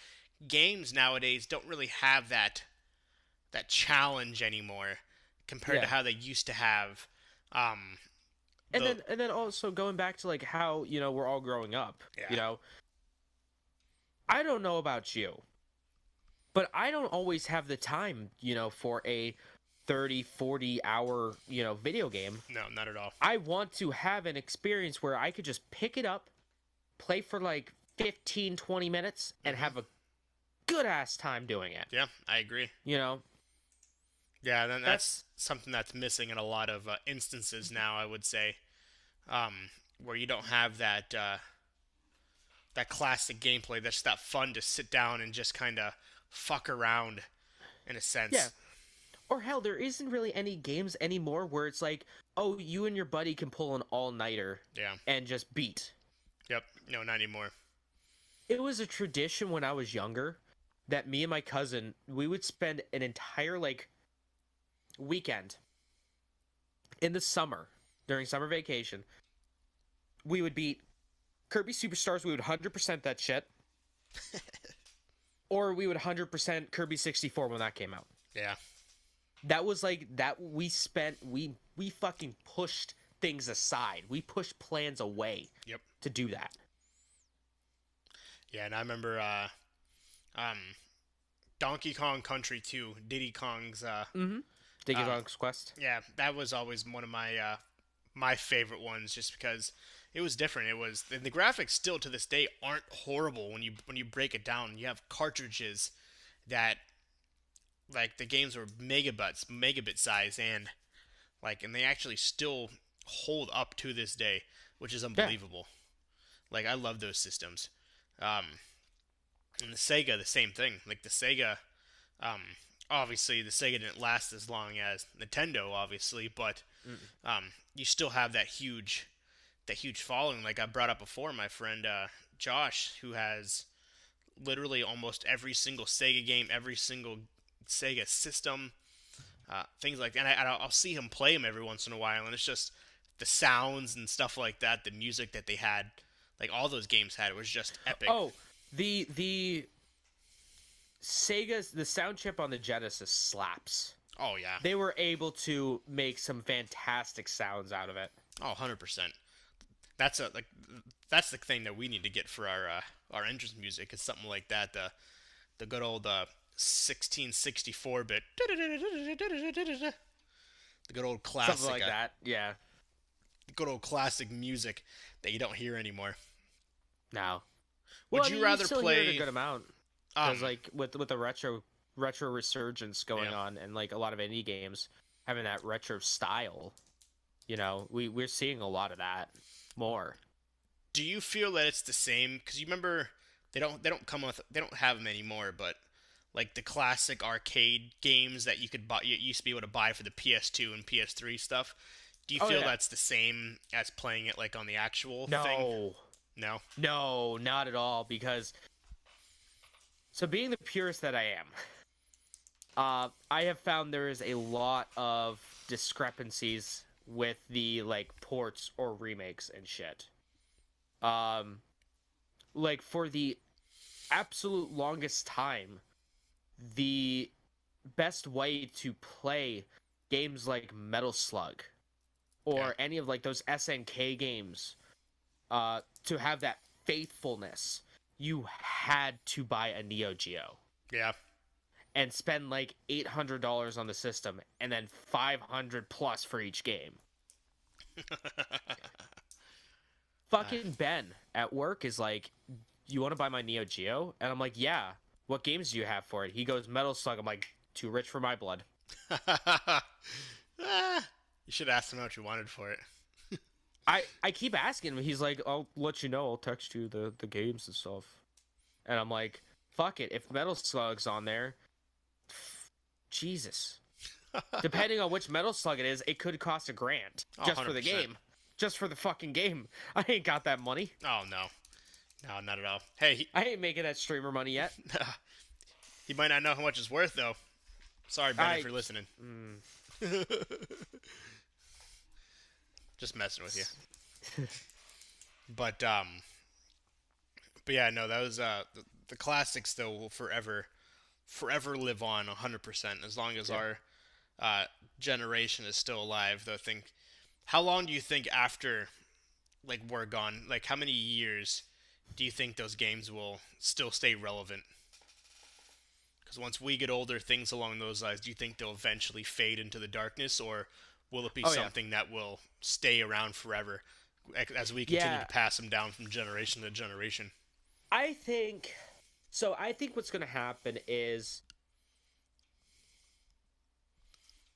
games nowadays don't really have that challenge anymore compared to Yeah. how they used to have. Um, And the then also going back to like how, we're all growing up, Yeah. I don't know about you, but I don't always have the time, for a 30, 40 hour, video game. No, not at all. I want to have an experience where I could just pick it up, play for like 15, 20 minutes, and have a good ass time doing it. Yeah, I agree. You know, Yeah, then that's something that's missing in a lot of instances now, I would say, where you don't have that classic gameplay. That's that fun to sit down and just kind of fuck around, in a sense. yeah. Or hell, there isn't really any games anymore where it's like, oh, you and your buddy can pull an all-nighter Yeah. and just beat. Yep. No, not anymore. It was a tradition when I was younger that me and my cousin, we would spend an entire like weekend in the summer during summer vacation. We would beat Kirby Superstars. We would 100% that shit, or we would 100% Kirby 64 when that came out. Yeah. That was like that. We fucking pushed things aside. We pushed plans away. Yep. To do that. Yeah, and I remember Donkey Kong Country 2, Diddy Kong's Diddy Kong's Quest. yeah, that was always one of my favorite ones, just because it was different. It was, and the graphics still to this day aren't horrible when you break it down. You have cartridges that, like, the games were megabit size, and they actually still hold up to this day, which is unbelievable. Like, I love those systems. And the Sega, the same thing. Like, the Sega, obviously the Sega didn't last as long as Nintendo, obviously, but you still have that huge following. Like I brought up before, my friend Josh, who has literally almost every single Sega game, every single Sega system, things like that. And I'll see him play them every once in a while, and it's just the sounds and stuff like that, the music that they had, like all those games had, it was just epic. Oh, the Sega's the sound chip on the Genesis slaps. Oh yeah. They were able to make some fantastic sounds out of it. Oh, 100%. That's that's the thing that we need to get for our entrance music, is something like that. The good old 1664-bit. The good old classic. Something like that. Yeah. The good old classic music that you don't hear anymore. No. Would you rather you still play hear it a good amount? Because like with the retro resurgence going on, and like a lot of indie games having that retro style, we're seeing a lot of that more. Do you feel that it's the same? Because you remember they don't have them anymore, but like the classic arcade games that you could buy, you used to be able to buy for the PS2 and PS3 stuff. Do you feel that's the same as playing it like on the actual thing? No. No, not at all. Because so being the purist that I am, I have found there is a lot of discrepancies with the like ports or remakes and shit. Like for the absolute longest time, the best way to play games like Metal Slug or any of like those SNK games, to have that faithfulness, you had to buy a Neo Geo. Yeah. and spend like $800 on the system and then 500 plus for each game. Fucking Ben at work is like, you want to buy my Neo Geo? And I'm like, yeah. What games do you have for it? He goes, Metal Slug. I'm like, too rich for my blood. You should ask him what you wanted for it. I keep asking him. He's like, I'll let you know. I'll text you the games and stuff. And I'm like, fuck it. If Metal Slug's on there, Jesus. Depending on which Metal Slug it is, it could cost $1,000 just for the 100%. game. Just for the fucking game. I ain't got that money. Oh, no. No, not at all. Hey, I ain't making that streamer money yet. he might not know how much it's worth, though. Sorry, Ben, if you're listening. Just messing with you. But yeah, no, that was the classics though will forever live on 100% as long as our generation is still alive. Though, how long do you think after like we're gone? Like, how many years do you think those games will still stay relevant? Because once we get older, things along those lines, do you think they'll eventually fade into the darkness, or will it be something that will stay around forever as we continue to pass them down from generation to generation? I think what's going to happen is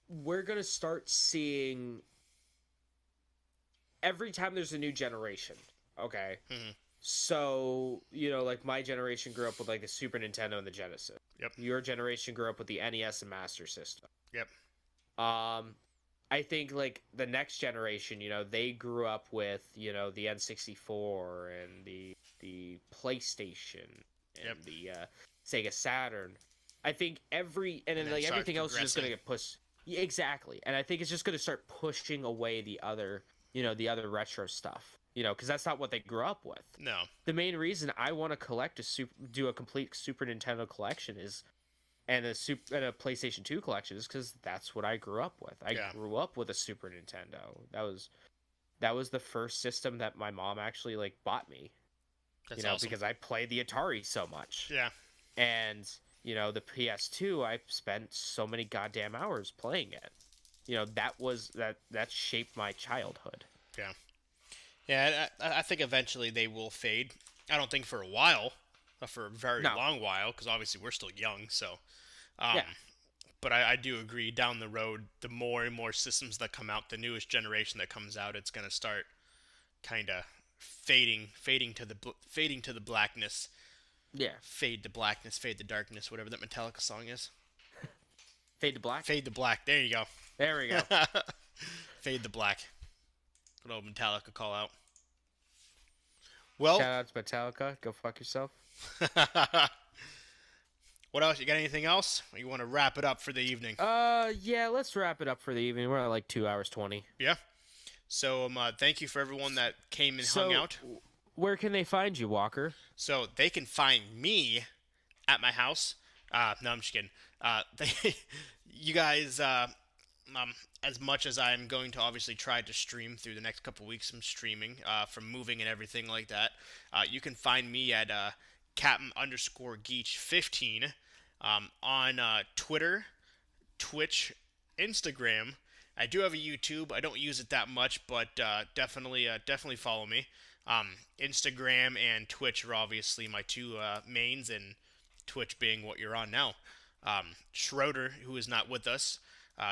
we're going to start seeing every time there's a new generation, okay? Mm-hmm. So, like my generation grew up with like the Super Nintendo and the Genesis. Yep. Your generation grew up with the NES and Master System. Yep. I think like the next generation, they grew up with, the N64 and the PlayStation and the Sega Saturn. I think everything else is just going to get pushed. Yeah, exactly. And I think it's just going to start pushing away the other retro stuff. Because that's not what they grew up with. No. The main reason I want to do a complete Super Nintendo collection and a PlayStation 2 collection is because that's what I grew up with. I grew up with a Super Nintendo. That was the first system that my mom actually like bought me. That's awesome. Because I played the Atari so much. Yeah. And the PS2, I spent so many goddamn hours playing it. That shaped my childhood. Yeah. Yeah, I think eventually they will fade. I don't think for a while, for a very long while, because obviously we're still young. So, But I do agree. Down the road, the more and more systems that come out, the newest generation that comes out, it's gonna start kind of fading to the blackness. Yeah. Fade to blackness, fade to darkness, whatever that Metallica song is. Fade to black. Fade to black. There you go. There we go. Fade to black. Good old Metallica call out. Well, shout out to Metallica. Go fuck yourself. What else? You got anything else? Or you want to wrap it up for the evening? Yeah, let's wrap it up for the evening. We're at like 2 hours 20. Yeah. So, thank you for everyone that came and hung out. Where can they find you, Walker? So they can find me at my house. No, I'm just kidding. You guys, as much as I'm going to obviously try to stream through the next couple weeks, I'm streaming from moving and everything like that. You can find me at Captain_Geach15 on Twitter, Twitch, Instagram. I do have a YouTube. I don't use it that much, but definitely follow me. Instagram and Twitch are obviously my two mains, and Twitch being what you're on now. Schroeder, who is not with us,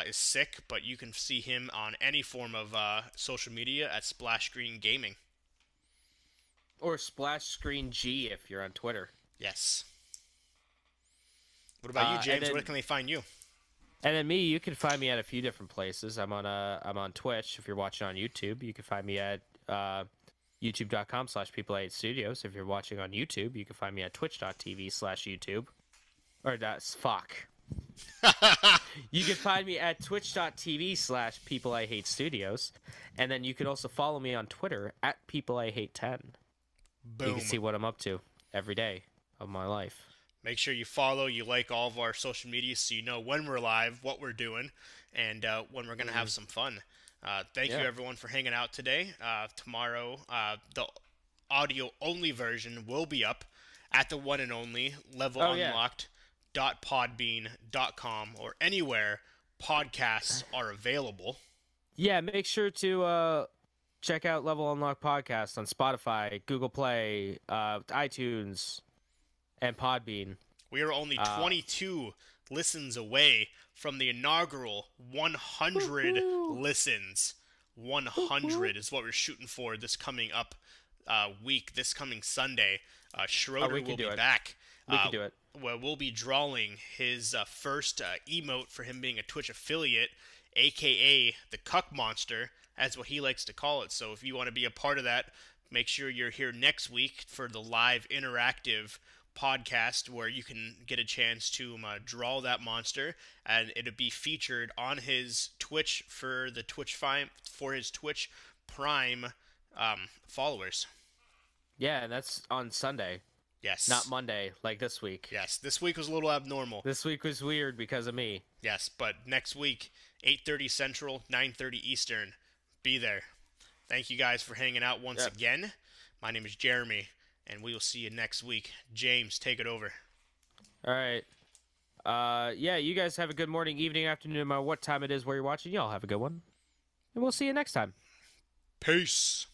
is sick, but you can see him on any form of social media at Splash Screen Gaming. Or Splash Screen G if you're on Twitter. Yes. What about you, James? Where can they find you? And then me, you can find me at a few different places. I'm on Twitch. If you're watching on YouTube, you can find me at youtube.com/People8Studios. If you're watching on YouTube, you can find me at twitch.tv/YouTube. Or fuck. You can find me at twitch.tv/PeopleIHateStudios. And then you can also follow me on Twitter at PeopleIHate10. Boom. You can see what I'm up to every day of my life. Make sure you follow, you like all of our social media so you know when we're live, what we're doing, and when we're going to have some fun. Thank you, everyone, for hanging out today. Tomorrow, the audio-only version will be up at the one and only level unlocked unlock.podbean.com or anywhere podcasts are available. Yeah, make sure to check out Level Unlock Podcast on Spotify, Google Play, iTunes, and Podbean. We are only 22 listens away from the inaugural 100 listens. 100 is what we're shooting for this coming up week, this coming Sunday. Schroeder will be back. We can do it. Where we'll be drawing his first emote for him being a Twitch affiliate, aka the Cuck Monster, as what he likes to call it. So if you want to be a part of that, make sure you're here next week for the live interactive podcast where you can get a chance to draw that monster, and it'll be featured on his Twitch for his Twitch Prime followers. Yeah, and that's on Sunday. Yes. Not Monday, like this week. Yes, this week was a little abnormal. This week was weird because of me. Yes, but next week, 8:30 Central, 9:30 Eastern, be there. Thank you guys for hanging out once again. My name is Jeremy, and we will see you next week. James, take it over. All right. Yeah, you guys have a good morning, evening, afternoon, no matter what time it is where you're watching. Y'all have a good one. And we'll see you next time. Peace.